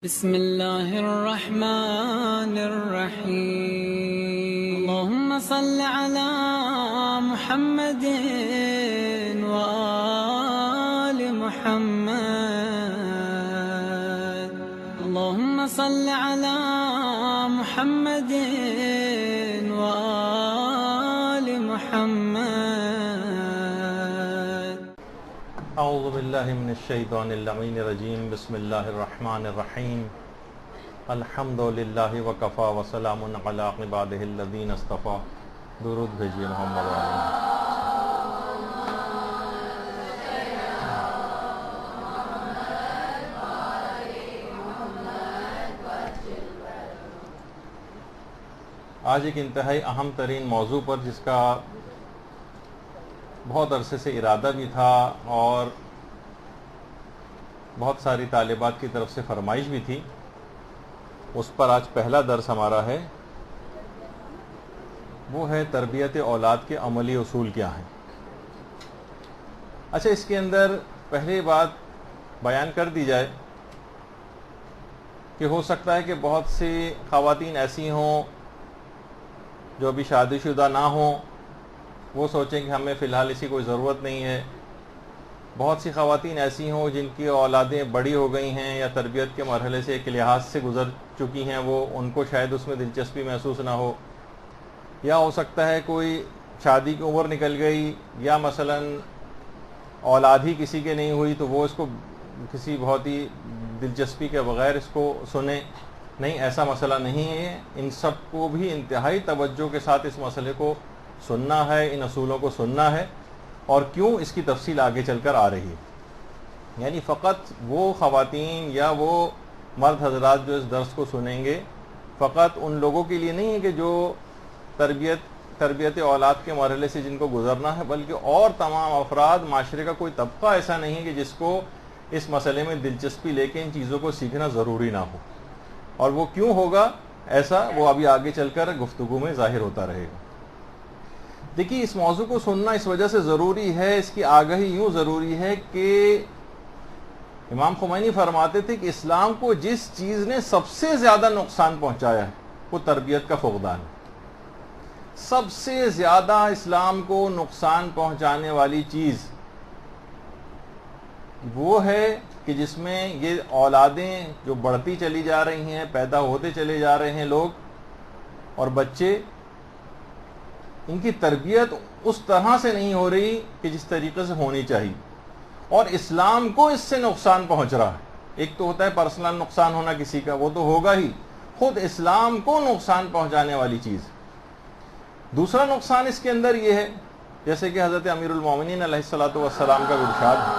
بسم الله الرحمن الرحيم اللهم صل على محمد وآل محمد اللهم صل على محمد وآل محمد اعوذ باللہ من الشیطان اللعین الرجیم بسم اللہ الرحمن الرحیم الحمد للہ وکفا وسلام علی عبادہ الذین اصطفیٰ درود بھیجیے محمد علیہ. آج ایک انتہائی اہم ترین موضوع پر جس کا بہت عرصے سے ارادہ بھی تھا اور بہت ساری طالبات کی طرف سے فرمائش بھی تھی، اس پر آج پہلا درس ہمارا ہے. وہ ہے تربیت اولاد کے عملی اصول کیا ہیں. اچھا، اس کے اندر پہلی بات بیان کر دی جائے کہ ہو سکتا ہے کہ بہت سی خواتین ایسی ہوں جو ابھی شادی شدہ نہ ہوں، وہ سوچیں کہ ہمیں فی الحال اسی کوئی ضرورت نہیں ہے. بہت سی خواتین ایسی ہوں جن کی اولادیں بڑی ہو گئی ہیں یا تربیت کے مرحلے سے ایک لحاظ سے گزر چکی ہیں، وہ ان کو شاید اس میں دلچسپی محسوس نہ ہو. یا ہو سکتا ہے کوئی شادی کی عمر نکل گئی یا مثلا اولاد ہی کسی کے نہیں ہوئی تو وہ اس کو کسی بہت ہی دلچسپی کے بغیر اس کو سنیں. نہیں، ایسا مسئلہ نہیں ہے. ان سب کو بھی انتہائی توجہ کے ساتھ اس مسئلے کو سننا ہے، ان اصولوں کو سننا ہے، اور کیوں اس کی تفصیل آگے چل کر آ رہی ہے. یعنی فقط وہ خواتین یا وہ مرد حضرات جو اس درس کو سنیں گے فقط ان لوگوں کے لیے نہیں ہے کہ جو تربیت اولاد کے مرحلے سے جن کو گزرنا ہے، بلکہ اور تمام افراد، معاشرے کا کوئی طبقہ ایسا نہیں ہے کہ جس کو اس مسئلے میں دلچسپی لے کے ان چیزوں کو سیکھنا ضروری نہ ہو. اور وہ کیوں ہوگا ایسا، وہ ابھی آگے چل کر گفتگو میں ظاہر ہوتا رہے گا. دیکھیے، اس موضوع کو سننا اس وجہ سے ضروری ہے، اس کی آگاہی یوں ضروری ہے کہ امام خمینی فرماتے تھے کہ اسلام کو جس چیز نے سب سے زیادہ نقصان پہنچایا ہے وہ تربیت کا فقدان ہے. سب سے زیادہ اسلام کو نقصان پہنچانے والی چیز وہ ہے کہ جس میں یہ اولادیں جو بڑھتی چلی جا رہی ہیں، پیدا ہوتے چلے جا رہے ہیں لوگ اور بچے، ان کی تربیت اس طرح سے نہیں ہو رہی کہ جس طریقے سے ہونی چاہیے، اور اسلام کو اس سے نقصان پہنچ رہا ہے. ایک تو ہوتا ہے پرسنل نقصان ہونا کسی کا، وہ تو ہوگا ہی، خود اسلام کو نقصان پہنچانے والی چیز. دوسرا نقصان اس کے اندر یہ ہے، جیسے کہ حضرت امیر المومنین علیہ الصلوۃ والسلام کا ارشاد ہے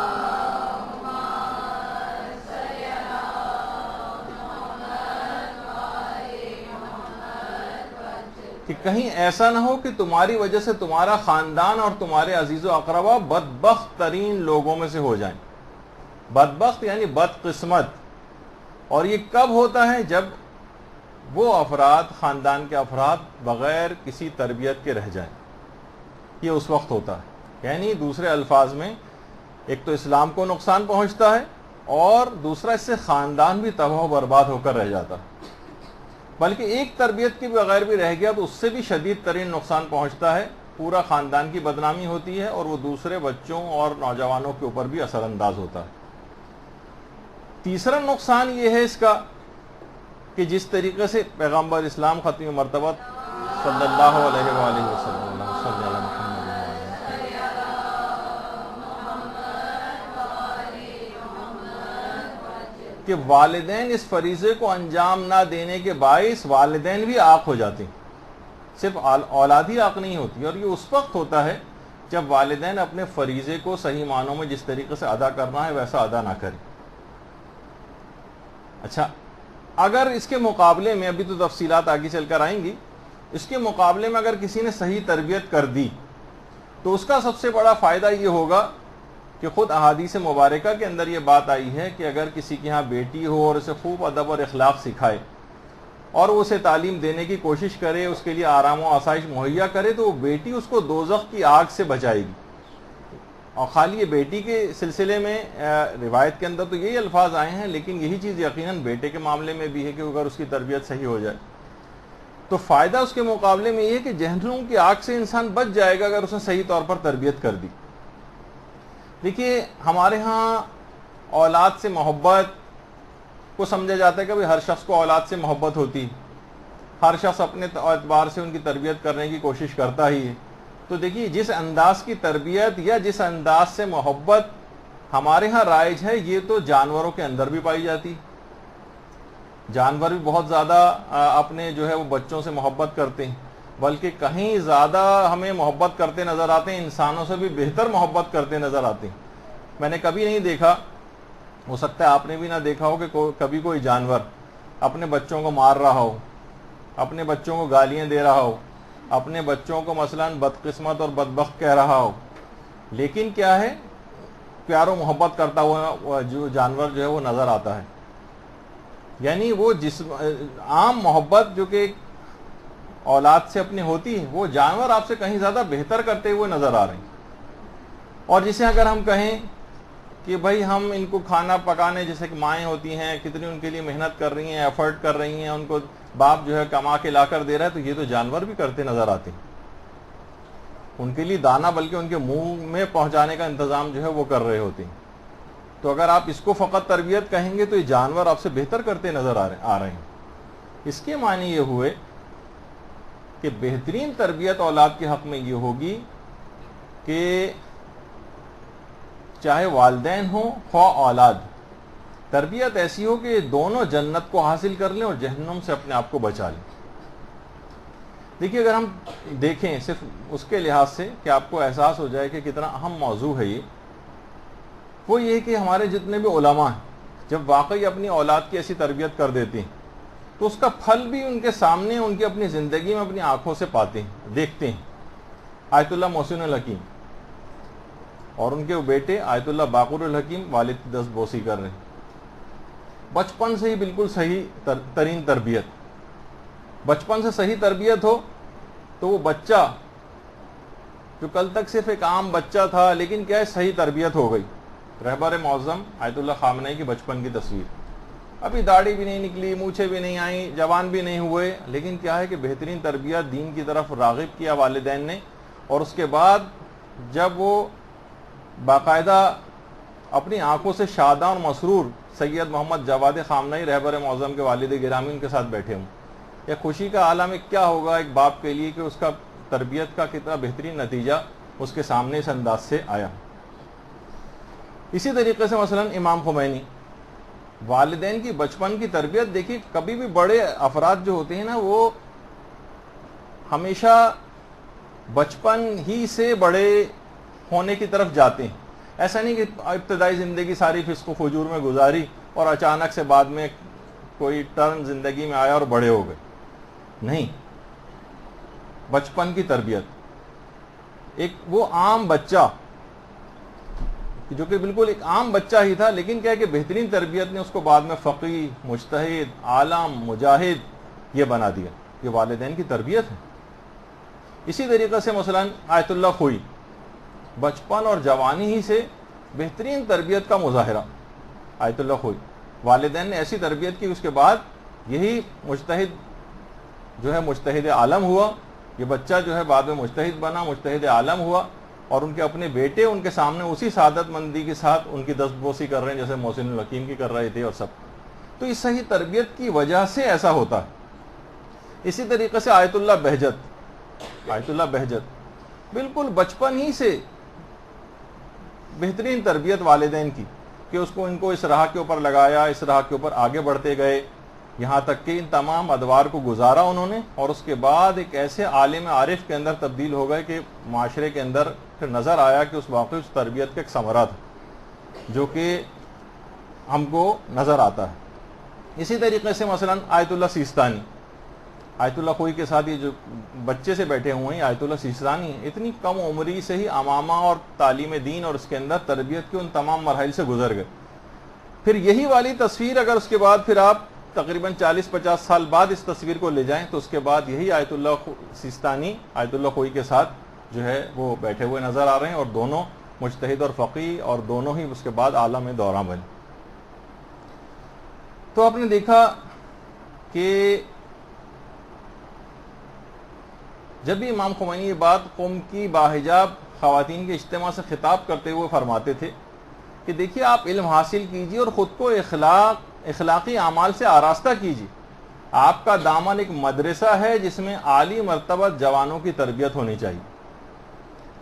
کہ کہیں ایسا نہ ہو کہ تمہاری وجہ سے تمہارا خاندان اور تمہارے عزیز و اقربا بدبخت ترین لوگوں میں سے ہو جائیں. بدبخت یعنی بدقسمت. اور یہ کب ہوتا ہے؟ جب وہ افراد، خاندان کے افراد بغیر کسی تربیت کے رہ جائیں. یہ اس وقت ہوتا ہے. یعنی دوسرے الفاظ میں ایک تو اسلام کو نقصان پہنچتا ہے اور دوسرا اس سے خاندان بھی تباہ و برباد ہو کر رہ جاتا ہے. بلکہ ایک تربیت کے بغیر بھی رہ گیا تو اس سے بھی شدید ترین نقصان پہنچتا ہے. پورا خاندان کی بدنامی ہوتی ہے اور وہ دوسرے بچوں اور نوجوانوں کے اوپر بھی اثر انداز ہوتا ہے. تیسرا نقصان یہ ہے اس کا کہ جس طریقے سے پیغمبر اسلام ختم مرتبہ صلی اللہ علیہ وآلہ وسلم کہ والدین اس فریضے کو انجام نہ دینے کے باعث والدین بھی عاق ہو جاتے ہیں. صرف اولاد ہی عاق نہیں ہوتی، اور یہ اس وقت ہوتا ہے جب والدین اپنے فریضے کو صحیح معنوں میں جس طریقے سے ادا کرنا ہے ویسا ادا نہ کریں. اچھا، اگر اس کے مقابلے میں، ابھی تو تفصیلات آگے چل کر آئیں گی، اس کے مقابلے میں اگر کسی نے صحیح تربیت کر دی تو اس کا سب سے بڑا فائدہ یہ ہوگا کہ خود احادیث مبارکہ کے اندر یہ بات آئی ہے کہ اگر کسی کے ہاں بیٹی ہو اور اسے خوب ادب اور اخلاق سکھائے اور وہ اسے تعلیم دینے کی کوشش کرے، اس کے لیے آرام و آسائش مہیا کرے، تو وہ بیٹی اس کو دوزخ کی آگ سے بچائے گی. اور خالی یہ بیٹی کے سلسلے میں روایت کے اندر تو یہی الفاظ آئے ہیں، لیکن یہی چیز یقیناً بیٹے کے معاملے میں بھی ہے کہ اگر اس کی تربیت صحیح ہو جائے تو فائدہ اس کے مقابلے میں یہ ہے کہ جہنم کی آگ سے انسان بچ جائے گا اگر اس نے صحیح طور پر تربیت کر دی۔ دیکھیے ہمارے ہاں اولاد سے محبت کو سمجھا جاتا ہے کہ ہر شخص کو اولاد سے محبت ہوتی ہے، ہر شخص اپنے اعتبار سے ان کی تربیت کرنے کی کوشش کرتا ہی ہے۔ تو دیکھیے جس انداز کی تربیت یا جس انداز سے محبت ہمارے ہاں رائج ہے یہ تو جانوروں کے اندر بھی پائی جاتی۔ جانور بھی بہت زیادہ اپنے جو ہے وہ بچوں سے محبت کرتے ہیں، بلکہ کہیں زیادہ ہمیں محبت کرتے نظر آتے ہیں، انسانوں سے بھی بہتر محبت کرتے نظر آتے ہیں۔ میں نے کبھی نہیں دیکھا، ہو سکتا ہے آپ نے بھی نہ دیکھا ہو، کہ کبھی کوئی جانور اپنے بچوں کو مار رہا ہو، اپنے بچوں کو گالیاں دے رہا ہو، اپنے بچوں کو مثلا بدقسمت اور بدبخت کہہ رہا ہو، لیکن کیا ہے پیار و محبت کرتا ہوا جو جانور جو ہے وہ نظر آتا ہے۔ یعنی وہ عام محبت جو کہ اولاد سے اپنی ہوتی ہے وہ جانور آپ سے کہیں زیادہ بہتر کرتے ہوئے نظر آ رہے ہیں۔ اور جسے اگر ہم کہیں کہ بھائی ہم ان کو کھانا پکانے، جیسے کہ مائیں ہوتی ہیں کتنی ان کے لیے محنت کر رہی ہیں، ایفرٹ کر رہی ہیں، ان کو باپ جو ہے کما کے لا کر دے رہا ہے، تو یہ تو جانور بھی کرتے نظر آتے ہیں۔ ان کے لیے دانا بلکہ ان کے منہ میں پہنچانے کا انتظام جو ہے وہ کر رہے ہوتے ہیں۔ تو اگر آپ اس کو فقط تربیت کہیں گے تو یہ جانور آپ سے بہتر کرتے نظر آ رہے ہیں۔ اس کے معنی یہ ہوئے کہ بہترین تربیت اولاد کے حق میں یہ ہوگی کہ چاہے والدین ہوں خواہ اولاد، تربیت ایسی ہو کہ یہ دونوں جنت کو حاصل کر لیں اور جہنم سے اپنے آپ کو بچا لیں۔ دیکھیے اگر ہم دیکھیں صرف اس کے لحاظ سے کہ آپ کو احساس ہو جائے کہ کتنا اہم موضوع ہے یہ، وہ یہ کہ ہمارے جتنے بھی علماء ہیں جب واقعی اپنی اولاد کی ایسی تربیت کر دیتے ہیں تو اس کا پھل بھی ان کے سامنے ان کی اپنی زندگی میں اپنی آنکھوں سے پاتے ہیں، دیکھتے ہیں۔ آیت اللہ محسن الحکیم اور ان کے بیٹے آیت اللہ باقر الحکیم والد کی دست بوسی کر رہے ہیں، بچپن سے ہی بالکل صحیح ترین تربیت۔ بچپن سے صحیح تربیت ہو تو وہ بچہ جو کل تک صرف ایک عام بچہ تھا لیکن کیا ہے صحیح تربیت ہو گئی۔ رہبر معظم آیت اللہ خامنئی کی بچپن کی تصویر، ابھی داڑھی بھی نہیں نکلی، مونچھیں بھی نہیں آئیں، جوان بھی نہیں ہوئے، لیکن کیا ہے کہ بہترین تربیت دین کی طرف راغب کیا والدین نے، اور اس کے بعد جب وہ باقاعدہ اپنی آنکھوں سے شاداں اور مسرور سید محمد جواد خامنئی رہبر معظم کے والد گرامی ان کے ساتھ بیٹھے ہوں، یہ خوشی کا عالم کیا ہوگا ایک باپ کے لیے کہ اس کا تربیت کا کتنا بہترین نتیجہ اس کے سامنے اس انداز سے آیا۔ اسی طریقے سے مثلا امام خمینی، والدین کی بچپن کی تربیت دیکھیے، کبھی بھی بڑے افراد جو ہوتے ہیں نا وہ ہمیشہ بچپن ہی سے بڑے ہونے کی طرف جاتے ہیں۔ ایسا نہیں کہ ابتدائی زندگی ساری فسق و فجور میں گزاری اور اچانک سے بعد میں کوئی ٹرن زندگی میں آیا اور بڑے ہو گئے، نہیں، بچپن کی تربیت۔ ایک وہ عام بچہ جو کہ بالکل ایک عام بچہ ہی تھا، لیکن کیا ہے کہ بہترین تربیت نے اس کو بعد میں فقیہ، مجتہد، عالم، مجاہد یہ بنا دیا۔ یہ والدین کی تربیت ہے۔ اسی طریقے سے مثلا آیت اللہ خوئی، بچپن اور جوانی ہی سے بہترین تربیت کا مظاہرہ۔ آیت اللہ خوئی والدین نے ایسی تربیت کی، اس کے بعد یہی مجتہد جو ہے مجتہد عالم ہوا، یہ بچہ جو ہے بعد میں مجتہد بنا، مجتہد عالم ہوا، اور ان کے اپنے بیٹے ان کے سامنے اسی سعادت مندی کے ساتھ ان کی دستبوسی کر رہے ہیں جیسے محسن الحکیم کی کر رہے تھے اور سب۔ تو اس صحیح تربیت کی وجہ سے ایسا ہوتا ہے۔ اسی طریقے سے آیت اللہ بہجت، آیت اللہ بہجت بالکل بچپن ہی سے بہترین تربیت والدین کی کہ اس کو ان کو اس راہ کے اوپر لگایا، اس راہ کے اوپر آگے بڑھتے گئے، یہاں تک کہ ان تمام ادوار کو گزارا انہوں نے، اور اس کے بعد ایک ایسے عالم عارف کے اندر تبدیل ہو گئے کہ معاشرے کے اندر پھر نظر آیا کہ اس واقعی اس تربیت کا ایک ثمرہ تھا جو کہ ہم کو نظر آتا ہے۔ اسی طریقے سے مثلا آیت اللہ سیستانی، آیت اللہ خوئی کے ساتھ یہ جو بچے سے بیٹھے ہوئے ہیں آیت اللہ سیستانی، اتنی کم عمری سے ہی امامہ اور تعلیم دین اور اس کے اندر تربیت کے ان تمام مراحل سے گزر گئے۔ پھر یہی والی تصویر اگر اس کے بعد پھر آپ تقریباً 40-50 سال بعد اس تصویر کو لے جائیں تو اس کے بعد یہی آیت اللہ سیستانی آیت اللہ خوئی کے ساتھ جو ہے وہ بیٹھے ہوئے نظر آ رہے ہیں، اور دونوں مجتہد اور فقیہ، اور دونوں ہی اس کے بعد عالم دوراں بنے۔ تو آپ نے دیکھا کہ جب بھی امام خمینی یہ بات قوم کی باحجاب خواتین کے اجتماع سے خطاب کرتے ہوئے فرماتے تھے کہ دیکھیے آپ علم حاصل کیجیے اور خود کو اخلاقی اعمال سے آراستہ کیجیے۔ آپ کا دامن ایک مدرسہ ہے جس میں عالی مرتبہ جوانوں کی تربیت ہونی چاہیے۔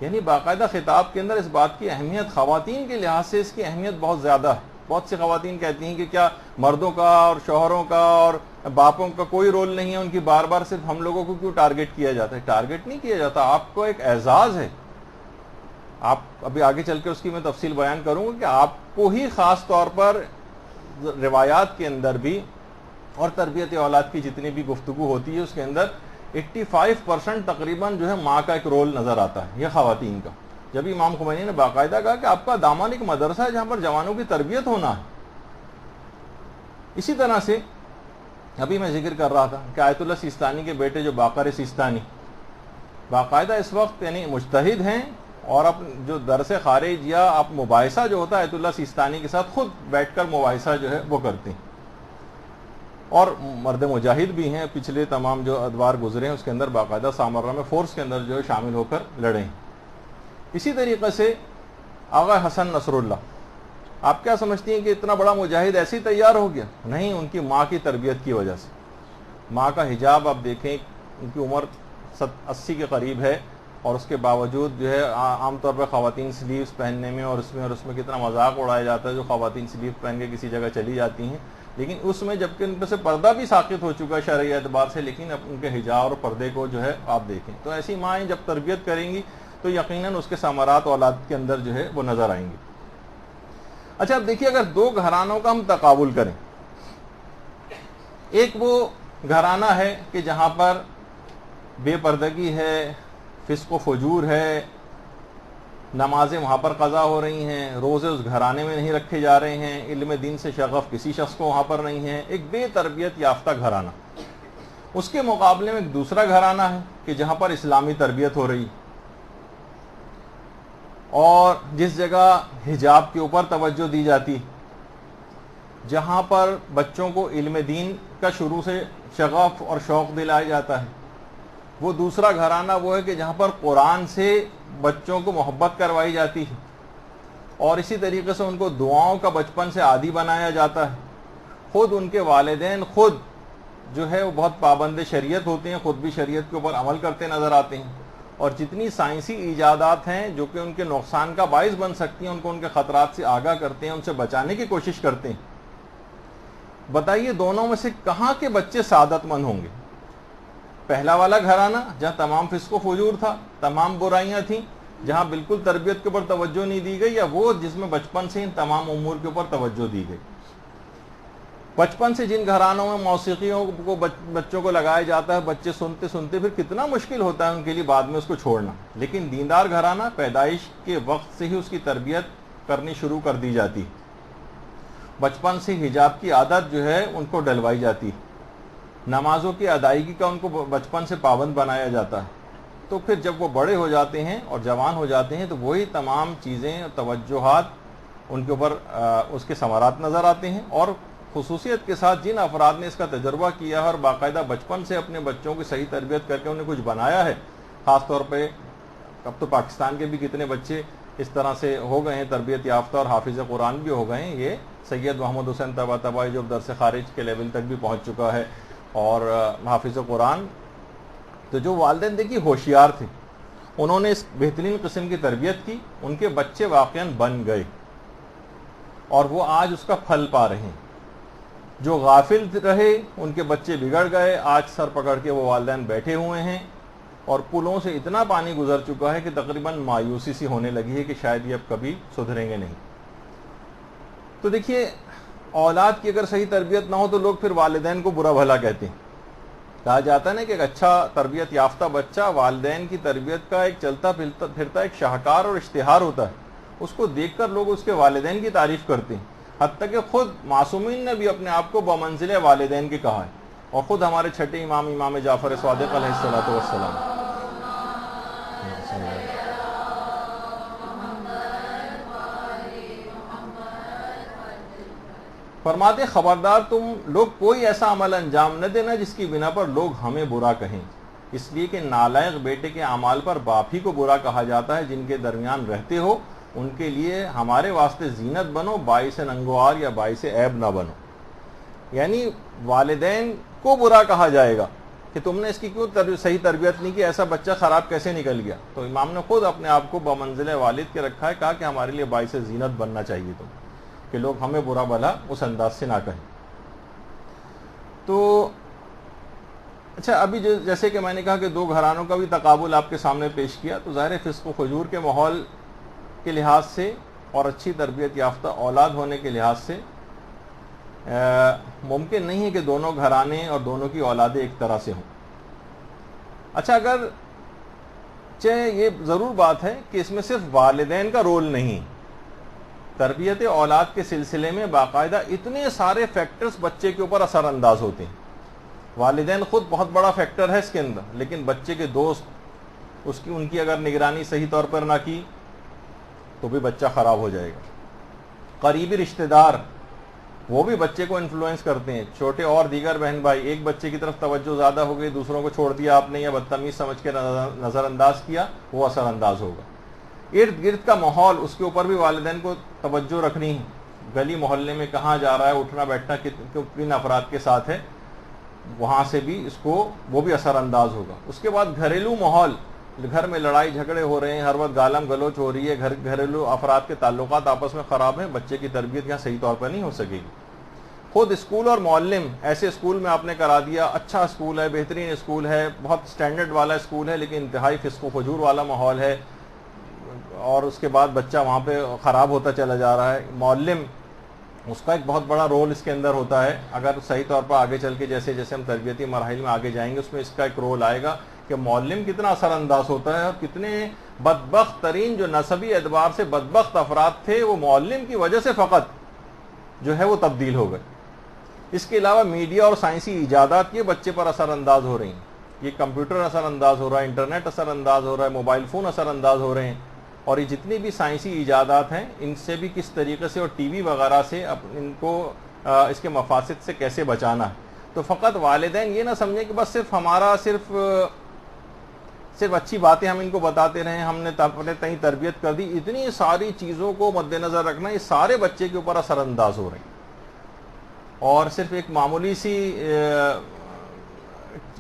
یعنی باقاعدہ خطاب کے اندر اس بات کی اہمیت، خواتین کے لحاظ سے اس کی اہمیت بہت زیادہ ہے۔ بہت سی خواتین کہتی ہیں کہ کیا مردوں کا اور شوہروں کا اور باپوں کا کوئی رول نہیں ہے، ان کی بار بار صرف ہم لوگوں کو کیوں ٹارگٹ کیا جاتا ہے؟ ٹارگٹ نہیں کیا جاتا، آپ کو ایک اعزاز ہے۔ آپ ابھی آگے چل کے اس کی میں تفصیل بیان کروں گا کہ آپ کو ہی خاص طور پر روایات کے اندر بھی اور تربیت اولاد کی جتنی بھی گفتگو ہوتی ہے اس کے اندر 85% تقریباً جو ہے ماں کا ایک رول نظر آتا ہے، یہ خواتین کا۔ جب امام خمینی نے باقاعدہ کہا کہ آپ کا دامن ایک مدرسہ ہے جہاں پر جوانوں کی تربیت ہونا ہے۔ اسی طرح سے ابھی میں ذکر کر رہا تھا کہ آیت اللہ سیستانی کے بیٹے جو باقر سیستانی باقاعدہ اس وقت یعنی مجتہد ہیں، اور جو درس خارج یا آپ مباحثہ جو ہوتا ہے آیت اللہ سیستانی کے ساتھ خود بیٹھ کر مباحثہ جو ہے وہ کرتے ہیں، اور مرد مجاہد بھی ہیں۔ پچھلے تمام جو ادوار گزرے ہیں اس کے اندر باقاعدہ سامرہ میں فورس کے اندر جو ہے شامل ہو کر لڑے ہیں۔ اسی طریقے سے آغا حسن نصر اللہ، آپ کیا سمجھتی ہیں کہ اتنا بڑا مجاہد ایسے ہی تیار ہو گیا؟ نہیں، ان کی ماں کی تربیت کی وجہ سے۔ ماں کا حجاب آپ دیکھیں، ان کی عمر 80 کے قریب ہے، اور اس کے باوجود جو ہے عام طور پہ خواتین سلیوز پہننے میں اور اس میں کتنا مذاق اڑایا جاتا ہے جو خواتین سلیو پہن کے کسی جگہ چلی جاتی ہیں، لیکن اس میں جبکہ ان پہ سے پردہ بھی ساقط ہو چکا ہے شرعی اعتبار سے، لیکن اب ان کے حجاب اور پردے کو جو ہے آپ دیکھیں تو ایسی مائیں جب تربیت کریں گی تو یقیناً اس کے ثمرات اولاد کے اندر جو ہے وہ نظر آئیں گے۔ اچھا اب دیکھیے، اگر دو گھرانوں کا ہم تقابل کریں، ایک وہ گھرانہ ہے کہ جہاں پر بے پردگی ہے، فسق و فجور ہے، نمازیں وہاں پر قضا ہو رہی ہیں، روزے اس گھرانے میں نہیں رکھے جا رہے ہیں، علم دین سے شغف کسی شخص کو وہاں پر نہیں ہے، ایک بے تربیت یافتہ گھرانہ۔ اس کے مقابلے میں ایک دوسرا گھرانہ ہے کہ جہاں پر اسلامی تربیت ہو رہی، اور جس جگہ حجاب کے اوپر توجہ دی جاتی، جہاں پر بچوں کو علم دین کا شروع سے شغف اور شوق دلایا جاتا ہے۔ وہ دوسرا گھرانہ وہ ہے کہ جہاں پر قرآن سے بچوں کو محبت کروائی جاتی ہے، اور اسی طریقے سے ان کو دعاؤں کا بچپن سے عادی بنایا جاتا ہے۔ خود ان کے والدین خود جو ہے وہ بہت پابند شریعت ہوتے ہیں، خود بھی شریعت کے اوپر عمل کرتے نظر آتے ہیں، اور جتنی سائنسی ایجادات ہیں جو کہ ان کے نقصان کا باعث بن سکتی ہیں ان کو ان کے خطرات سے آگاہ کرتے ہیں، ان سے بچانے کی کوشش کرتے ہیں۔ بتائیے دونوں میں سے کہاں کے بچے سعادت مند ہوں گے؟ پہلا والا گھرانہ جہاں تمام فسق و فجور تھا، تمام برائیاں تھیں، جہاں بالکل تربیت کے اوپر توجہ نہیں دی گئی، یا وہ جس میں بچپن سے ان تمام امور کے اوپر توجہ دی گئی؟ بچپن سے جن گھرانوں میں موسیقیوں کو بچوں کو لگایا جاتا ہے، بچے سنتے سنتے پھر کتنا مشکل ہوتا ہے ان کے لیے بعد میں اس کو چھوڑنا، لیکن دیندار گھرانہ پیدائش کے وقت سے ہی اس کی تربیت کرنی شروع کر دی جاتی، بچپن سے حجاب کی عادت جو ہے ان کو ڈلوائی جاتی، نمازوں کی ادائیگی کا ان کو بچپن سے پابند بنایا جاتا ہے۔ تو پھر جب وہ بڑے ہو جاتے ہیں اور جوان ہو جاتے ہیں تو وہی تمام چیزیں توجہات ان کے اوپر اس کے ثمرات نظر آتے ہیں، اور خصوصیت کے ساتھ جن افراد نے اس کا تجربہ کیا ہے اور باقاعدہ بچپن سے اپنے بچوں کی صحیح تربیت کر کے انہیں کچھ بنایا ہے، خاص طور پہ اب تو پاکستان کے بھی کتنے بچے اس طرح سے ہو گئے ہیں تربیت یافتہ اور حافظ قرآن بھی ہو گئے ہیں۔ یہ سید محمد حسین طباطبائی جو درس خارج کے لیول تک بھی پہنچ چکا ہے، اور حافظ قرآن، تو جو والدین دیکھیے ہوشیار تھے، انہوں نے اس بہترین قسم کی تربیت کی، ان کے بچے واقعاً بن گئے اور وہ آج اس کا پھل پا رہے ہیں۔ جو غافل رہے ان کے بچے بگڑ گئے، آج سر پکڑ کے وہ والدین بیٹھے ہوئے ہیں، اور پلوں سے اتنا پانی گزر چکا ہے کہ تقریباً مایوسی سی ہونے لگی ہے کہ شاید یہ اب کبھی سدھریں گے نہیں۔ تو دیکھیے اولاد کی اگر صحیح تربیت نہ ہو تو لوگ پھر والدین کو برا بھلا کہتے ہیں۔ کہا جاتا ہے نا کہ ایک اچھا تربیت یافتہ بچہ والدین کی تربیت کا ایک چلتا پھرتا ایک شاہکار اور اشتہار ہوتا ہے، اس کو دیکھ کر لوگ اس کے والدین کی تعریف کرتے ہیں، حتیٰ کہ خود معصومین نے بھی اپنے آپ کو بمنزل والدین کے کہا ہے، اور خود ہمارے چھٹے امام جعفر صادق علیہ الصلوۃ والسلام فرماتے ہیں خبردار تم لوگ کوئی ایسا عمل انجام نہ دینا جس کی بنا پر لوگ ہمیں برا کہیں، اس لیے کہ نالائق بیٹے کے اعمال پر باپ ہی کو برا کہا جاتا ہے، جن کے درمیان رہتے ہو ان کے لیے ہمارے واسطے زینت بنو، باعث ننگوار یا باعث عیب نہ بنو۔ یعنی والدین کو برا کہا جائے گا کہ تم نے اس کی کیوں صحیح تربیت نہیں کی، ایسا بچہ خراب کیسے نکل گیا؟ تو امام نے خود اپنے آپ کو بمنزل والد کے رکھا ہے، کہا کہ ہمارے لیے باعث زینت بننا چاہیے تم، کہ لوگ ہمیں برا بھلا اس انداز سے نہ کہیں۔ تو اچھا، ابھی جیسے کہ میں نے کہا کہ دو گھرانوں کا بھی تقابل آپ کے سامنے پیش کیا، تو ظاہر فسق و فجور کے ماحول کے لحاظ سے اور اچھی تربیت یافتہ اولاد ہونے کے لحاظ سے ممکن نہیں ہے کہ دونوں گھرانے اور دونوں کی اولادیں ایک طرح سے ہوں۔ اچھا، اگر یہ ضرور بات ہے کہ اس میں صرف والدین کا رول نہیں، تربیت اولاد کے سلسلے میں باقاعدہ اتنے سارے فیکٹرز بچے کے اوپر اثر انداز ہوتے ہیں۔ والدین خود بہت بڑا فیکٹر ہے اس کے اندر، لیکن بچے کے دوست ان کی اگر نگرانی صحیح طور پر نہ کی تو بھی بچہ خراب ہو جائے گا۔ قریبی رشتہ دار وہ بھی بچے کو انفلوئنس کرتے ہیں، چھوٹے اور دیگر بہن بھائی، ایک بچے کی طرف توجہ زیادہ ہو گئی، دوسروں کو چھوڑ دیا آپ نے یا بدتمیز سمجھ کے نظر انداز کیا، وہ اثر انداز ہوگا۔ ارد گرد کا ماحول، اس کے اوپر بھی والدین کو توجہ رکھنی ہے، گلی محلے میں کہاں جا رہا ہے، اٹھنا بیٹھنا کن افراد کے ساتھ ہے، وہاں سے بھی وہ بھی اثر انداز ہوگا۔ اس کے بعد گھریلو ماحول، گھر میں لڑائی جھگڑے ہو رہے ہیں، ہر وقت گالم گلوچ ہو رہی ہے، گھریلو افراد کے تعلقات آپس میں خراب ہیں، بچے کی تربیت یہاں صحیح طور پر نہیں ہو سکے گی۔ خود اسکول اور معلم، ایسے اسکول میں آپ نے کرا دیا، اچھا اسکول ہے، بہترین اسکول ہے، بہت سٹینڈرڈ والا اسکول ہے، لیکن انتہائی فسق و فجور والا ماحول ہے، اور اس کے بعد بچہ وہاں پہ خراب ہوتا چلا جا رہا ہے۔ معلم، اس کا ایک بہت بڑا رول اس کے اندر ہوتا ہے، اگر صحیح طور پر آگے چل کے جیسے جیسے ہم تربیتی مراحل میں آگے جائیں گے اس میں اس کا ایک رول آئے گا کہ معلم کتنا اثر انداز ہوتا ہے، اور کتنے بدبخت ترین جو نسبی اعتبار سے بدبخت افراد تھے وہ معلم کی وجہ سے فقط جو ہے وہ تبدیل ہو گئے۔ اس کے علاوہ میڈیا اور سائنسی ایجادات یہ بچے پر اثر انداز ہو رہی ہیں، یہ کمپیوٹر اثر انداز ہو رہا ہے، انٹرنیٹ اثر انداز ہو رہا ہے، موبائل فون اثر انداز ہو رہے ہیں، اور یہ جتنی بھی سائنسی ایجادات ہیں ان سے بھی کس طریقے سے، اور ٹی وی وغیرہ سے ان کو اس کے مفاسد سے کیسے بچانا ہے۔ تو فقط والدین یہ نہ سمجھیں کہ بس صرف اچھی باتیں ہم ان کو بتاتے رہیں، ہم نے اپنے تئیں تربیت کر دی، اتنی ساری چیزوں کو مد نظر رکھنا، یہ سارے بچے کے اوپر اثر انداز ہو رہے ہیں، اور صرف ایک معمولی سی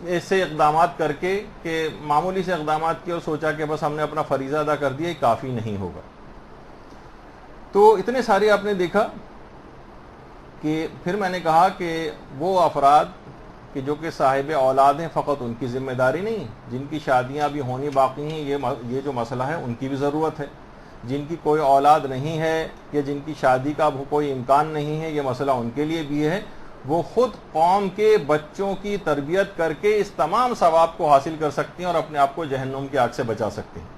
ایسے اقدامات کر کے کہ معمولی سے اقدامات کیے اور سوچا کہ بس ہم نے اپنا فریضہ ادا کر دیا، یہ کافی نہیں ہوگا۔ تو اتنے سارے آپ نے دیکھا کہ پھر میں نے کہا کہ وہ افراد کہ جو کہ صاحب اولاد ہیں، فقط ان کی ذمہ داری نہیں، جن کی شادیاں ابھی ہونی باقی ہیں، یہ جو مسئلہ ہے ان کی بھی ضرورت ہے، جن کی کوئی اولاد نہیں ہے یا جن کی شادی کا کوئی امکان نہیں ہے، یہ مسئلہ ان کے لیے بھی ہے، وہ خود قوم کے بچوں کی تربیت کر کے اس تمام ثواب کو حاصل کر سکتے ہیں اور اپنے آپ کو جہنم کی آگ سے بچا سکتے ہیں۔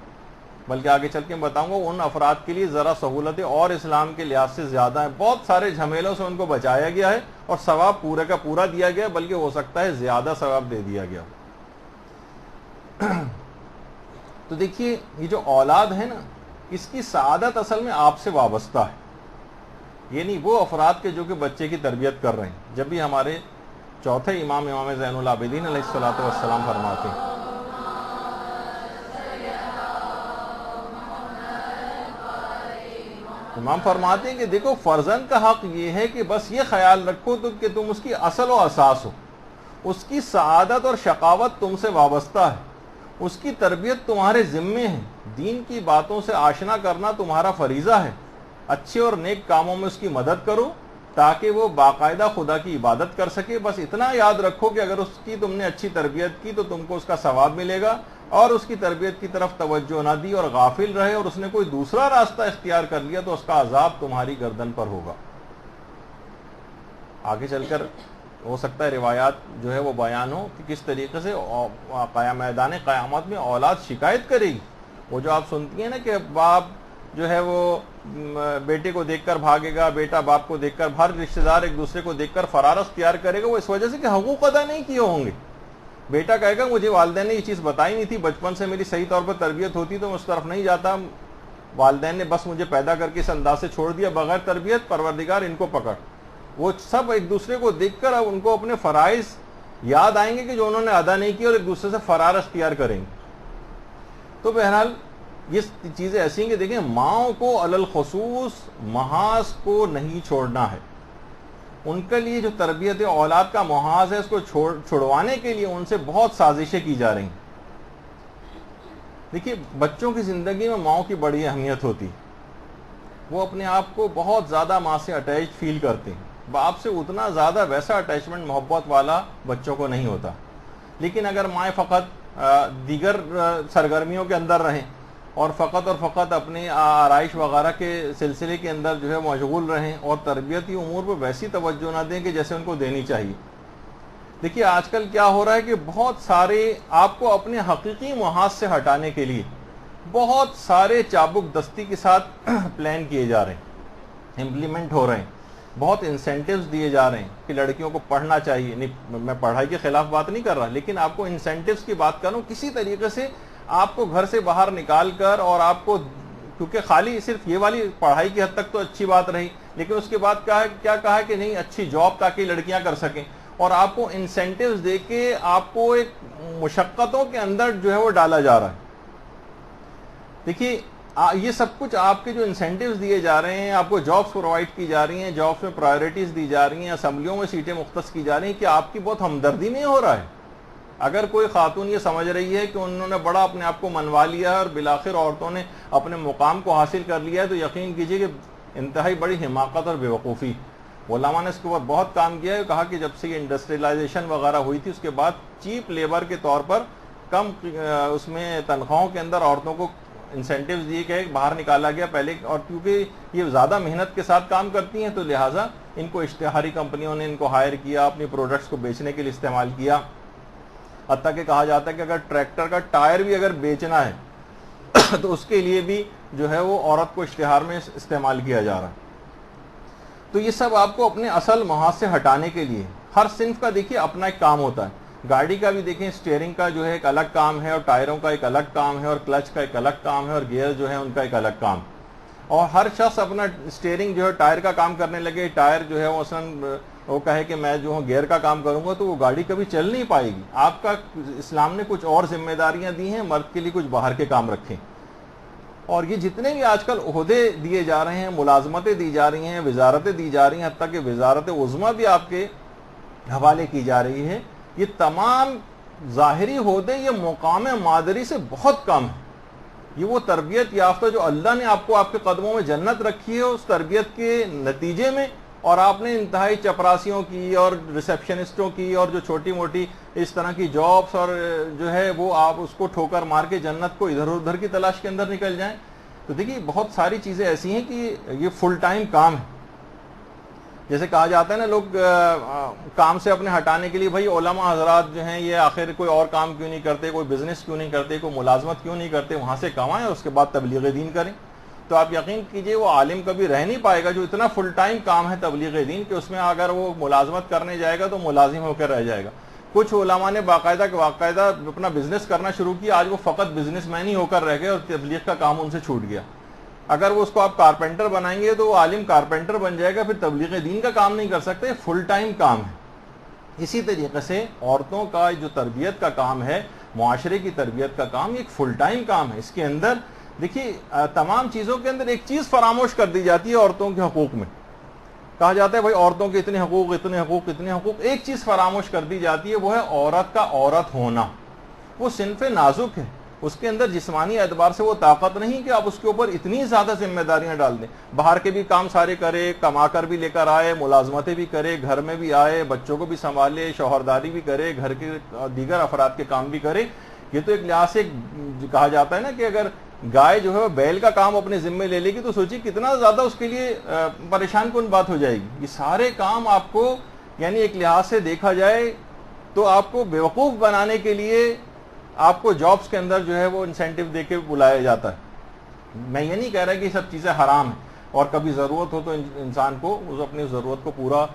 بلکہ آگے چل کے میں بتاؤں گا ان افراد کے لیے ذرا سہولتیں اور اسلام کے لحاظ سے زیادہ ہیں، بہت سارے جھمیلوں سے ان کو بچایا گیا ہے اور ثواب پورے کا پورا دیا گیا، بلکہ ہو سکتا ہے زیادہ ثواب دے دیا گیا۔ تو دیکھیے یہ جو اولاد ہے نا، اس کی سعادت اصل میں آپ سے وابستہ ہے، یہ نہیں وہ افراد کے جو کہ بچے کی تربیت کر رہے ہیں۔ جب بھی ہمارے چوتھے امام زین العابدین علیہ الصلوۃ والسلام فرماتے ہیں، امام فرماتے ہیں کہ دیکھو فرزند کا حق یہ ہے کہ بس یہ خیال رکھو کہ تم اس کی اصل و اساس ہو، اس کی سعادت اور شقاوت تم سے وابستہ ہے، اس کی تربیت تمہارے ذمے ہے، دین کی باتوں سے آشنا کرنا تمہارا فریضہ ہے، اچھے اور نیک کاموں میں اس کی مدد کرو تاکہ وہ باقاعدہ خدا کی عبادت کر سکے۔ بس اتنا یاد رکھو کہ اگر اس کی تم نے اچھی تربیت کی تو تم کو اس کا ثواب ملے گا، اور اس کی تربیت کی طرف توجہ نہ دی اور غافل رہے اور اس نے کوئی دوسرا راستہ اختیار کر لیا تو اس کا عذاب تمہاری گردن پر ہوگا۔ آگے چل کر ہو سکتا ہے روایات جو ہے وہ بیان ہو کہ کس طریقے سے میدان قیامت میں اولاد شکایت کرے گی۔ وہ جو آپ سنتی ہیں نا کہ باپ جو ہے وہ بیٹے کو دیکھ کر بھاگے گا، بیٹا باپ کو دیکھ کر، ہر رشتہ دار ایک دوسرے کو دیکھ کر فرار اختیار کرے گا، وہ اس وجہ سے کہ حقوق ادا نہیں کیے ہوں گے۔ بیٹا کہے گا مجھے والدین نے یہ چیز بتائی نہیں تھی، بچپن سے میری صحیح طور پر تربیت ہوتی تو میں اس طرف نہیں جاتا، والدین نے بس مجھے پیدا کر کے اس انداز سے چھوڑ دیا بغیر تربیت، پروردگار ان کو پکڑ۔ وہ سب ایک دوسرے کو دیکھ کر اب ان کو اپنے فرائض یاد آئیں گے کہ جو انہوں نے ادا نہیں کیا، اور ایک دوسرے سے فرار اختیار کریں گے. تو بہرحال یہ چیزیں ایسی ہیں کہ دیکھیں ماؤں کو علی الخصوص محاذ کو نہیں چھوڑنا ہے. ان کے لیے جو تربیت اولاد کا محاذ ہے اس کو چھڑوانے کے لیے ان سے بہت سازشیں کی جا رہی ہیں. دیکھیے بچوں کی زندگی میں ماؤں کی بڑی اہمیت ہوتی ہے. وہ اپنے آپ کو بہت زیادہ ماں سے اٹیچ فیل کرتے ہیں. باپ سے اتنا زیادہ ویسا اٹیچمنٹ محبت والا بچوں کو نہیں ہوتا. لیکن اگر مائیں فقط دیگر سرگرمیوں کے اندر رہیں اور فقط اپنی آرائش وغیرہ کے سلسلے کے اندر جو ہے مشغول رہیں اور تربیتی امور پہ ویسی توجہ نہ دیں کہ جیسے ان کو دینی چاہیے. دیکھیے آج کل کیا ہو رہا ہے کہ بہت سارے آپ کو اپنے حقیقی محاذ سے ہٹانے کے لیے بہت سارے چابک دستی کے ساتھ پلان کیے جا رہے ہیں، امپلیمنٹ ہو رہے ہیں. بہت انسینٹیوز دیے جا رہے ہیں کہ لڑکیوں کو پڑھنا چاہیے. نہیں میں پڑھائی کے خلاف بات نہیں کر رہا، لیکن آپ کو انسینٹیوز کی بات کر رہا ہوں. کسی طریقے سے آپ کو گھر سے باہر نکال کر، اور آپ کو کیونکہ خالی صرف یہ والی پڑھائی کی حد تک تو اچھی بات رہی، لیکن اس کے بعد کیا کہا ہے کہ نہیں اچھی جاب تاکہ لڑکیاں کر سکیں، اور آپ کو انسینٹیوز دے کے آپ کو ایک مشقتوں کے اندر جو ہے وہ ڈالا جا رہا ہے. دیکھیے یہ سب کچھ آپ کے جو انسینٹیوز دیے جا رہے ہیں، آپ کو جابز پرووائڈ کی جا رہی ہیں، جابز میں پرائیورٹیز دی جا رہی ہیں، اسمبلیوں میں سیٹیں مختص کی جا رہی ہیں، کہ آپ کی بہت ہمدردی نہیں ہو رہا ہے. اگر کوئی خاتون یہ سمجھ رہی ہے کہ انہوں نے بڑا اپنے آپ کو منوا لیا ہے اور بالآخر عورتوں نے اپنے مقام کو حاصل کر لیا ہے، تو یقین کیجئے کہ انتہائی بڑی حماقت اور بیوقوفی. علماء نے اس کے اوپر بہت کام کیا ہے. کہا کہ جب سے یہ انڈسٹریلائزیشن وغیرہ ہوئی تھی اس کے بعد چیپ لیبر کے طور پر کم اس میں تنخواہوں کے اندر عورتوں کو انسینٹیوز دیے گئے، باہر نکالا گیا پہلے. اور کیونکہ یہ زیادہ محنت کے ساتھ کام کرتی ہیں تو لہٰذا ان کو اشتہاری کمپنیوں نے ان کو ہائر کیا، اپنی پروڈکٹس کو بیچنے کے لیے استعمال کیا. حتیٰ کہ کہا جاتا ہے کہ اگر ٹریکٹر کا ٹائر بھی اگر بیچنا ہے تو اس کے لیے بھی جو ہے وہ عورت کو اشتہار میں استعمال کیا جا رہا ہے. تو یہ سب آپ کو اپنے اصل محاذ سے ہٹانے کے لیے ہر صنف کا دیکھیے اپنا ایک کام ہوتا ہے. گاڑی کا بھی دیکھیں اسٹیئرنگ کا جو ہے ایک الگ کام ہے، اور ٹائروں کا ایک الگ کام ہے، اور کلچ کا ایک الگ کام ہے، اور گیئر جو ہے ان کا ایک الگ کام. اور ہر شخص اپنا اسٹیئرنگ جو ہے ٹائر کا کام کرنے لگے، ٹائر جو ہے وہ مثلاً وہ کہے کہ میں جو ہوں گیئر کا کام کروں گا، تو وہ گاڑی کبھی چل نہیں پائے گی. آپ کا اسلام نے کچھ اور ذمہ داریاں دی ہیں، مرد کے لیے کچھ باہر کے کام رکھیں. اور یہ جتنے بھی آج کل عہدے دیے جا رہے ہیں، ملازمتیں دی جا رہی ہیں، وزارتیں دی جا رہی ہیں، حتیٰ کہ وزارت عظمیٰ بھی آپ کے حوالے کی جا رہی ہے، یہ تمام ظاہری عہدے یہ مقام مادری سے بہت کم ہے. یہ وہ تربیت یافتہ جو اللہ نے آپ کو آپ کے قدموں میں جنت رکھی ہے، اس تربیت کے نتیجے میں، اور آپ نے انتہائی چپراسیوں کی اور ریسیپشنسٹوں کی اور جو چھوٹی موٹی اس طرح کی جابس اور جو ہے وہ آپ اس کو ٹھوکر مار کے جنت کو ادھر ادھر کی تلاش کے اندر نکل جائیں. تو دیکھیے بہت ساری چیزیں ایسی ہیں کہ یہ فل ٹائم کام ہے. جیسے کہا جاتا ہے نا، لوگ کام سے اپنے ہٹانے کے لیے بھائی علماء حضرات جو ہیں یہ آخر کوئی اور کام کیوں نہیں کرتے، کوئی بزنس کیوں نہیں کرتے، کوئی ملازمت کیوں نہیں کرتے، وہاں سے کمائیں اور اس کے بعد تبلیغ دین کریں. تو آپ یقین کیجئے وہ عالم کبھی رہ نہیں پائے گا جو اتنا فل ٹائم کام ہے تبلیغ دین کہ اس میں اگر وہ ملازمت کرنے جائے گا تو ملازم ہو کر رہ جائے گا. کچھ علماء نے باقاعدہ اپنا بزنس کرنا شروع کیا، آج وہ فقط بزنس مین ہی ہو کر رہ گئے اور تبلیغ کا کام ان سے چھوٹ گیا. اگر وہ اس کو آپ کارپینٹر بنائیں گے تو وہ عالم کارپینٹر بن جائے گا، پھر تبلیغ دین کا کام نہیں کر سکتے. فل ٹائم کام ہے. اسی طریقے سے عورتوں کا جو تربیت کا کام ہے، معاشرے کی تربیت کا کام، ایک فل ٹائم کام ہے. اس کے اندر دیکھیے تمام چیزوں کے اندر ایک چیز فراموش کر دی جاتی ہے عورتوں کے حقوق میں. کہا جاتا ہے بھائی عورتوں کے اتنے حقوق اتنے حقوق اتنے حقوق. ایک چیز فراموش کر دی جاتی ہے، وہ ہے عورت کا عورت ہونا. وہ صنف نازک ہے، اس کے اندر جسمانی اعتبار سے وہ طاقت نہیں کہ آپ اس کے اوپر اتنی زیادہ ذمہ داریاں ڈال دیں. باہر کے بھی کام سارے کرے، کما کر بھی لے کر آئے، ملازمتیں بھی کرے، گھر میں بھی آئے، بچوں کو بھی سنبھالے، شوہرداری بھی کرے، گھر کے دیگر افراد کے کام بھی کرے. یہ تو ایک لحاظ سے کہا جاتا ہے نا کہ اگر گائے جو ہے بیل کا کام اپنے ذمے لے لے گی تو سوچیے کتنا زیادہ اس کے لیے پریشان کن بات ہو جائے گی. یہ سارے کام آپ کو یعنی ایک لحاظ سے دیکھا جائے تو آپ کو بیوقوف بنانے کے لیے آپ کو جابس کے اندر جو ہے وہ انسینٹیو دے کے بلایا جاتا ہے. میں یہ نہیں کہہ رہا کہ یہ سب چیزیں حرام ہیں اور کبھی ضرورت ہو تو انسان کو اپنی ضرورت کو پورا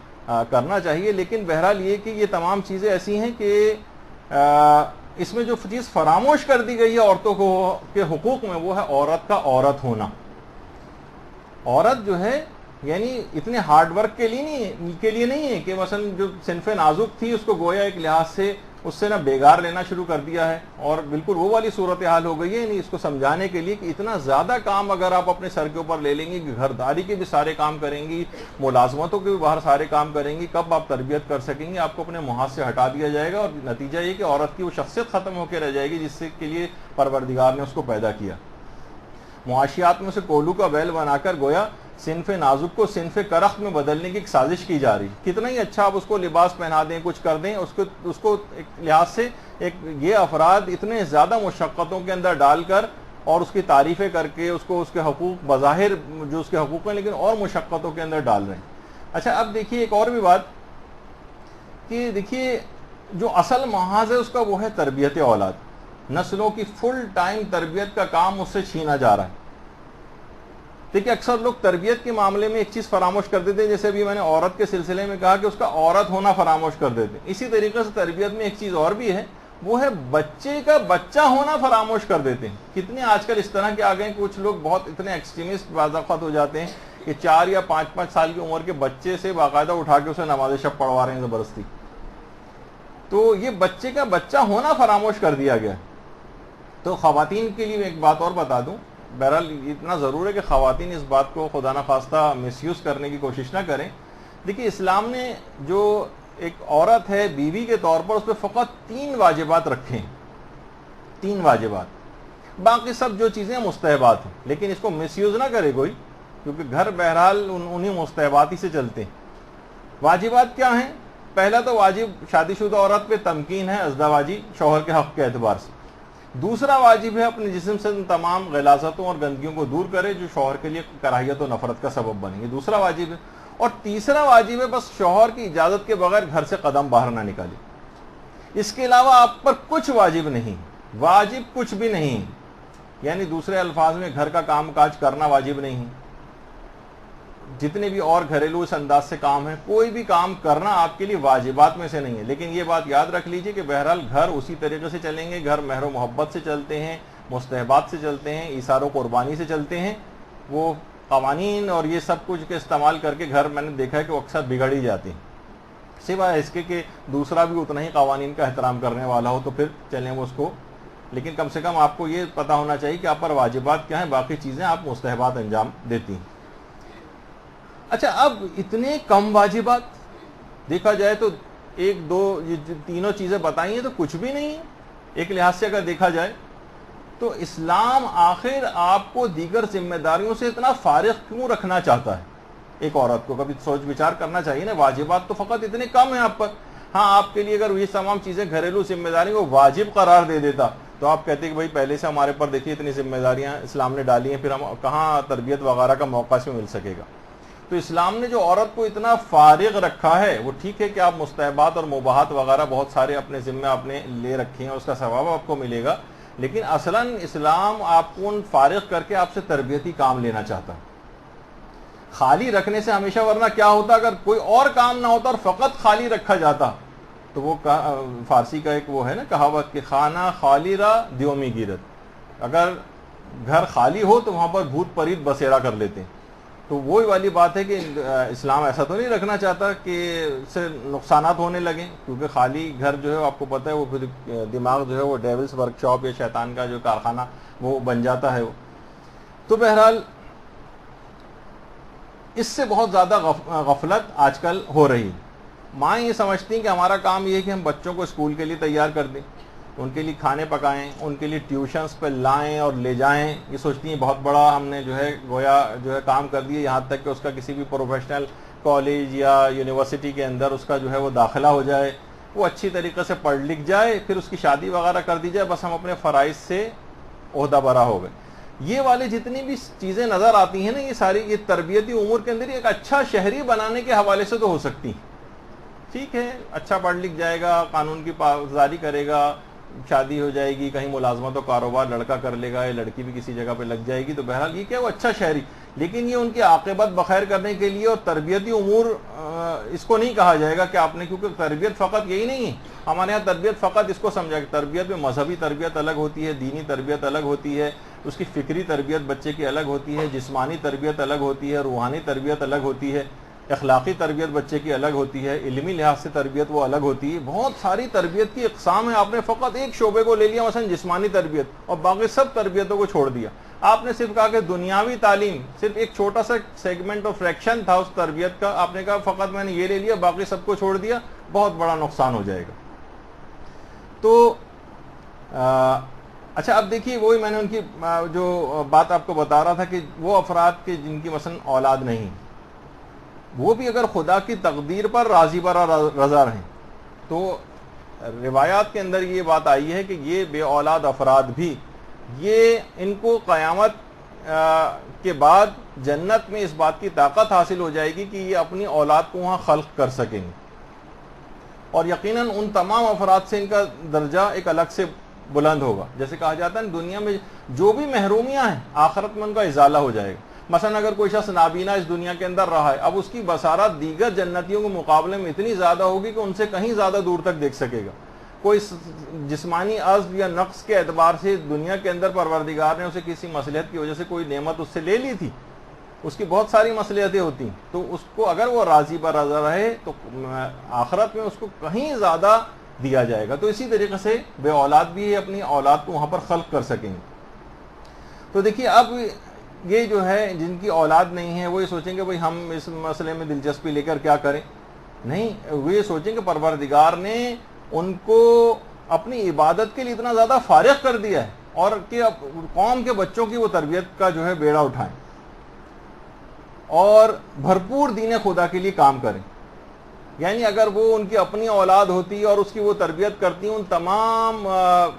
کرنا چاہیے، لیکن بہرحال یہ کہ یہ تمام چیزیں ایسی ہیں کہ اس میں جو چیز فراموش کر دی گئی ہے عورتوں کے حقوق میں، وہ ہے عورت کا عورت ہونا. عورت جو ہے یعنی اتنے ہارڈ ورک کے لیے نہیں ہے کہ مثلا جو صنف نازک تھی اس کو گویا ایک لحاظ سے اس سے نہ بیگار لینا شروع کر دیا ہے اور بالکل وہ والی صورتحال ہو گئی ہے. یعنی اس کو سمجھانے کے لیے کہ اتنا زیادہ کام اگر آپ اپنے سر کے اوپر لے لیں گی کہ گھرداری کے بھی سارے کام کریں گی, ملازمتوں کے بھی باہر سارے کام کریں گی, کب آپ تربیت کر سکیں گے؟ آپ کو اپنے محاذ سے ہٹا دیا جائے گا اور نتیجہ یہ کہ عورت کی وہ شخصیت ختم ہو کے رہ جائے گی جس سے کے لیے پروردگار نے اس کو پیدا کیا. معاشیات میں سے کولو کا بیل بنا کر گویا صنف نازک کو صنف کرخت میں بدلنے کی ایک سازش کی جا رہی. کتنا ہی اچھا آپ اس کو لباس پہنا دیں, کچھ کر دیں, اس کو ایک لحاظ سے یہ افراد اتنے زیادہ مشقتوں کے اندر ڈال کر اور اس کی تعریفیں کر کے اس کو اس کے حقوق بظاہر جو اس کے حقوق ہیں لیکن اور مشقتوں کے اندر ڈال رہے ہیں. اچھا اب دیکھیے ایک اور بھی بات کہ دیکھیے جو اصل محاذ ہے اس کا وہ ہے تربیت اولاد. نسلوں کی فل ٹائم تربیت کا کام اس سے چھینا جا رہا ہے. دیکھیے اکثر لوگ تربیت کے معاملے میں ایک چیز فراموش کر دیتے ہیں, جیسے ابھی میں نے عورت کے سلسلے میں کہا کہ اس کا عورت ہونا فراموش کر دیتے ہیں, اسی طریقے سے تربیت میں ایک چیز اور بھی ہے, وہ ہے بچے کا بچہ ہونا فراموش کر دیتے ہیں. کتنے آج کل اس طرح کے آ گئے ہیں, کچھ لوگ بہت اتنے ایکسٹریمسٹ بعض اوقات ہو جاتے ہیں کہ 4 یا 5 سال کی عمر کے بچے سے باقاعدہ اٹھا کے اسے نماز شب پڑھوا رہے ہیں زبردستی. تو یہ بچے کا بچہ ہونا فراموش کر دیا گیا. تو خواتین کے لیے ایک بات اور بتا دوں, بہرحال اتنا ضرور ہے کہ خواتین اس بات کو خدا نخواستہ مس یوز کرنے کی کوشش نہ کریں. دیکھیے اسلام نے جو ایک عورت ہے بیوی کے طور پر اس پہ فقط 3 واجبات رکھے ہیں, 3 واجبات, باقی سب جو چیزیں مستحبات ہیں, لیکن اس کو مس یوز نہ کرے کوئی, کیونکہ گھر بہرحال انہیں مستحبات ہی سے چلتے ہیں. واجبات کیا ہیں؟ پہلا تو واجب شادی شدہ عورت پہ تمکین ہے ازدواجی شوہر کے حق کے اعتبار سے. دوسرا واجب ہے اپنے جسم سے تمام غلاظتوں اور گندگیوں کو دور کرے جو شوہر کے لیے کراہیت و نفرت کا سبب بنے, یہ دوسرا واجب ہے. اور تیسرا واجب ہے بس شوہر کی اجازت کے بغیر گھر سے قدم باہر نہ نکالے. اس کے علاوہ آپ پر کچھ واجب نہیں, واجب کچھ بھی نہیں. یعنی دوسرے الفاظ میں گھر کا کام کاج کرنا واجب نہیں, جتنے بھی اور گھریلو اس انداز سے کام ہے کوئی بھی کام کرنا آپ کے لیے واجبات میں سے نہیں ہے. لیکن یہ بات یاد رکھ لیجئے کہ بہرحال گھر اسی طریقے سے چلیں گے, گھر مہر و محبت سے چلتے ہیں, مستحبات سے چلتے ہیں, ایثار و قربانی سے چلتے ہیں. وہ قوانین اور یہ سب کچھ کے استعمال کر کے گھر میں نے دیکھا ہے کہ وہ اکثر بگڑ ہی جاتے ہیں, سوائے اس کے کہ دوسرا بھی اتنا ہی قوانین کا احترام کرنے والا ہو تو پھر چلیں وہ اس کو. لیکن کم سے کم آپ کو یہ پتا ہونا چاہیے کہ آپ پر واجبات کیا ہیں, باقی چیزیں آپ مستحبات انجام دیتی ہیں. اچھا اب اتنے کم واجبات, دیکھا جائے تو 1 2 یہ تینوں چیزیں بتائی ہیں تو کچھ بھی نہیں ہے ایک لحاظ سے اگر دیکھا جائے تو. اسلام آخر آپ کو دیگر ذمہ داریوں سے اتنا فارغ کیوں رکھنا چاہتا ہے؟ ایک عورت کو کبھی سوچ وچار کرنا چاہیے نا. واجبات تو فقط اتنے کم ہیں آپ پر. ہاں آپ کے لیے اگر یہ تمام چیزیں گھریلو ذمہ داری کو واجب قرار دے دیتا تو آپ کہتے کہ بھائی پہلے سے ہمارے پر دیکھیے اتنی ذمہ داریاں اسلام نے ڈالی ہیں, پھر ہم کہاں تربیت وغیرہ کا موقع سے مل سکے گا. تو اسلام نے جو عورت کو اتنا فارغ رکھا ہے, وہ ٹھیک ہے کہ آپ مستحبات اور مباحات وغیرہ بہت سارے اپنے ذمہ اپنے لے رکھے ہیں, اس کا ثواب آپ کو ملے گا, لیکن اصلاً اسلام آپ کو فارغ کر کے آپ سے تربیتی کام لینا چاہتا ہے. خالی رکھنے سے ہمیشہ, ورنہ کیا ہوتا اگر کوئی اور کام نہ ہوتا اور فقط خالی رکھا جاتا تو وہ فارسی کا ایک وہ ہے نا کہاوت کہ خانہ خالی را دیومی گیرت, اگر گھر خالی ہو تو وہاں پر بھوت پریت بسیرا کر لیتے ہیں. تو وہی والی بات ہے کہ اسلام ایسا تو نہیں رکھنا چاہتا کہ اس سے نقصانات ہونے لگیں, کیونکہ خالی گھر جو ہے آپ کو پتہ ہے وہ پھر دماغ جو ہے وہ ڈیولز ورک شاپ یا شیطان کا جو کارخانہ وہ بن جاتا ہے وہ. تو بہرحال اس سے بہت زیادہ غفلت آج کل ہو رہی. مائیں یہ سمجھتی ہیں کہ ہمارا کام یہ ہے کہ ہم بچوں کو اسکول کے لیے تیار کر دیں, ان کے لیے کھانے پکائیں, ان کے لیے ٹیوشنز پہ لائیں اور لے جائیں. یہ سوچتی ہیں بہت بڑا ہم نے جو ہے گویا جو ہے کام کر دیا, یہاں تک کہ اس کا کسی بھی پروفیشنل کالج یا یونیورسٹی کے اندر اس کا جو ہے وہ داخلہ ہو جائے, وہ اچھی طریقے سے پڑھ لکھ جائے, پھر اس کی شادی وغیرہ کر دی جائے, بس ہم اپنے فرائض سے عہدہ برا ہو گئے. یہ والے جتنی بھی چیزیں نظر آتی ہیں نا, یہ ساری یہ تربیتی امور کے اندر ایک اچھا شہری بنانے کے حوالے سے تو ہو سکتی ہیں. ٹھیک ہے, اچھا پڑھ لکھ جائے گا, قانون کی پاسداری کرے گا, شادی ہو جائے گی, کہیں ملازمت و کاروبار لڑکا کر لے گا یا لڑکی بھی کسی جگہ پہ لگ جائے گی, تو بہرحال یہ کیا وہ اچھا شہری. لیکن یہ ان کی عاقبت بخیر کرنے کے لیے اور تربیتی امور اس کو نہیں کہا جائے گا کہ آپ نے, کیونکہ تربیت فقط یہی نہیں ہے. ہمارے یہاں تربیت فقط اس کو سمجھا کہ تربیت میں مذہبی تربیت الگ ہوتی ہے, دینی تربیت الگ ہوتی ہے, اس کی فکری تربیت بچے کی الگ ہوتی ہے، جسمانی تربیت الگ ہوتی ہے، روحانی تربیت الگ ہوتی ہے، اخلاقی تربیت بچے کی الگ ہوتی ہے، علمی لحاظ سے تربیت وہ الگ ہوتی ہے. بہت ساری تربیت کی اقسام ہیں. آپ نے فقط ایک شعبے کو لے لیا مثلا جسمانی تربیت اور باقی سب تربیتوں کو چھوڑ دیا. آپ نے صرف کہا کہ دنیاوی تعلیم صرف ایک چھوٹا سا سیگمنٹ اور فریکشن تھا اس تربیت کا، آپ نے کہا فقط میں نے یہ لے لیا باقی سب کو چھوڑ دیا، بہت بڑا نقصان ہو جائے گا. تو اچھا اب دیکھیے وہی میں نے ان کی جو بات آپ کو بتا رہا تھا کہ وہ افراد کے جن کی مثلا اولاد نہیں، وہ بھی اگر خدا کی تقدیر پر راضی برا رضا رہیں تو روایات کے اندر یہ بات آئی ہے کہ یہ بے اولاد افراد بھی یہ ان کو قیامت کے بعد جنت میں اس بات کی طاقت حاصل ہو جائے گی کہ یہ اپنی اولاد کو وہاں خلق کر سکیں گے، اور یقیناً ان تمام افراد سے ان کا درجہ ایک الگ سے بلند ہوگا. جیسے کہا جاتا ہے دنیا میں جو بھی محرومیاں ہیں آخرت میں ان کا ازالہ ہو جائے گا. مثلا اگر کوئی شخص نابینا اس دنیا کے اندر رہا ہے، اب اس کی بصارت دیگر جنتیوں کے مقابلے میں اتنی زیادہ ہوگی کہ ان سے کہیں زیادہ دور تک دیکھ سکے گا. کوئی جسمانی عجز یا نقص کے اعتبار سے دنیا کے اندر پروردگار نے اسے کسی مصلحت کی وجہ سے کوئی نعمت اس سے لے لی تھی، اس کی بہت ساری مصلحتیں ہوتی ہیں، تو اس کو اگر وہ راضی برضا رہے تو آخرت میں اس کو کہیں زیادہ دیا جائے گا. تو اسی طریقے سے بے اولاد بھی اپنی اولاد کو وہاں پر خلق کر سکیں گے. تو دیکھیے اب یہ جو ہے جن کی اولاد نہیں ہے وہ یہ سوچیں کہ بھئی ہم اس مسئلے میں دلچسپی لے کر کیا کریں. نہیں، وہ یہ سوچیں کہ پروردگار نے ان کو اپنی عبادت کے لیے اتنا زیادہ فارغ کر دیا ہے اور کہ اب قوم کے بچوں کی وہ تربیت کا جو ہے بیڑا اٹھائیں اور بھرپور دین خدا کے لیے کام کریں. یعنی اگر وہ ان کی اپنی اولاد ہوتی اور اس کی وہ تربیت کرتی، ان تمام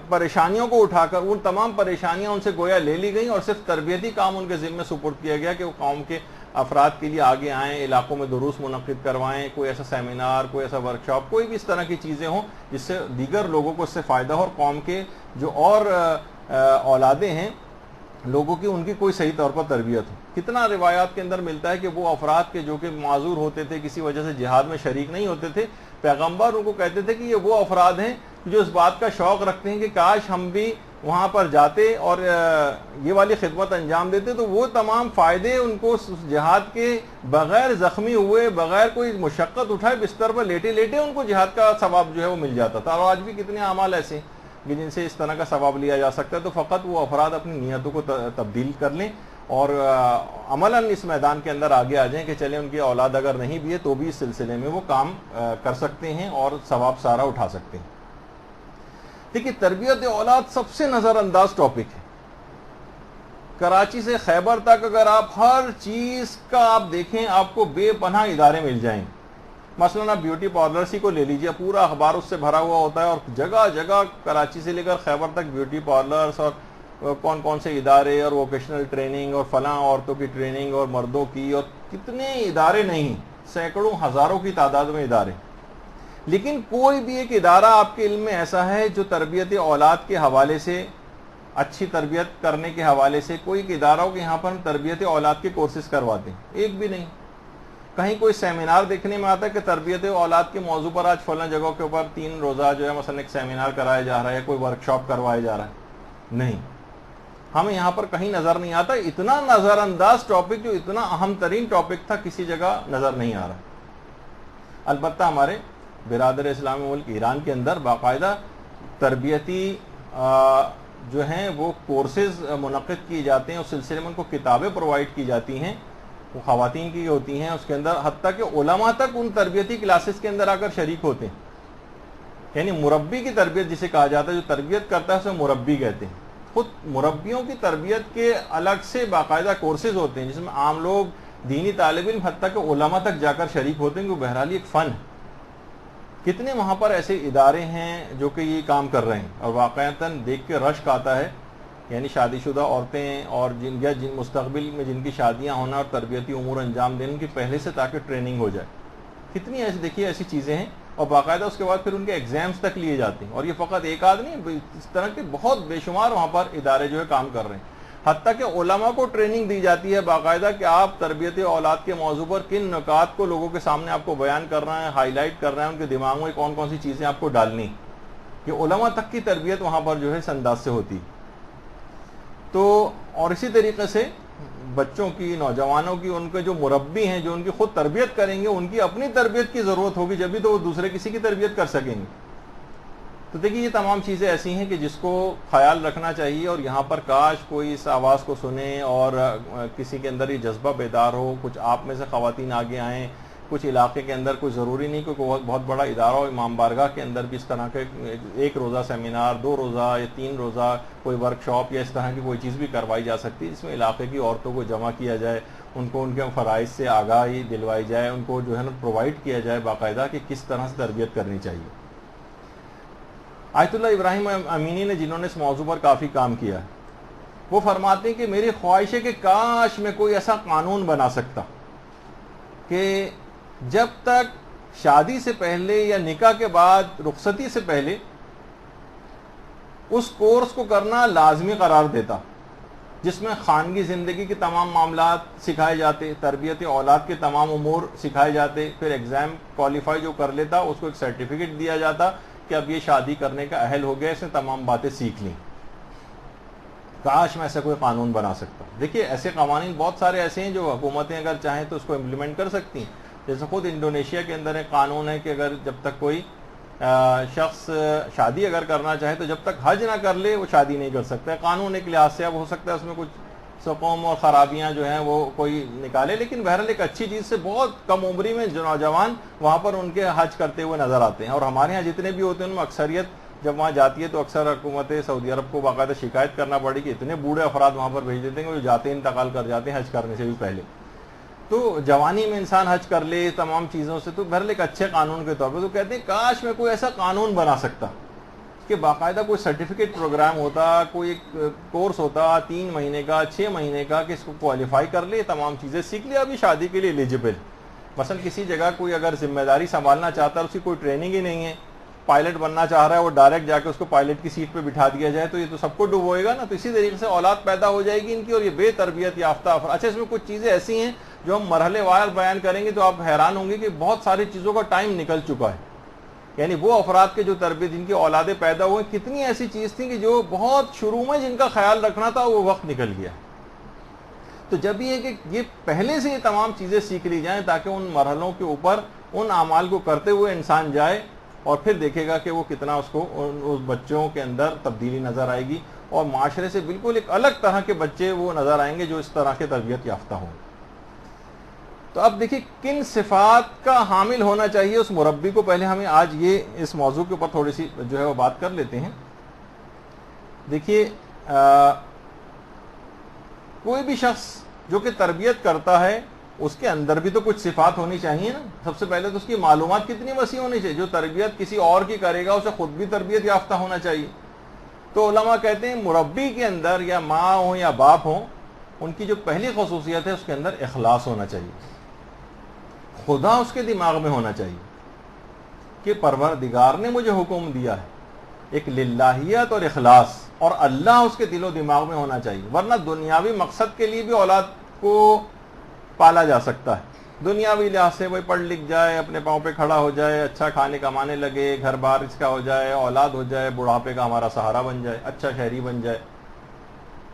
پریشانیوں کو اٹھا کر ان تمام پریشانیاں ان سے گویا لے لی گئیں اور صرف تربیتی کام ان کے ذمہ سپرد کیا گیا کہ وہ قوم کے افراد کے لیے آگے آئیں، علاقوں میں دروس منعقد کوائیں، کوئی ایسا سیمینار، کوئی ایسا ورکشاپ، کوئی بھی اس طرح کی چیزیں ہوں جس سے دیگر لوگوں کو اس سے فائدہ ہو اور قوم کے جو اور اولادیں ہیں لوگوں کی ان کی کوئی صحیح طور پر تربیت ہو. کتنا روایات کے اندر ملتا ہے کہ وہ افراد کے جو کہ معذور ہوتے تھے، کسی وجہ سے جہاد میں شریک نہیں ہوتے تھے، پیغمبر ان کو کہتے تھے کہ یہ وہ افراد ہیں جو اس بات کا شوق رکھتے ہیں کہ کاش ہم بھی وہاں پر جاتے اور یہ والی خدمت انجام دیتے تو وہ تمام فائدے ان کو جہاد کے بغیر زخمی ہوئے، بغیر کوئی مشقت اٹھائے، بستر پر لیٹے لیٹے ان کو جہاد کا ثواب جو ہے وہ مل جاتا تھا. اور آج بھی کتنے اعمال ایسے ہیں کہ جن سے اس طرح کا ثواب لیا جا سکتا ہے. تو فقط وہ افراد اپنی نیتوں کو تبدیل کر لیں اور عملاً اس میدان کے اندر آگے آ جائیں کہ چلیں ان کی اولاد اگر نہیں بھی ہے تو بھی اس سلسلے میں وہ کام کر سکتے ہیں اور ثواب سارا اٹھا سکتے ہیں. دیکھیے تربیت اولاد سب سے نظر انداز ٹاپک ہے. کراچی سے خیبر تک اگر آپ ہر چیز کا آپ دیکھیں آپ کو بے پناہ ادارے مل جائیں. مثلاً آپ بیوٹی پارلرس ہی کو لے لیجیے، پورا اخبار اس سے بھرا ہوا ہوتا ہے اور جگہ جگہ کراچی سے لے کر خیبر تک بیوٹی پارلرس اور کون کون سے ادارے اور ووکیشنل ٹریننگ اور فلاں عورتوں کی ٹریننگ اور مردوں کی، اور کتنے ادارے نہیں، سینکڑوں ہزاروں کی تعداد میں ادارے. لیکن کوئی بھی ایک ادارہ آپ کے علم میں ایسا ہے جو تربیت اولاد کے حوالے سے، اچھی تربیت کرنے کے حوالے سے کوئی ایک ادارہ ہو کہ یہاں پر ہم تربیت اولاد کے کورسز کرواتے ہیں؟ ایک بھی نہیں. کہیں کوئی سیمینار دیکھنے میں آتا ہے کہ تربیت اولاد کے موضوع پر آج فلاں جگہوں کے اوپر 3 روزہ جو ہے مثلا ایک سیمینار کرایا جا رہا ہے، کوئی ورکشاپ کروایا جا رہا ہے؟ نہیں، ہمیں یہاں پر کہیں نظر نہیں آتا. اتنا نظر انداز ٹاپک جو اتنا اہم ترین ٹاپک تھا کسی جگہ نظر نہیں آ رہا. البتہ ہمارے برادر اسلامی ملک ایران کے اندر باقاعدہ تربیتی جو ہیں وہ کورسز منعقد کیے جاتے ہیں، اس سلسلے میں ان کو کتابیں پرووائڈ کی جاتی ہیں، وہ خواتین کی ہوتی ہیں، اس کے اندر حتیٰ کہ علماء تک ان تربیتی کلاسز کے اندر آ کر شریک ہوتے ہیں. یعنی مربی کی تربیت جسے کہا جاتا ہے، جو تربیت کرتا ہے اسے مربی کہتے ہیں. خود مربیوں کی تربیت کے الگ سے باقاعدہ کورسز ہوتے ہیں جس میں عام لوگ، دینی طالب علم، حتیٰ کہ علماء تک جا کر شریک ہوتے ہیں، کہ بہرحال ایک فن ہے. کتنے وہاں پر ایسے ادارے ہیں جو کہ یہ کام کر رہے ہیں اور واقعتاً دیکھ کے رشک آتا ہے. یعنی شادی شدہ عورتیں اور جن مستقبل میں جن کی شادیاں ہونا اور تربیتی امور انجام دینے کی پہلے سے تاکہ ٹریننگ ہو جائے، کتنی ایسی دیکھیے ایسی چیزیں ہیں. اور باقاعدہ اس کے بعد پھر ان کے ایگزامز تک لیے جاتے ہیں. اور یہ فقط ایک آدمی، اس طرح کے بہت بے شمار وہاں پر ادارے جو ہے کام کر رہے ہیں. حتیٰ کہ علماء کو ٹریننگ دی جاتی ہے باقاعدہ کہ آپ تربیت اولاد کے موضوع پر کن نکات کو لوگوں کے سامنے آپ کو بیان کرنا ہے، ہائی لائٹ کرنا ہے، ان کے دماغ میں کون کون سی چیزیں آپ کو ڈالنی. یہ علماء تک کی تربیت وہاں پر جو ہے اس انداز سے ہوتی. تو اور اسی طریقے سے بچوں کی، نوجوانوں کی، ان کے جو مربی ہیں جو ان کی خود تربیت کریں گے، ان کی اپنی تربیت کی ضرورت ہوگی، جبھی تو وہ دوسرے کسی کی تربیت کر سکیں گے. تو دیکھیے یہ تمام چیزیں ایسی ہیں کہ جس کو خیال رکھنا چاہیے، اور یہاں پر کاش کوئی اس آواز کو سنے اور کسی کے اندر یہ جذبہ بیدار ہو، کچھ آپ میں سے خواتین آگے آئیں، کچھ علاقے کے اندر کوئی ضروری نہیں کہ کوئی بہت بڑا ادارہ ہو، امام بارگاہ کے اندر بھی اس طرح کے 1 روزہ سیمینار، 2 روزہ یا 3 روزہ کوئی ورکشاپ یا اس طرح کی کوئی چیز بھی کروائی جا سکتی ہے، جس میں علاقے کی عورتوں کو جمع کیا جائے، ان کو ان کے فرائض سے آگاہی دلوائی جائے، ان کو جو ہے نا پرووائڈ کیا جائے باقاعدہ کہ کس طرح سے تربیت کرنی چاہیے. آیت اللہ ابراہیم امینی نے، جنہوں نے اس موضوع پر کافی کام کیا ہے، وہ فرماتے ہیں کہ میری خواہش ہے کہ کاش میں کوئی ایسا قانون بنا سکتا کہ جب تک شادی سے پہلے یا نکاح کے بعد رخصتی سے پہلے اس کورس کو کرنا لازمی قرار دیتا، جس میں خانگی زندگی کے تمام معاملات سکھائے جاتے، تربیت اولاد کے تمام امور سکھائے جاتے، پھر ایگزام کوالیفائی جو کر لیتا اس کو ایک سرٹیفکیٹ دیا جاتا کہ اب یہ شادی کرنے کا اہل ہو گیا، اس نے تمام باتیں سیکھ لیں. کاش میں ایسا کوئی قانون بنا سکتا. دیکھیے ایسے قوانین بہت سارے ایسے ہیں جو حکومتیں اگر چاہیں تو اس کو امپلیمنٹ کر سکتی ہیں. جیسے خود انڈونیشیا کے اندر ایک قانون ہے کہ اگر جب تک کوئی شخص شادی اگر کرنا چاہے تو جب تک حج نہ کر لے وہ شادی نہیں کر سکتا. قانون ایک لحاظ سے اب ہو سکتا ہے اس میں کچھ سقوم اور خرابیاں جو ہیں وہ کوئی نکالے، لیکن بہرحال ایک اچھی چیز سے بہت کم عمری میں نوجوان وہاں پر ان کے حج کرتے ہوئے نظر آتے ہیں. اور ہمارے ہاں جتنے بھی ہوتے ہیں ان میں اکثریت جب وہاں جاتی ہے تو اکثر حکومت سعودی عرب کو باقاعدہ شکایت کرنا پڑی کہ اتنے بوڑھے افراد وہاں پر بھیج دیتے ہیں کہ جو جاتے ہیں انتقال کر جاتے ہیں حج کرنے سے بھی پہلے. تو جوانی میں انسان حج کر لے تمام چیزوں سے، تو بہرحال ایک اچھے قانون کے طور پہ. تو کہتے ہیں کاش میں کوئی ایسا قانون بنا سکتا کہ باقاعدہ کوئی سرٹیفکیٹ پروگرام ہوتا، کوئی ایک کورس ہوتا 3 مہینے کا 6 مہینے کا کہ اس کو کوالیفائی کر لے، تمام چیزیں سیکھ لے، ابھی شادی کے لیے ایلیجیبل. مثلا کسی جگہ کوئی اگر ذمہ داری سنبھالنا چاہتا ہے، اس کی کوئی ٹریننگ ہی نہیں ہے، پائلٹ بننا چاہ رہا ہے، وہ ڈائریکٹ جا کے اس کو پائلٹ کی سیٹ پہ بٹھا دیا جائے تو یہ تو سب کو ڈبوئے گا نا. تو اسی طریقے سے اولاد پیدا ہو جائے گی ان کی، اور یہ بے تربیت یافتہ افراد. اچھا اس میں کچھ چیزیں ایسی ہیں جو ہم مرحلے وار بیان کریں گے تو آپ حیران ہوں گے کہ بہت ساری چیزوں کا ٹائم نکل چکا ہے. یعنی وہ افراد کے جو تربیت جن کی اولادیں پیدا ہوئے، کتنی ایسی چیز تھی کہ جو بہت شروع میں جن کا خیال رکھنا تھا وہ وقت نکل گیا. تو جب یہ کہ یہ پہلے سے یہ تمام چیزیں سیکھ لی جائیں تاکہ ان مرحلوں کے اوپر ان اعمال کو کرتے ہوئے انسان جائے، اور پھر دیکھے گا کہ وہ کتنا اس کو اس بچوں کے اندر تبدیلی نظر آئے گی، اور معاشرے سے بالکل ایک الگ طرح کے بچے وہ نظر آئیں گے جو اس طرح کے تربیت یافتہ ہوں. تو اب دیکھیے کن صفات کا حامل ہونا چاہیے اس مربی کو. پہلے ہمیں آج یہ اس موضوع کے اوپر تھوڑی سی جو ہے وہ بات کر لیتے ہیں. دیکھیے کوئی بھی شخص جو کہ تربیت کرتا ہے اس کے اندر بھی تو کچھ صفات ہونی چاہیے نا. سب سے پہلے تو اس کی معلومات کتنی وسیع ہونی چاہیے. جو تربیت کسی اور کی کرے گا اسے خود بھی تربیت یافتہ ہونا چاہیے. تو علماء کہتے ہیں مربی کے اندر یا ماں ہوں یا باپ ہوں، ان کی جو پہلی خصوصیت ہے اس کے اندر اخلاص ہونا چاہیے. خدا اس کے دماغ میں ہونا چاہیے کہ پروردگار نے مجھے حکم دیا ہے. ایک للہیت اور اخلاص، اور اللہ اس کے دل و دماغ میں ہونا چاہیے. ورنہ دنیاوی مقصد کے لیے بھی اولاد کو پالا جا سکتا ہے. دنیاوی لحاظ سے وہ پڑھ لکھ جائے، اپنے پاؤں پہ کھڑا ہو جائے، اچھا کھانے کمانے لگے، گھر بار اس کا ہو جائے، اولاد ہو جائے، بڑھاپے کا ہمارا سہارا بن جائے، اچھا شہری بن جائے.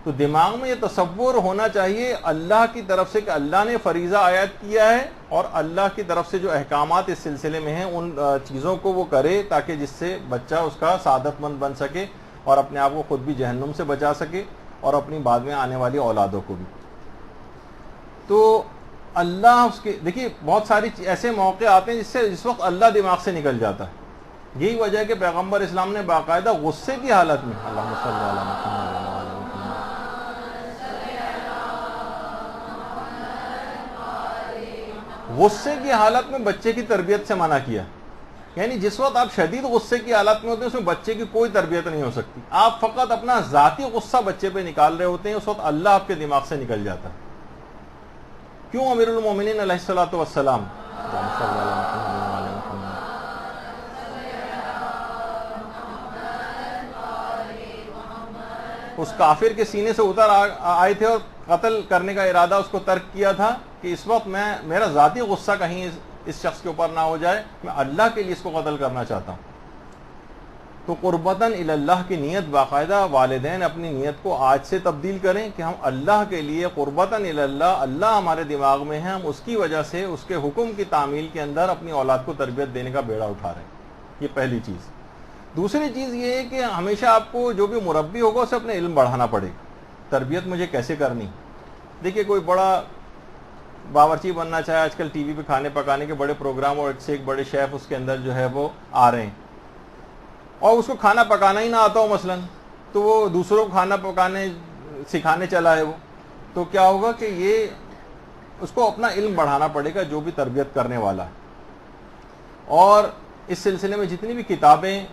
تو دماغ میں یہ تصور ہونا چاہیے اللہ کی طرف سے کہ اللہ نے فریضہ عائد کیا ہے، اور اللہ کی طرف سے جو احکامات اس سلسلے میں ہیں ان چیزوں کو وہ کرے تاکہ جس سے بچہ اس کا سعادت مند بن سکے اور اپنے آپ کو خود بھی جہنم سے بچا سکے اور اپنی بعد میں آنے والی اولادوں کو بھی. تو اللہ اس کے دیکھیے بہت ساری ایسے موقع آتے ہیں جس وقت اللہ دماغ سے نکل جاتا ہے. یہی وجہ ہے کہ پیغمبر اسلام نے باقاعدہ غصے کی حالت میں اللہم صلی علی محمد غصے کی حالت میں بچے کی تربیت سے منع کیا. یعنی جس وقت آپ شدید غصے کی حالت میں ہوتے ہیں اس میں بچے کی کوئی تربیت نہیں ہو سکتی. آپ فقط اپنا ذاتی غصہ بچے پہ نکال رہے ہوتے ہیں، اس وقت اللہ آپ کے دماغ سے نکل جاتا ہے. کیوں امیر المومنین علیہ الصلوۃ والسلام اس کافر کے سینے سے اتر آئے تھے اور قتل کرنے کا ارادہ اس کو ترک کیا تھا کہ اس وقت میرا ذاتی غصہ کہیں اس شخص کے اوپر نہ ہو جائے، میں اللہ کے لیے اس کو قتل کرنا چاہتا ہوں. تو قربتاً الی اللہ کی نیت باقاعدہ والدین اپنی نیت کو آج سے تبدیل کریں کہ ہم اللہ کے لیے قربتاً الی اللہ، اللہ ہمارے دماغ میں ہے، ہم اس کی وجہ سے اس کے حکم کی تعمیل کے اندر اپنی اولاد کو تربیت دینے کا بیڑا اٹھا رہے ہیں۔ یہ پہلی چیز۔ دوسری چیز یہ ہے کہ ہمیشہ آپ کو جو بھی مربی ہوگا اسے اپنے علم بڑھانا پڑے گا، تربیت مجھے کیسے کرنی۔ دیکھیے کوئی بڑا باورچی بننا چاہے، آج کل ٹی وی پہ کھانے پکانے کے بڑے پروگرام اور ایک سے ایک بڑے شیف اس کے اندر جو ہے وہ آ رہے ہیں، اور اس کو کھانا پکانا ہی نہ آتا ہو مثلا، تو وہ دوسروں کو کھانا پکانے سکھانے چلا ہے وہ، تو کیا ہوگا کہ یہ اس کو اپنا علم بڑھانا پڑے گا جو بھی تربیت کرنے والا ہے۔ اور اس سلسلے میں جتنی بھی کتابیں،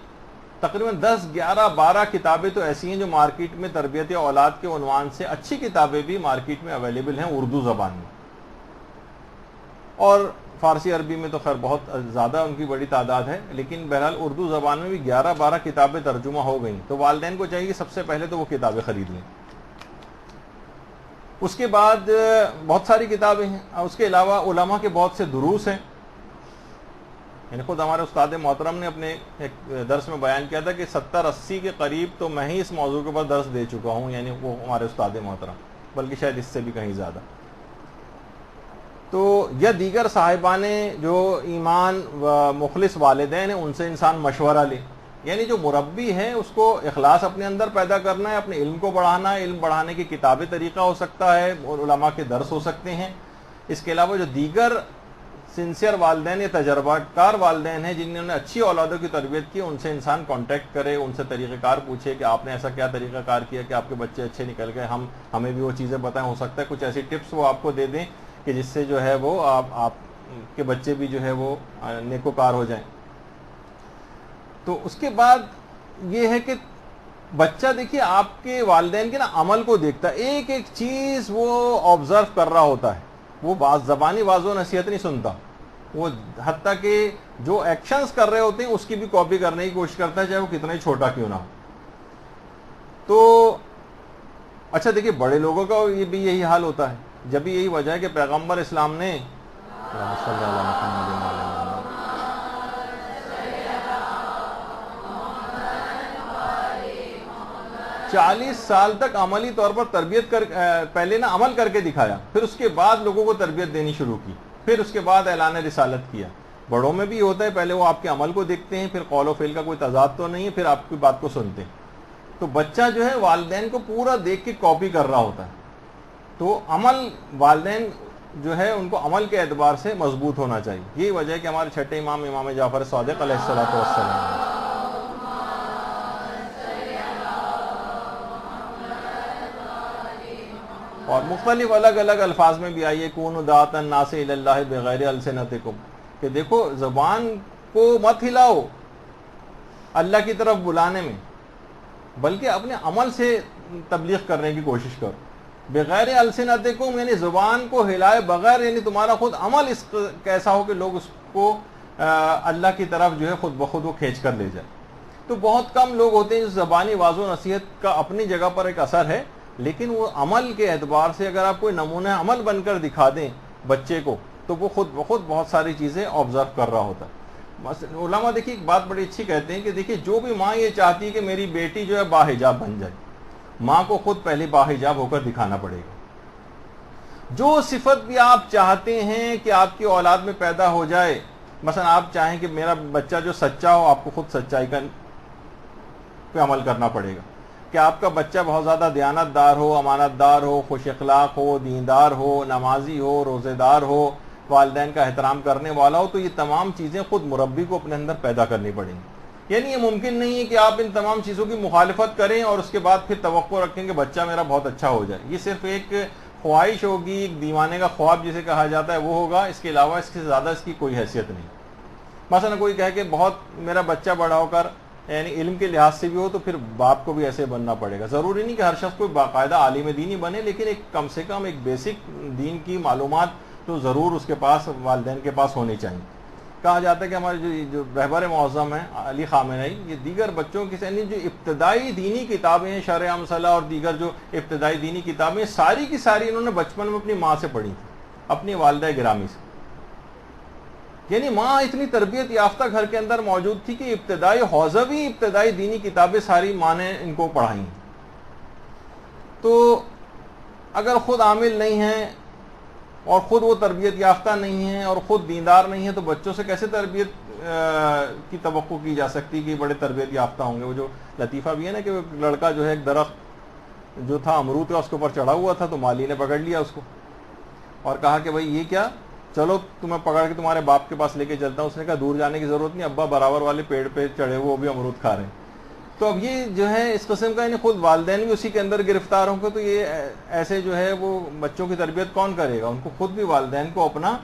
تقریباً 10 11 12 کتابیں تو ایسی ہیں جو مارکیٹ میں تربیت اولاد کے عنوان سے اچھی کتابیں بھی مارکیٹ میں اویلیبل ہیں اردو زبان میں، اور فارسی عربی میں تو خیر بہت زیادہ ان کی بڑی تعداد ہے، لیکن بہرحال اردو زبان میں بھی 11 12 کتابیں ترجمہ ہو گئیں۔ تو والدین کو چاہیے کہ سب سے پہلے تو وہ کتابیں خرید لیں۔ اس کے بعد بہت ساری کتابیں ہیں، اس کے علاوہ علماء کے بہت سے دروس ہیں، یعنی خود ہمارے استاد محترم نے اپنے ایک درس میں بیان کیا تھا کہ 70 80 کے قریب تو میں ہی اس موضوع کے اوپر درس دے چکا ہوں، یعنی وہ ہمارے استاد محترم، بلکہ شاید اس سے بھی کہیں زیادہ۔ تو یا دیگر صاحبان جو ایمان و مخلص والدین ہیں ان سے انسان مشورہ لے، یعنی جو مربی ہے اس کو اخلاص اپنے اندر پیدا کرنا ہے، اپنے علم کو بڑھانا ہے۔ علم بڑھانے کی کتابی طریقہ ہو سکتا ہے اور علماء کے درس ہو سکتے ہیں۔ اس کے علاوہ جو دیگر سنسیئر والدین یا تجربہ کار والدین ہیں جنہوں نے اچھی اولادوں کی تربیت کی، ان سے انسان کانٹیکٹ کرے، ان سے طریقہ کار پوچھے کہ آپ نے ایسا کیا طریقہ کار کیا کہ آپ کے بچے اچھے نکل گئے، ہمیں بھی وہ چیزیں بتائیں، ہو سکتا ہے کچھ ایسی ٹپس وہ آپ کو دے دیں کہ جس سے جو ہے وہ آپ کے بچے بھی جو ہے وہ نیکوکار ہو جائیں۔ تو اس کے بعد یہ ہے کہ بچہ دیکھیے آپ کے والدین کے نا عمل کو دیکھتا ہے، ایک ایک چیز وہ آبزرو کر رہا ہوتا ہے، وہ زبانی واضح و نصیحت نہیں سنتا، وہ حتیٰ کہ جو ایکشنز کر رہے ہوتے ہیں اس کی بھی کاپی کرنے کی کوشش کرتا ہے، چاہے وہ کتنا ہی چھوٹا کیوں نہ ہو۔ تو اچھا دیکھیے بڑے لوگوں کا یہ بھی یہی حال ہوتا ہے، جب بھی یہی وجہ ہے کہ پیغمبر اسلام نے 40 سال تک عملی طور پر تربیت پہلے نا عمل کر کے دکھایا، پھر اس کے بعد لوگوں کو تربیت دینی شروع کی، پھر اس کے بعد اعلان رسالت کیا۔ بڑوں میں بھی ہوتا ہے، پہلے وہ آپ کے عمل کو دیکھتے ہیں، پھر قول و فعل کا کوئی تضاد تو نہیں ہے، پھر آپ کی بات کو سنتے ہیں۔ تو بچہ جو ہے والدین کو پورا دیکھ کے کاپی کر رہا ہوتا ہے۔ تو عمل والدین جو ہے ان کو عمل کے اعتبار سے مضبوط ہونا چاہیے۔ یہی وجہ ہے کہ ہمارے چھٹے امام جعفر صادق علیہ الصلوۃ والسلام اور مختلف الگ الگ الفاظ میں بھی آئیے کونوا داعۃ الناس الی اللہ بغیر السنتکم، کہ دیکھو زبان کو مت ہلاؤ اللہ کی طرف بلانے میں، بلکہ اپنے عمل سے تبلیغ کرنے کی کوشش کرو۔ بغیر السنتکم یعنی زبان کو ہلائے بغیر، یعنی تمہارا خود عمل اس کیسا ہو کہ لوگ اس کو اللہ کی طرف جو ہے خود بخود وہ کھینچ کر لے جائے۔ تو بہت کم لوگ ہوتے ہیں جو زبانی واضح و نصیحت کا اپنی جگہ پر ایک اثر ہے، لیکن وہ عمل کے اعتبار سے اگر آپ کوئی نمونہ عمل بن کر دکھا دیں بچے کو تو وہ خود بخود بہت ساری چیزیں آبزرو کر رہا ہوتا ہے۔ علماء دیکھیے ایک بات بڑی اچھی کہتے ہیں کہ دیکھیے جو بھی ماں یہ چاہتی ہے کہ میری بیٹی جو ہے باحجاب بن جائے، ماں کو خود پہلے باحجاب ہو کر دکھانا پڑے گا۔ جو صفت بھی آپ چاہتے ہیں کہ آپ کی اولاد میں پیدا ہو جائے، مثلا آپ چاہیں کہ میرا بچہ جو سچا ہو، آپ کو خود سچائی پہ عمل کرنا پڑے گا۔ کہ آپ کا بچہ بہت زیادہ دیانت دار ہو، امانت دار ہو، خوش اخلاق ہو، دیندار ہو، نمازی ہو، روزے دار ہو، والدین کا احترام کرنے والا ہو، تو یہ تمام چیزیں خود مربی کو اپنے اندر پیدا کرنی پڑیں گی۔ یعنی یہ ممکن نہیں ہے کہ آپ ان تمام چیزوں کی مخالفت کریں اور اس کے بعد پھر توقع رکھیں کہ بچہ میرا بہت اچھا ہو جائے۔ یہ صرف ایک خواہش ہوگی، ایک دیوانے کا خواب جسے کہا جاتا ہے وہ ہوگا، اس کے علاوہ اس سے زیادہ اس کی کوئی حیثیت نہیں۔ مثلا کوئی کہے کہ بہت میرا بچہ بڑا ہو کر یعنی علم کے لحاظ سے بھی ہو تو پھر باپ کو بھی ایسے بننا پڑے گا۔ ضروری نہیں کہ ہر شخص کوئی باقاعدہ عالم دینی بنے، لیکن ایک کم سے کم ایک بیسک دین کی معلومات تو ضرور اس کے پاس، والدین کے پاس ہونی چاہیے۔ کہا جاتا ہے کہ ہمارے جو رہبر معظم ہیں علی خامنئی، یہ دیگر بچوں کی یعنی جو ابتدائی دینی کتابیں ہیں، شرح امثلہ اور دیگر جو ابتدائی دینی کتابیں ساری کی ساری انہوں نے بچپن میں اپنی ماں سے پڑھی تھی، اپنی والدہ گرامی سے۔ یعنی ماں اتنی تربیت یافتہ گھر کے اندر موجود تھی کہ ابتدائی حوزوی ابتدائی دینی کتابیں ساری ماں نے ان کو پڑھائیں. تو اگر خود عامل نہیں ہیں اور خود وہ تربیت یافتہ نہیں ہیں اور خود دیندار نہیں ہیں تو بچوں سے کیسے تربیت کی توقع کی جا سکتی کہ بڑے تربیت یافتہ ہوں گے. وہ جو لطیفہ بھی ہے نا کہ وہ لڑکا جو ہے ایک درخت جو تھا امرود کا اس کے اوپر چڑھا ہوا تھا تو مالی نے پکڑ لیا اس کو اور کہا کہ بھائی یہ کیا, چلو تمہیں پکڑ کے تمہارے باپ کے پاس لے کے چلتا ہوں. اس نے کہا دور جانے کی ضرورت نہیں, ابا برابر والے پیڑ پہ چڑھے ہوئے وہ بھی امرود کھا رہے ہیں. تو اب یہ جو ہے اس قسم کا خود والدین بھی اسی کے اندر گرفتار ہوں گے تو یہ ایسے جو ہے وہ بچوں کی تربیت کون کرے گا؟ ان کو خود بھی والدین کو اپنا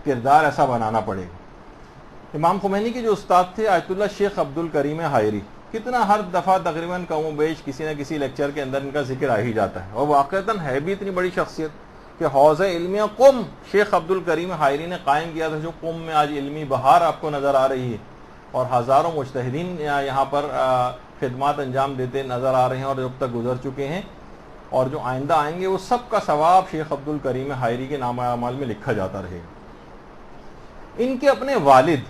کردار ایسا بنانا پڑے گا. امام خمینی کے جو استاد تھے آیت اللہ شیخ عبد الکریم حائری, کتنا ہر دفعہ تقریباً کم و بیش کسی نہ کسی لیکچر کے اندر ان کا ذکر آ ہی جاتا ہے, اور واقعتاً ہے بھی اتنی بڑی شخصیت کہ حوضہ علمیہ قم شیخ عبد الکریم حائری نے قائم کیا تھا, جو قم میں آج علمی بہار آپ کو نظر آ رہی ہے اور ہزاروں مجتہدین یہاں پر خدمات انجام دیتے نظر آ رہے ہیں اور جو اب تک گزر چکے ہیں اور جو آئندہ آئیں گے وہ سب کا ثواب شیخ عبد الکریم حائری کے نام اعمال میں لکھا جاتا رہے گا. ان کے اپنے والد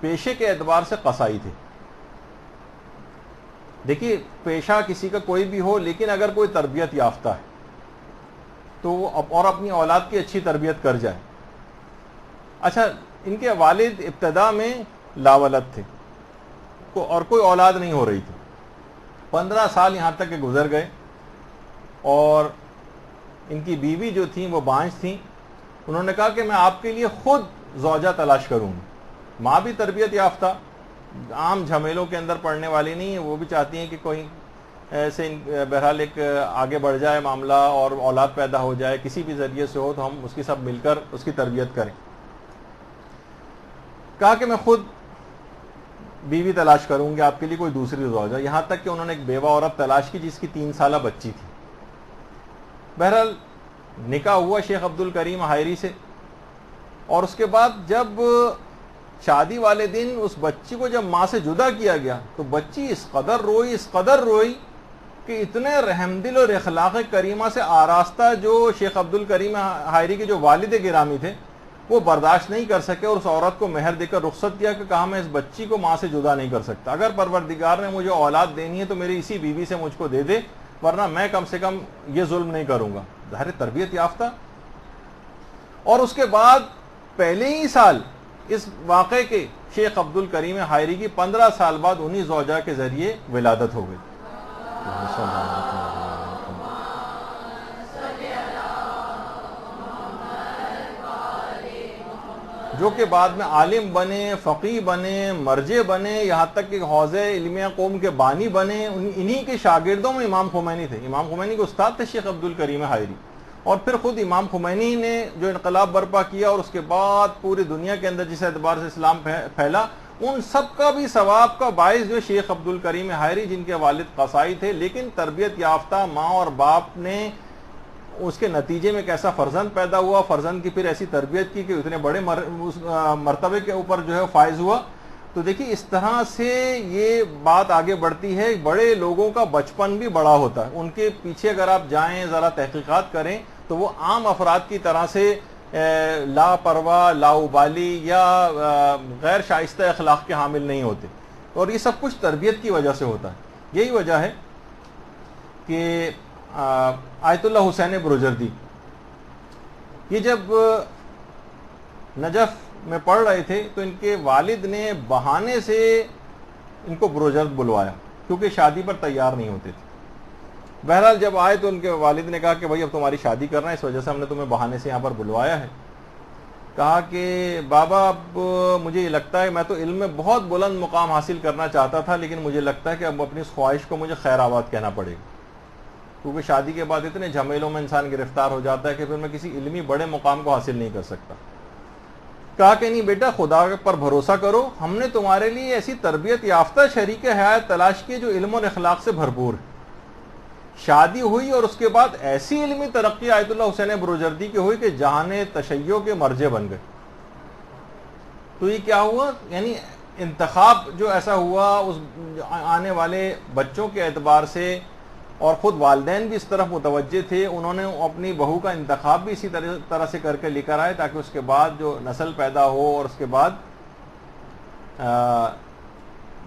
پیشے کے اعتبار سے قصائی تھے. دیکھیے پیشہ کسی کا کوئی بھی ہو لیکن اگر کوئی تربیت یافتہ ہے تو وہ اور اپنی اولاد کی اچھی تربیت کر جائے. اچھا ان کے والد ابتدا میں لاولد تھے اور کوئی اولاد نہیں ہو رہی تھی. 15 سال یہاں تک کہ گزر گئے اور ان کی بیوی جو تھیں وہ بانجھ تھیں. انہوں نے کہا کہ میں آپ کے لیے خود زوجہ تلاش کروں گی. ماں بھی تربیت یافتہ, عام جھمیلوں کے اندر پڑھنے والی نہیں ہے, وہ بھی چاہتی ہیں کہ کوئی ایسے بہرحال ایک آگے بڑھ جائے معاملہ اور اولاد پیدا ہو جائے, کسی بھی ذریعے سے ہو تو ہم اس کی سب مل کر اس کی تربیت کریں. کہا کہ میں خود بیوی تلاش کروں گی آپ کے لیے کوئی دوسری زوجہ. یہاں تک کہ انہوں نے ایک بیوہ عورت تلاش کی جس کی 3 سالہ بچی تھی. بہرحال نکاح ہوا شیخ عبد الکریم حائری سے, اور اس کے بعد جب شادی والے دن اس بچی کو جب ماں سے جدا کیا گیا تو بچی اس قدر روئی کہ اتنے رحم دل اور اخلاق کریمہ سے آراستہ جو شیخ عبد الکریم حائری کے جو والد گرامی تھے وہ برداشت نہیں کر سکے اور اس عورت کو مہر دے کر رخصت کیا کہ کہا میں اس بچی کو ماں سے جدا نہیں کر سکتا. اگر پروردگار نے مجھے اولاد دینی ہے تو میری اسی بیوی سے مجھ کو دے دے, ورنہ میں کم سے کم یہ ظلم نہیں کروں گا. ظاہر تربیت یافتہ. اور اس کے بعد پہلے ہی سال اس واقعے کے شیخ عبد الکریم حائری کی 15 سال بعد انہی زوجہ کے ذریعے ولادت ہو گئی. جو کہ بعد میں عالم بنے, فقیہ بنے, مرجع بنے, یہاں تک کہ حوضہ علمیہ قوم کے بانی بنے. انہی کے شاگردوں میں امام خمینی تھے. امام خمینی کے استاد تھے شیخ عبد الکریم حائری, اور پھر خود امام خمینی نے جو انقلاب برپا کیا اور اس کے بعد پوری دنیا کے اندر جس اعتبار سے اسلام پھیلا, ان سب کا بھی ثواب کا باعث جو شیخ عبد الکریم حائری جن کے والد قصائی تھے لیکن تربیت یافتہ ماں اور باپ نے اس کے نتیجے میں کیسا فرزند پیدا ہوا, فرزند کی پھر ایسی تربیت کی کہ اتنے بڑے مرتبے کے اوپر جو ہے فائز ہوا. تو دیکھیے اس طرح سے یہ بات آگے بڑھتی ہے. بڑے لوگوں کا بچپن بھی بڑا ہوتا ہے, ان کے پیچھے اگر آپ جائیں ذرا تحقیقات کریں تو وہ عام افراد کی طرح سے لاپرواہ, لاؤبالی یا غیر شائستہ اخلاق کے حامل نہیں ہوتے, اور یہ سب کچھ تربیت کی وجہ سے ہوتا ہے. یہی وجہ ہے کہ آیت اللہ حسین بروجردی یہ جب نجف میں پڑھ رہے تھے تو ان کے والد نے بہانے سے ان کو بروجرد بلوایا کیونکہ شادی پر تیار نہیں ہوتے تھے. بہرحال جب آئے تو ان کے والد نے کہا کہ بھائی اب تمہاری شادی کرنا ہے, اس وجہ سے ہم نے تمہیں بہانے سے یہاں پر بلوایا ہے. کہا کہ بابا اب مجھے یہ لگتا ہے میں تو علم میں بہت بلند مقام حاصل کرنا چاہتا تھا لیکن مجھے لگتا ہے کہ اب اپنی اس خواہش کو مجھے خیر آباد کہنا پڑے گا, کیونکہ شادی کے بعد اتنے جھمیلوں میں انسان گرفتار ہو جاتا ہے کہ پھر میں کسی علمی بڑے مقام کو حاصل نہیں کر سکتا. کہا کہ نہیں بیٹا, خدا پر بھروسہ کرو, ہم نے تمہارے لیے ایسی تربیت یافتہ شریک حیات تلاش کی جو علم و اخلاق سے بھرپور ہے. شادی ہوئی اور اس کے بعد ایسی علمی ترقی آیت اللہ حسین بروجردی کی ہوئی کہ جہان تشیع کے مرجع بن گئے. تو یہ کیا ہوا, یعنی انتخاب جو ایسا ہوا اس آنے والے بچوں کے اعتبار سے اور خود والدین بھی اس طرف متوجہ تھے، انہوں نے اپنی بہو کا انتخاب بھی اسی طرح سے کر کے لے کر آئے تاکہ اس کے بعد جو نسل پیدا ہو اور اس کے بعد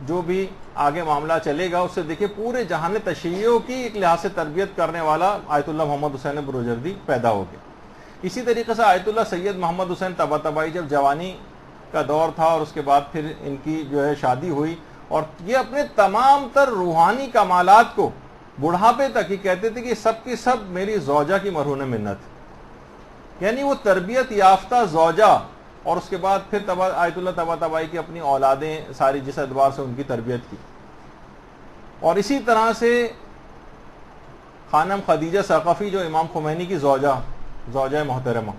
جو بھی آگے معاملہ چلے گا اس سے دیکھیں پورے جہان تشیعوں کی ایک لحاظ سے تربیت کرنے والا آیت اللہ محمد حسین بروجردی پیدا ہو گیا۔ اسی طریقے سے آیت اللہ سید محمد حسین طباطبائی جب جوانی کا دور تھا اور اس کے بعد پھر ان کی جو ہے شادی ہوئی، اور یہ اپنے تمام تر روحانی کمالات کو بڑھاپے تک ہی کہتے تھے کہ سب کی سب میری زوجہ کی مرہون منت، یعنی وہ تربیت یافتہ زوجہ، اور اس کے بعد پھر آیت اللہ طباطبائی کی اپنی اولادیں ساری جس اعتبار سے ان کی تربیت کی۔ اور اسی طرح سے خانم خدیجہ ثقفی جو امام خمینی کی زوجہ محترمہ،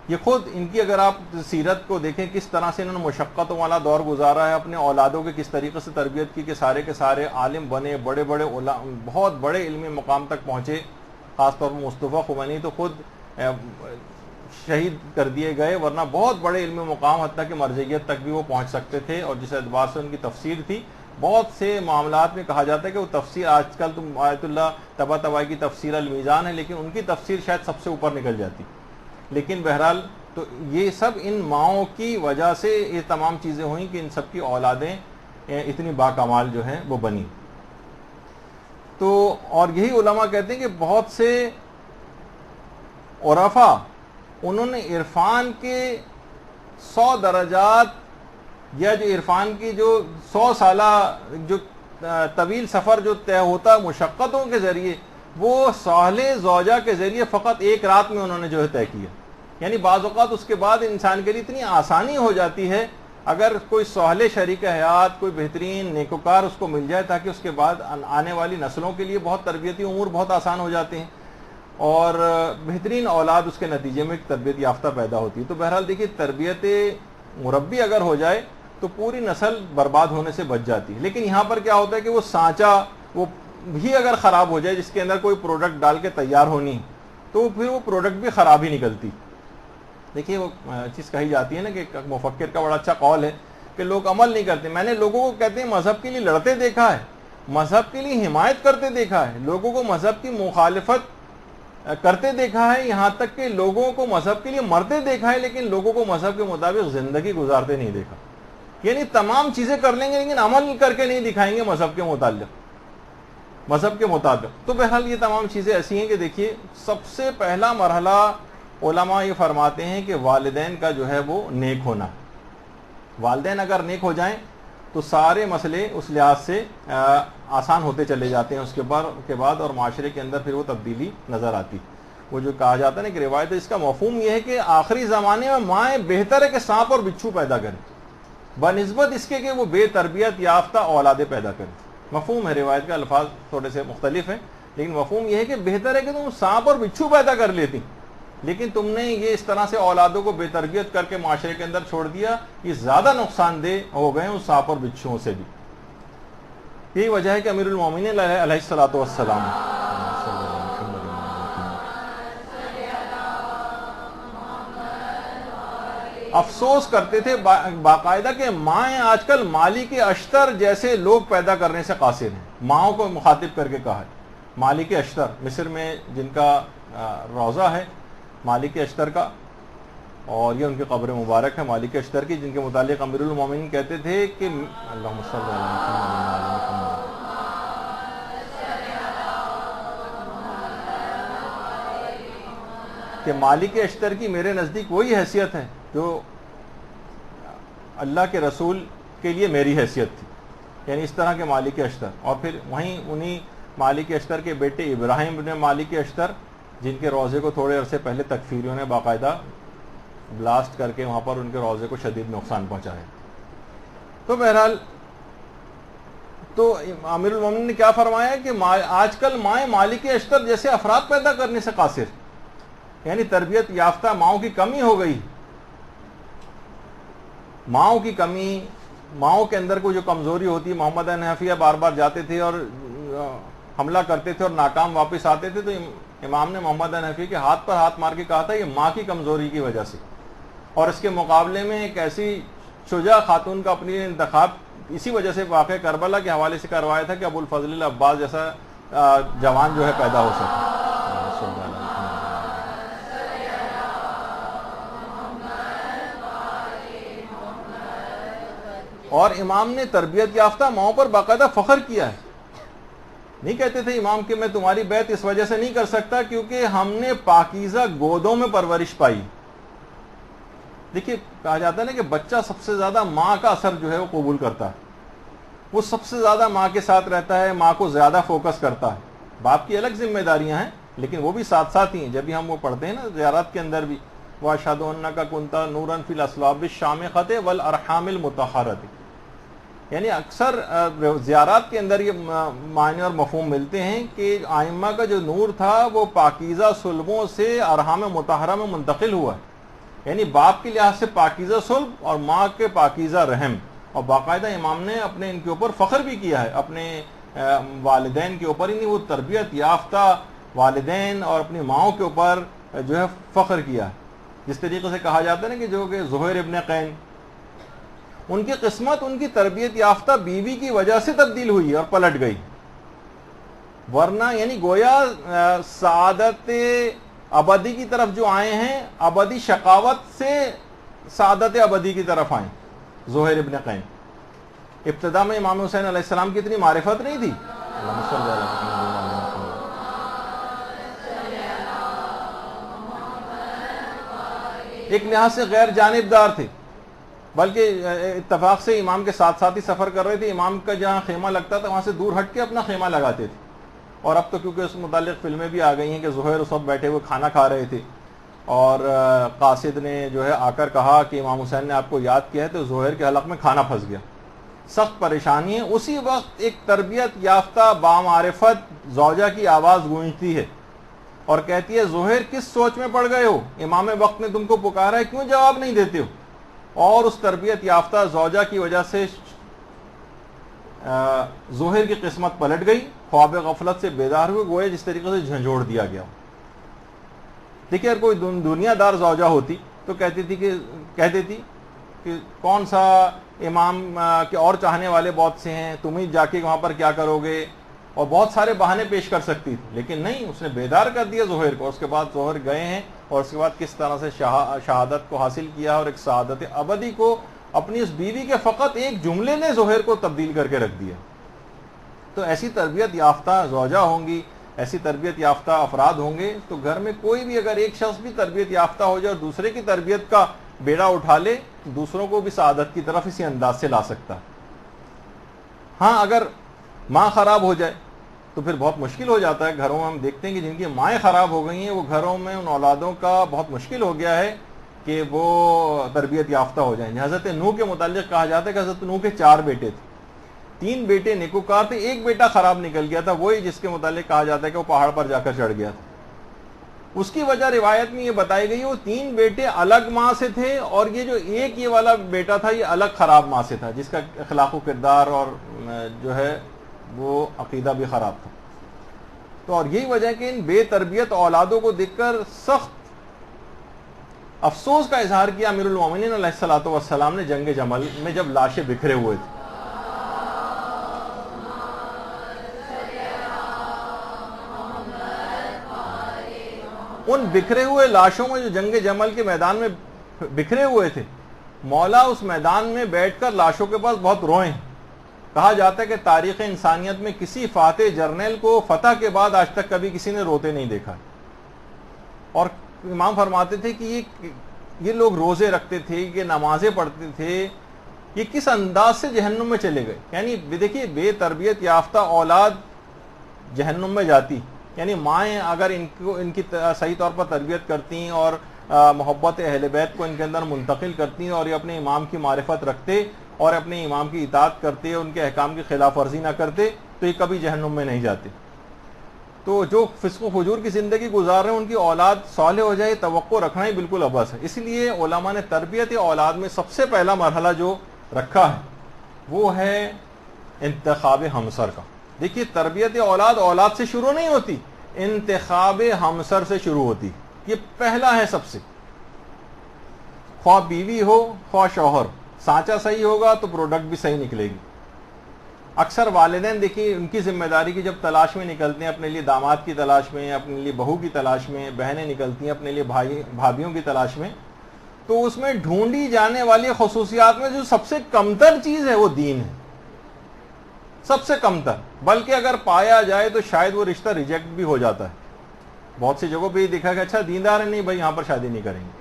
یہ خود ان کی اگر آپ سیرت کو دیکھیں کس طرح سے انہوں نے مشقتوں والا دور گزارا ہے، اپنے اولادوں کے کس طریقے سے تربیت کی کہ سارے کے سارے عالم بنے، بڑے بہت بڑے علمی مقام تک پہنچے۔ خاص طور پر مصطفیٰ خمینی تو خود شہید کر دیے گئے، ورنہ بہت بڑے علمی مقام حتیٰ کہ مرجعیت تک بھی وہ پہنچ سکتے تھے، اور جس اعتبار سے ان کی تفسیر تھی، بہت سے معاملات میں کہا جاتا ہے کہ وہ تفسیر آج کل تو آیت اللہ طباطبائی کی تفسیر المیزان ہے، لیکن ان کی تفسیر شاید سب سے اوپر نکل جاتی۔ لیکن بہرحال تو یہ سب ان ماؤں کی وجہ سے یہ تمام چیزیں ہوئیں کہ ان سب کی اولادیں اتنی باکمال جو ہیں وہ بنی۔ تو اور یہی علماء کہتے ہیں کہ بہت سے عرفاء انہوں نے عرفان کے 100 درجات یا جو عرفان کی جو 100 سالہ جو طویل سفر جو طے ہوتا مشقتوں کے ذریعے، وہ صالح زوجہ کے ذریعے فقط ایک رات میں انہوں نے جو ہے طے کیا۔ یعنی بعض اوقات اس کے بعد انسان کے لیے اتنی آسانی ہو جاتی ہے اگر کوئی صالح شریک حیات، کوئی بہترین نیکوکار اس کو مل جائے، تاکہ اس کے بعد آنے والی نسلوں کے لیے بہت تربیتی امور بہت آسان ہو جاتے ہیں، اور بہترین اولاد اس کے نتیجے میں تربیت یافتہ پیدا ہوتی ہے۔ تو بہرحال دیکھیے تربیت مربی اگر ہو جائے تو پوری نسل برباد ہونے سے بچ جاتی ہے۔ لیکن یہاں پر کیا ہوتا ہے کہ وہ سانچہ وہ بھی اگر خراب ہو جائے، جس کے اندر کوئی پروڈکٹ ڈال کے تیار ہونی ہے، تو پھر وہ پروڈکٹ بھی خراب ہی نکلتی۔ دیکھیے وہ چیز کہی جاتی ہے نا کہ مفکر کا بڑا اچھا قول ہے کہ لوگ عمل نہیں کرتے۔ میں نے لوگوں کو کہتے ہیں مذہب کے لیے لڑتے دیکھا ہے، مذہب کے لیے حمایت کرتے دیکھا ہے، لوگوں کو مذہب کی مخالفت کرتے دیکھا ہے، یہاں تک کہ لوگوں کو مذہب کے لیے مرتے دیکھا ہے، لیکن لوگوں کو مذہب کے مطابق زندگی گزارتے نہیں دیکھا۔ یعنی تمام چیزیں کر لیں گے لیکن عمل کر کے نہیں دکھائیں گے مذہب کے مطابق۔ تو بہرحال یہ تمام چیزیں ایسی ہیں کہ دیکھیے سب سے پہلا مرحلہ علماء یہ فرماتے ہیں کہ والدین کا جو ہے وہ نیک ہونا۔ والدین اگر نیک ہو جائیں تو سارے مسئلے اس لحاظ سے آسان ہوتے چلے جاتے ہیں اس کے بعد، اور معاشرے کے اندر پھر وہ تبدیلی نظر آتی۔ وہ جو کہا جاتا ہے نا کہ روایت ہے، اس کا مفہوم یہ ہے کہ آخری زمانے میں مائیں بہتر ہے کہ سانپ اور بچھو پیدا کریں بنسبت اس کے کہ وہ بے تربیت یافتہ اولادیں پیدا کریں۔ مفہوم ہے روایت کا، الفاظ تھوڑے سے مختلف ہیں، لیکن مفہوم یہ ہے کہ بہتر ہے کہ تم سانپ اور بچھو پیدا کر لیتی، لیکن تم نے یہ اس طرح سے اولادوں کو بے تربیت کر کے معاشرے کے اندر چھوڑ دیا، یہ زیادہ نقصان دہ ہو گئے اس سانپ اور بچھوؤں سے بھی۔ یہی وجہ ہے کہ امیر المومنین علیہ الصلوۃ والسلام افسوس کرتے تھے باقاعدہ کہ مائیں آج کل مالک اشتر جیسے لوگ پیدا کرنے سے قاصر ہیں۔ ماؤں کو مخاطب کر کے کہا ہے مالک اشتر، مصر میں جن کا روضہ ہے مالک اشتر کا، اور یہ ان کی قبر مبارک ہے مالک اشتر کی، جن کے متعلق امیر المومنین کہتے تھے کہ اللہم صلی اللہ کہ مالک اشتر کی میرے نزدیک وہی حیثیت ہے جو اللہ کے رسول کے لیے میری حیثیت تھی، یعنی اس طرح کے مالک اشتر۔ اور پھر وہیں انہی مالک اشتر کے بیٹے ابراہیم بن مالک اشتر، جن کے روضے کو تھوڑے عرصے پہلے تکفیریوں نے باقاعدہ بلاسٹ کر کے وہاں پر ان کے روضے کو شدید نقصان پہنچایا۔ تو بہرحال تو امیر المومنین نے کیا فرمایا کہ آج کل مائیں مالک اشتر جیسے افراد پیدا کرنے سے قاصر، یعنی تربیت یافتہ ماؤں کی کمی ہو گئی۔ ماؤں کی کمی، ماؤں کے اندر کوئی جو کمزوری ہوتی ہے، محمد حنفیہ بار بار جاتے تھے اور حملہ کرتے تھے اور ناکام واپس آتے تھے، تو امام نے محمد حنفی کے ہاتھ پر ہاتھ مار کے کہا تھا یہ ماں کی کمزوری کی وجہ سے، اور اس کے مقابلے میں ایک ایسی شجاع خاتون کا اپنی انتخاب اسی وجہ سے واقعہ کربلا کے حوالے سے کروایا تھا کہ ابو الفضل العباس جیسا جوان جو ہے پیدا ہو سکے. اور امام نے تربیت یافتہ ماؤں پر باقاعدہ فخر کیا ہے. نہیں کہتے تھے امام کہ میں تمہاری بیعت اس وجہ سے نہیں کر سکتا کیونکہ ہم نے پاکیزہ گودوں میں پرورش پائی. دیکھیے کہا جاتا ہے نا کہ بچہ سب سے زیادہ ماں کا اثر جو ہے وہ قبول کرتا ہے. وہ سب سے زیادہ ماں کے ساتھ رہتا ہے, ماں کو زیادہ فوکس کرتا ہے. باپ کی الگ ذمہ داریاں ہیں لیکن وہ بھی ساتھ ساتھ ہی ہیں. جب بھی ہم وہ پڑھتے ہیں نا زیارات کے اندر بھی, وَأَشْهَدُ أَنَّكَ كُنْتَ نُورًا فِي الْأَصْلَابِ الشَّامِخَةِ وَالْأَرْحَامِ الْمُطَهَّرَةِ. یعنی اکثر زیارات کے اندر یہ معنی اور مفہوم ملتے ہیں کہ آئمہ کا جو نور تھا وہ پاکیزہ صلبوں سے ارحام مطہرہ میں منتقل ہوا ہے. یعنی باپ کے لحاظ سے پاکیزہ صلب اور ماں کے پاکیزہ رحم. اور باقاعدہ امام نے اپنے ان کے اوپر فخر بھی کیا ہے, اپنے والدین کے اوپر, یعنی وہ تربیت یافتہ والدین اور اپنی ماؤں کے اوپر جو ہے فخر کیا ہے. جس طریقے سے کہا جاتا ہے نا کہ جو کہ زہیر ابن قین, ان کی قسمت ان کی تربیت یافتہ بیوی کی وجہ سے تبدیل ہوئی اور پلٹ گئی, ورنہ یعنی گویا سعادت ابدی کی طرف جو آئے ہیں, ابدی شقاوت سے سعادت ابدی کی طرف آئیں. زہیر ابن قین ابتدا میں امام حسین علیہ السلام کی اتنی معرفت نہیں تھی, ایک لحاظ سے غیر جانبدار تھے, بلکہ اتفاق سے امام کے ساتھ ساتھ ہی سفر کر رہے تھے. امام کا جہاں خیمہ لگتا تھا وہاں سے دور ہٹ کے اپنا خیمہ لگاتے تھے. اور اب تو کیونکہ اس متعلق فلمیں بھی آ گئی ہیں کہ زہیر اس وقت بیٹھے ہوئے کھانا کھا رہے تھے اور قاصد نے جو ہے آ کر کہا کہ امام حسین نے آپ کو یاد کیا ہے, تو زہیر کے حلق میں کھانا پھنس گیا. سخت پریشانی ہے. اسی وقت ایک تربیت یافتہ بامعرفت زوجہ کی آواز گونجتی ہے اور کہتی ہے زہیر کس سوچ میں پڑ گئے ہو, امام وقت نے تم کو پکارا ہے, کیوں جواب نہیں دیتے ہو. اور اس تربیت یافتہ زوجہ کی وجہ سے زہیر کی قسمت پلٹ گئی, خواب غفلت سے بیدار ہوئے, گویا جس طریقے سے جھنجھوڑ دیا گیا. دیکھیے اگر کوئی دنیا دار زوجہ ہوتی تو کہتی تھی کہ کون سا امام کے اور چاہنے والے بہت سے ہیں, تم ہی جا کے وہاں پر کیا کرو گے, اور بہت سارے بہانے پیش کر سکتی تھی. لیکن نہیں, اس نے بیدار کر دیا زہیر کو. اس کے بعد زہیر گئے ہیں اور اس کے بعد کس طرح سے شہادت کو حاصل کیا اور ایک سعادت ابدی کو اپنی اس بیوی کے فقط ایک جملے نے زہیر کو تبدیل کر کے رکھ دیا. تو ایسی تربیت یافتہ زوجہ ہوں گی, ایسی تربیت یافتہ افراد ہوں گے, تو گھر میں کوئی بھی اگر ایک شخص بھی تربیت یافتہ ہو جائے اور دوسرے کی تربیت کا بیڑا اٹھا لے, دوسروں کو بھی سعادت کی طرف اسی انداز سے لا سکتا ہے. ہاں اگر ماں خراب ہو جائے تو پھر بہت مشکل ہو جاتا ہے. گھروں میں ہم دیکھتے ہیں کہ جن کی مائیں خراب ہو گئی ہیں وہ گھروں میں ان اولادوں کا بہت مشکل ہو گیا ہے کہ وہ تربیت یافتہ ہو جائیں. حضرت نوح کے متعلق کہا جاتا ہے کہ حضرت نوح کے 4 بیٹے تھے, 3 بیٹے نیکوکار تھے, ایک بیٹا خراب نکل گیا تھا, وہی جس کے متعلق کہا جاتا ہے کہ وہ پہاڑ پر جا کر چڑھ گیا تھا. اس کی وجہ روایت میں یہ بتائی گئی, وہ 3 بیٹے الگ ماں سے تھے اور یہ جو ایک یہ والا بیٹا تھا یہ الگ خراب ماں سے تھا, جس کا اخلاق و کردار اور جو ہے وہ عقیدہ بھی خراب تھا. تو اور یہی وجہ ہے کہ ان بے تربیت اولادوں کو دیکھ کر سخت افسوس کا اظہار کیا امیر المومنین علیہ الصلوۃ والسلام نے جنگ جمل میں جب لاشیں بکھرے ہوئے تھے. ان بکھرے ہوئے لاشوں میں جو جنگ جمل کے میدان میں بکھرے ہوئے تھے, مولا اس میدان میں بیٹھ کر لاشوں کے پاس بہت روئے. کہا جاتا ہے کہ تاریخ انسانیت میں کسی فاتح جرنیل کو فتح کے بعد آج تک کبھی کسی نے روتے نہیں دیکھا. اور امام فرماتے تھے کہ یہ لوگ روزے رکھتے تھے, یہ نمازیں پڑھتے تھے, یہ کس انداز سے جہنم میں چلے گئے. یعنی دیکھیے بے تربیت یافتہ اولاد جہنم میں جاتی. یعنی مائیں اگر ان کی صحیح طور پر تربیت کرتی اور محبت اہل بیت کو ان کے اندر منتقل کرتی اور یہ اپنے امام کی معرفت رکھتے اور اپنے امام کی اطاعت کرتے, ان کے احکام کی خلاف ورزی نہ کرتے, تو یہ کبھی جہنم میں نہیں جاتے. تو جو فسق و فجور کی زندگی گزار رہے ہیں ان کی اولاد صالح ہو جائے, توقع رکھنا ہی بالکل عبث ہے. اس لیے علماء نے تربیت اولاد میں سب سے پہلا مرحلہ جو رکھا ہے وہ ہے انتخاب ہمسر کا. دیکھیے تربیت اولاد سے شروع نہیں ہوتی, انتخاب ہمسر سے شروع ہوتی. یہ پہلا ہے سب سے. خواہ بیوی ہو خواہ شوہر, سانچہ صحیح ہوگا تو پروڈکٹ بھی صحیح نکلے گی. اکثر والدین دیکھیے ان کی ذمہ داری کی جب تلاش میں نکلتے ہیں، اپنے لیے داماد کی تلاش میں، اپنے لیے بہو کی تلاش میں، بہنیں نکلتی ہیں اپنے لیے بھابھیوں کی تلاش میں، تو اس میں ڈھونڈی جانے والی خصوصیات میں جو سب سے کمتر چیز ہے وہ دین ہے، سب سے کمتر، بلکہ اگر پایا جائے تو شاید وہ رشتہ ریجیکٹ بھی ہو جاتا ہے۔ بہت سی جگہوں پہ یہ دیکھا کہ اچھا دیندار ہے، نہیں بھائی یہاں پر شادی نہیں کریں گے۔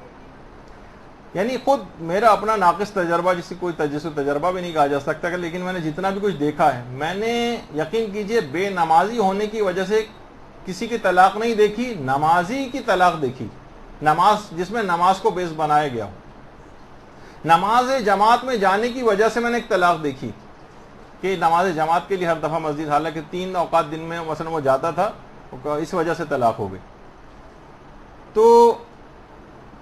یعنی خود میرا اپنا ناقص تجربہ، جسے کوئی تجربہ بھی نہیں کہا جا سکتا، لیکن میں نے جتنا بھی کچھ دیکھا ہے، میں نے یقین کیجئے بے نمازی ہونے کی وجہ سے کسی کی طلاق نہیں دیکھی، نمازی کی طلاق دیکھی، نماز جس میں نماز کو بیس بنایا گیا ہو۔ نماز جماعت میں جانے کی وجہ سے میں نے ایک طلاق دیکھی کہ نماز جماعت کے لیے ہر دفعہ مسجد، حالانکہ 3 اوقات دن میں مثلا وہ جاتا تھا، اس وجہ سے طلاق ہو گئی۔ تو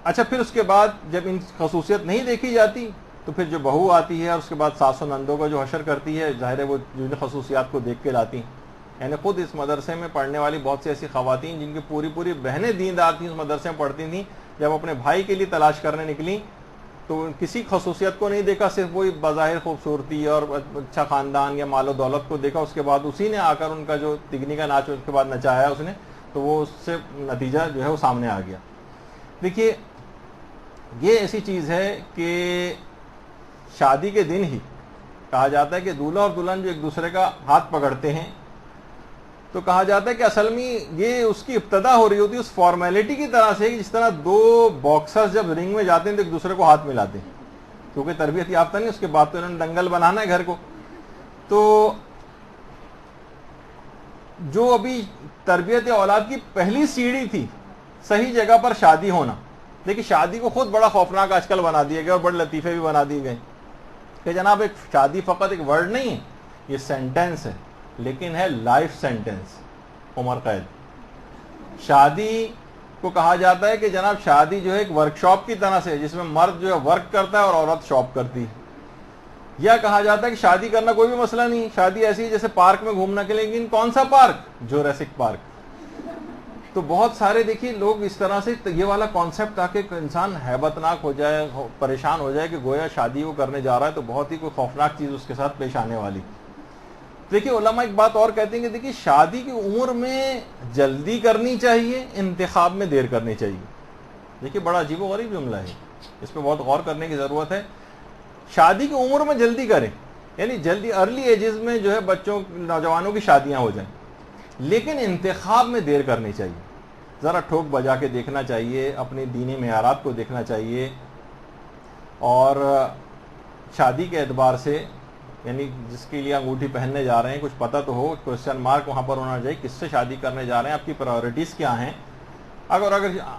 اچھا پھر اس کے بعد جب ان خصوصیت نہیں دیکھی جاتی تو پھر جو بہو آتی ہے اور اس کے بعد ساس و نندوں کا جو حشر کرتی ہے، ظاہر ہے وہ جن خصوصیات کو دیکھ کے لاتی ہیں۔ یعنی خود اس مدرسے میں پڑھنے والی بہت سی ایسی خواتین جن کی پوری بہنیں دیندار تھیں، اس مدرسے میں پڑھتی تھیں، جب اپنے بھائی کے لیے تلاش کرنے نکلیں تو کسی خصوصیت کو نہیں دیکھا، صرف وہی بظاہر خوبصورتی اور اچھا خاندان یا مال و دولت کو دیکھا، اس کے بعد اسی نے آ کر ان کا جو تگنی کا ناچ اس کے بعد نچایا اس نے، تو وہ اس سے نتیجہ جو ہے وہ سامنے آ گیا۔ دیکھیے یہ ایسی چیز ہے کہ شادی کے دن ہی کہا جاتا ہے کہ دولہا اور دلہن جو ایک دوسرے کا ہاتھ پکڑتے ہیں، تو کہا جاتا ہے کہ اصل میں یہ اس کی ابتدا ہو رہی ہوتی ہے اس فارمیلٹی کی طرح سے، جس طرح 2 باکسرز جب رنگ میں جاتے ہیں تو ایک دوسرے کو ہاتھ ملاتے ہیں، کیونکہ تربیت یافتہ نہیں، اس کے بعد تو انہوں نے دنگل بنانا ہے گھر کو۔ تو جو ابھی تربیت اولاد کی پہلی سیڑھی تھی صحیح جگہ پر شادی ہونا، لیکن شادی کو خود بڑا خوفناک آج کل بنا دیا گیا اور بڑے لطیفے بھی بنا دیے گئے کہ جناب ایک شادی فقط ایک ورڈ نہیں ہے، یہ سینٹنس ہے، لیکن ہے لائف سینٹنس، عمر قید۔ شادی کو کہا جاتا ہے کہ جناب شادی جو ہے ایک ورکشاپ کی طرح سے، جس میں مرد جو ہے ورک کرتا ہے اور عورت شاپ کرتی ہے۔ یا کہا جاتا ہے کہ شادی کرنا کوئی بھی مسئلہ نہیں، شادی ایسی ہے جیسے پارک میں گھومنا کے، لیکن کون سا پارک؟ Jurassic park. تو بہت سارے دیکھیے لوگ اس طرح سے یہ والا کانسیپٹ تاکہ انسان ہیبت ناک ہو جائے، پریشان ہو جائے کہ گویا شادی وہ کرنے جا رہا ہے تو بہت ہی کوئی خوفناک چیز اس کے ساتھ پیش آنے والی۔ دیکھیے علماء ایک بات اور کہتے ہیں کہ دیکھیے شادی کی عمر میں جلدی کرنی چاہیے، انتخاب میں دیر کرنی چاہیے۔ دیکھیے بڑا عجیب و غریب جملہ ہے، اس پہ بہت غور کرنے کی ضرورت ہے۔ شادی کی عمر میں جلدی کریں، یعنی جلدی ارلی ایجز میں جو ہے بچوں نوجوانوں کی شادیاں ہو جائیں، لیکن انتخاب میں دیر کرنی چاہیے۔ ذرا ٹھوک بجا کے دیکھنا چاہیے، اپنے دینی معیارات کو دیکھنا چاہیے، اور شادی کے اعتبار سے یعنی جس کے لیے انگوٹھی پہننے جا رہے ہیں کچھ پتہ تو ہو، کوشچن مارک وہاں پر ہونا چاہیے، کس سے شادی کرنے جا رہے ہیں، آپ کی پرائیورٹیز کیا ہیں۔ اگر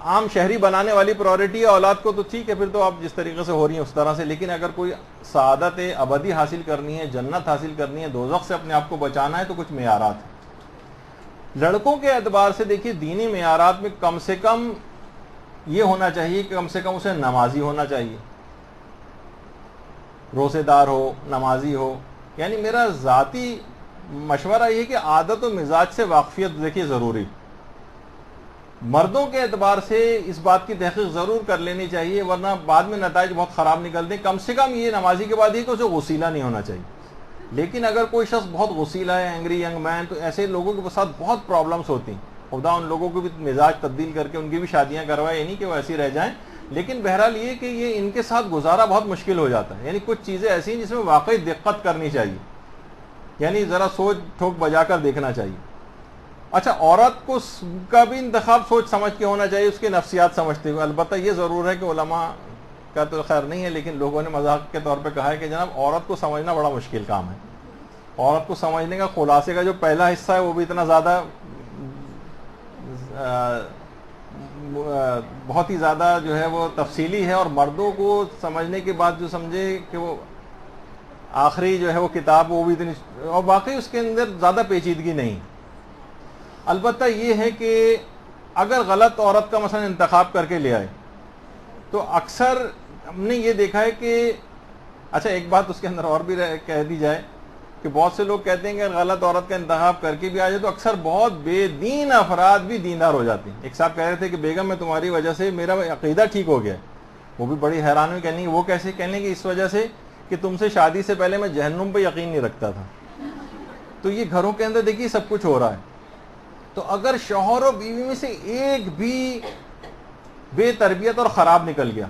عام شہری بنانے والی پرائیورٹی ہے اولاد کو تو ٹھیک ہے، پھر تو آپ جس طریقے سے ہو رہی ہیں اس طرح سے، لیکن اگر کوئی سعادت ابدی حاصل کرنی ہے، جنت حاصل کرنی ہے، دوزخ سے اپنے آپ کو بچانا ہے، تو کچھ معیارات ہیں۔ لڑکوں کے اعتبار سے دیکھیے دینی معیارات میں کم سے کم یہ ہونا چاہیے کہ کم سے کم اسے نمازی ہونا چاہیے، روزے دار ہو، نمازی ہو۔ یعنی میرا ذاتی مشورہ یہ کہ عادت و مزاج سے واقفیت دیکھیے ضروری۔ مردوں کے اعتبار سے اس بات کی تحقیق ضرور کر لینی چاہیے، ورنہ بعد میں نتائج بہت خراب نکلتے ہیں۔ کم سے کم یہ نمازی کے بعد یہ کہ اسے غسیلہ نہیں ہونا چاہیے۔ لیکن اگر کوئی شخص بہت غسیلہ ہے، اینگری ینگ مین، تو ایسے لوگوں کے ساتھ بہت پرابلمس ہوتی ہیں۔ خدا ان لوگوں کو بھی مزاج تبدیل کر کے ان کی بھی شادیاں کروائے، یہ نہیں کہ وہ ایسی رہ جائیں، لیکن بہرحال یہ کہ یہ ان کے ساتھ گزارا بہت مشکل ہو جاتا ہے۔ یعنی کچھ چیزیں ایسی ہیں جس میں واقعی دقت کرنی چاہیے، یعنی ذرا سوچ ٹھوک بجا کر دیکھنا چاہیے۔ اچھا عورت کو کا بھی انتخاب سوچ سمجھ کے ہونا چاہیے، اس کی نفسیات سمجھتے ہوئے۔ البتہ یہ ضرور ہے کہ علماء کا تو خیر نہیں ہے، لیکن لوگوں نے مذاق کے طور پہ کہا ہے کہ جناب عورت کو سمجھنا بڑا مشکل کام ہے۔ عورت کو سمجھنے کا خلاصے کا جو پہلا حصہ ہے وہ بھی اتنا زیادہ بہت ہی زیادہ جو ہے وہ تفصیلی ہے، اور مردوں کو سمجھنے کے بعد جو سمجھے کہ وہ آخری جو ہے وہ کتاب وہ بھی اتنی، اور واقعی اس کے اندر زیادہ پیچیدگی نہیں۔ البتہ یہ ہے کہ اگر غلط عورت کا مثلا انتخاب کر کے لے آئے تو اکثر ہم نے یہ دیکھا ہے کہ اچھا ایک بات اس کے اندر اور بھی کہہ دی جائے کہ بہت سے لوگ کہتے ہیں کہ غلط عورت کا انتخاب کر کے بھی آ جائے تو اکثر بہت بے دین افراد بھی دیندار ہو جاتے ہیں۔ ایک صاحب کہہ رہے تھے کہ بیگم میں تمہاری وجہ سے میرا عقیدہ ٹھیک ہو گیا ہے۔ وہ بھی بڑی حیران ہوئی، کہنے وہ کیسے؟ کہنے کہ اس وجہ سے کہ تم سے شادی سے پہلے میں جہنم پہ یقین نہیں رکھتا تھا، تو یہ گھروں کے اندر دیکھیے سب کچھ ہو رہا ہے. تو اگر شوہر و بیوی میں سے ایک بھی بے تربیت اور خراب نکل گیا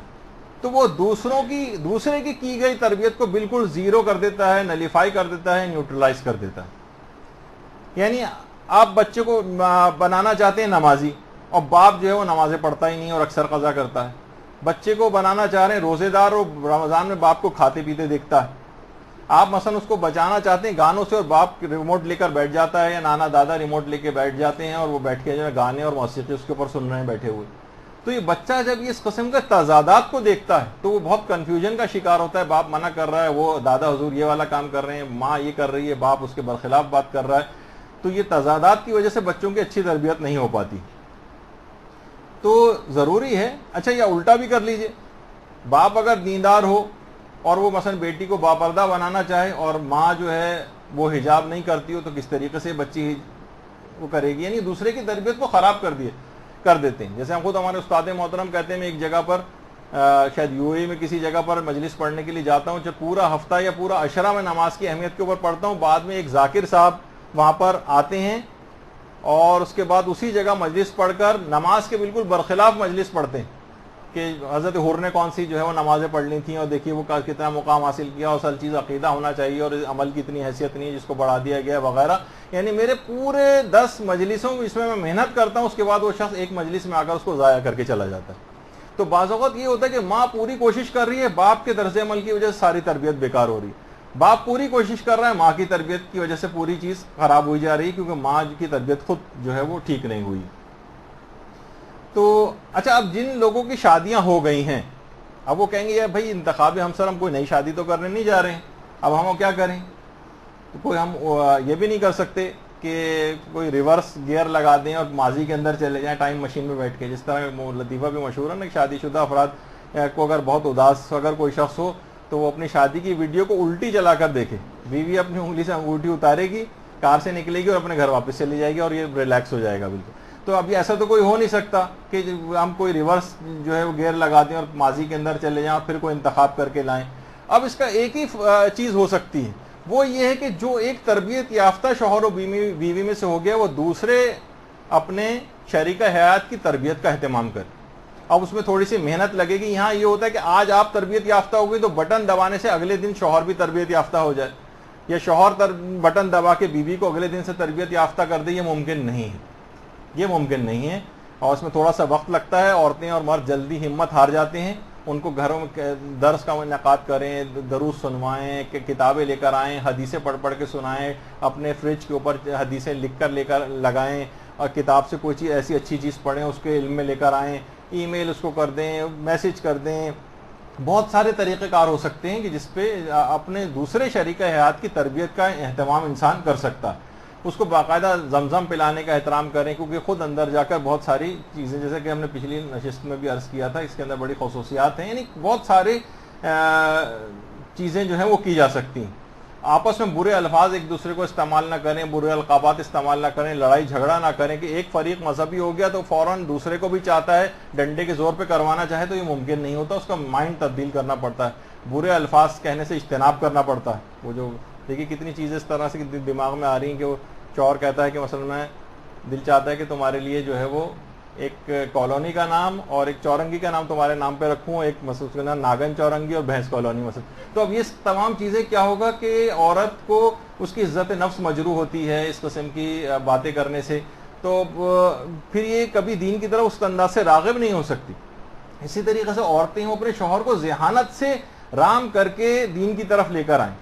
تو وہ دوسرے کی گئی تربیت کو بالکل زیرو کر دیتا ہے, نلیفائی کر دیتا ہے, نیوٹرلائز کر دیتا ہے. یعنی آپ بچے کو بنانا چاہتے ہیں نمازی, اور باپ جو ہے وہ نمازیں پڑھتا ہی نہیں اور اکثر قضا کرتا ہے. بچے کو بنانا چاہ رہے ہیں روزے دار, اور رمضان میں باپ کو کھاتے پیتے دیکھتا ہے. آپ مثلا اس کو بچانا چاہتے ہیں گانوں سے, اور باپ ریموٹ لے کر بیٹھ جاتا ہے, یا نانا دادا ریموٹ لے کے بیٹھ جاتے ہیں اور وہ بیٹھ کے جو ہے گانے اور موسیقی اس کے اوپر سن رہے ہیں بیٹھے ہوئے. تو یہ بچہ جب اس قسم کے تضادات کو دیکھتا ہے تو وہ بہت کنفیوژن کا شکار ہوتا ہے. باپ منع کر رہا ہے, وہ دادا حضور یہ والا کام کر رہے ہیں, ماں یہ کر رہی ہے, باپ اس کے برخلاف بات کر رہا ہے. تو یہ تضادات کی وجہ سے بچوں کی اچھی تربیت نہیں ہو پاتی. تو ضروری ہے. اچھا یا الٹا بھی کر لیجئے, باپ اگر دیندار ہو اور وہ مثلا بیٹی کو باپردہ بنانا چاہے اور ماں جو ہے وہ حجاب نہیں کرتی ہو, تو کس طریقے سے بچی وہ کرے گی؟ یعنی دوسرے کی تربیت کو خراب کر دیتے ہیں. جیسے ہم خود ہمارے استاد محترم کہتے ہیں, میں ایک جگہ پر شاید یو اے میں کسی جگہ پر مجلس پڑھنے کے لیے جاتا ہوں, جب پورا ہفتہ یا پورا عشرہ میں نماز کی اہمیت کے اوپر پڑھتا ہوں, بعد میں ایک ذاکر صاحب وہاں پر آتے ہیں اور اس کے بعد اسی جگہ مجلس پڑھ کر نماز کے بالکل برخلاف مجلس پڑھتے ہیں کہ حضرت حر نے کون سی جو ہے وہ نمازیں پڑھنی تھیں, اور دیکھیے وہ کتنا مقام حاصل کیا, اور اصل چیز عقیدہ ہونا چاہیے, اور عمل کی اتنی حیثیت نہیں ہے جس کو بڑھا دیا گیا وغیرہ. یعنی میرے پورے 10 مجلسوں اس میں محنت کرتا ہوں, اس کے بعد وہ شخص ایک مجلس میں آ کر اس کو ضائع کر کے چلا جاتا ہے. تو بعض اوقات یہ ہوتا ہے کہ ماں پوری کوشش کر رہی ہے, باپ کے طرز عمل کی وجہ سے ساری تربیت بیکار ہو رہی ہے. باپ پوری کوشش کر رہا ہے, ماں کی تربیت کی وجہ سے پوری چیز خراب ہوئی جا رہی ہے, کیونکہ ماں کی تربیت خود جو ہے وہ ٹھیک نہیں ہوئی. تو اچھا, اب جن لوگوں کی شادیاں ہو گئی ہیں, اب وہ کہیں گے بھائی انتخاب ہمسر, ہم کوئی نئی شادی تو کرنے نہیں جا رہے ہیں, اب ہم کیا کریں؟ تو کوئی ہم یہ بھی نہیں کر سکتے کہ کوئی ریورس گیئر لگا دیں اور ماضی کے اندر چلے جائیں ٹائم مشین میں بیٹھ کے. جس طرح لطیفہ بھی مشہور ہے نا, شادی شدہ افراد کو اگر بہت اداس اگر کوئی شخص ہو تو وہ اپنی شادی کی ویڈیو کو الٹی چلا کر دیکھے. بیوی اپنی انگلی سے انگوٹھی اتارے گی, کار سے نکلے گی اور اپنے گھر واپس چلی جائے گی, اور یہ ریلیکس ہو جائے گا بالکل. تو ابھی ایسا تو کوئی ہو نہیں سکتا کہ ہم کوئی ریورس جو ہے وہ گیئر لگا دیں اور ماضی کے اندر چلے جائیں اور پھر کوئی انتخاب کر کے لائیں. اب اس کا ایک ہی چیز ہو سکتی ہے, وہ یہ ہے کہ جو ایک تربیت یافتہ شوہر و بیوی میں سے ہو گیا, وہ دوسرے اپنے شریک حیات کی تربیت کا اہتمام کرے. اب اس میں تھوڑی سی محنت لگے گی. یہاں یہ ہوتا ہے کہ آج آپ تربیت یافتہ ہو گئی تو بٹن دبانے سے اگلے دن شوہر بھی تربیت یافتہ ہو جائے, یا شوہر بٹن دبا کے بیوی کو اگلے دن سے تربیت یافتہ کر دے. یہ ممکن نہیں ہے, یہ ممکن نہیں ہے, اور اس میں تھوڑا سا وقت لگتا ہے. عورتیں اور مرد جلدی ہمت ہار جاتے ہیں. ان کو گھروں میں درس کا انعقاد کریں, دروس سنوائیں, کتابیں لے کر آئیں, حدیثیں پڑھ کے سنائیں, اپنے فریج کے اوپر حدیثیں لکھ کر لگائیں, اور کتاب سے کوئی چیز ایسی اچھی چیز پڑھیں, اس کے علم میں لے کر آئیں, ای میل اس کو کر دیں, میسج کر دیں. بہت سارے طریقہ کار ہو سکتے ہیں کہ جس پہ اپنے دوسرے شریک حیات کی تربیت کا اہتمام انسان کر سکتا ہے. اس کو باقاعدہ زمزم پلانے کا احترام کریں, کیونکہ خود اندر جا کر بہت ساری چیزیں, جیسے کہ ہم نے پچھلی نشست میں بھی عرض کیا تھا, اس کے اندر بڑی خصوصیات ہیں. یعنی بہت سارے چیزیں جو ہیں وہ کی جا سکتی ہیں. آپس میں برے الفاظ ایک دوسرے کو استعمال نہ کریں, برے القابات استعمال نہ کریں, لڑائی جھگڑا نہ کریں کہ ایک فریق مذہبی ہو گیا تو فوراً دوسرے کو بھی چاہتا ہے ڈنڈے کے زور پہ کروانا چاہے, تو یہ ممکن نہیں ہوتا. اس کا مائنڈ تبدیل کرنا پڑتا ہے, برے الفاظ کہنے سے اجتناب کرنا پڑتا ہے. وہ جو دیکھیے کتنی چیزیں اس طرح سے دماغ میں آ رہی ہیں کہ وہ چور کہتا ہے کہ مثلا میں دل چاہتا ہے کہ تمہارے لیے جو ہے وہ ایک کالونی کا نام اور ایک چورنگی کا نام تمہارے نام پہ رکھوں, ایک مثلا ناگن چورنگی اور بھینس کالونی مثلا. تو اب یہ تمام چیزیں کیا ہوگا کہ عورت کو اس کی عزت نفس مجروح ہوتی ہے اس قسم کی باتیں کرنے سے, تو پھر یہ کبھی دین کی طرف اس انداز سے راغب نہیں ہو سکتی. اسی طریقے سے عورتیں وہ اپنے شوہر کو ذہانت سے رام کر کے دین کی طرف لے کر آئیں.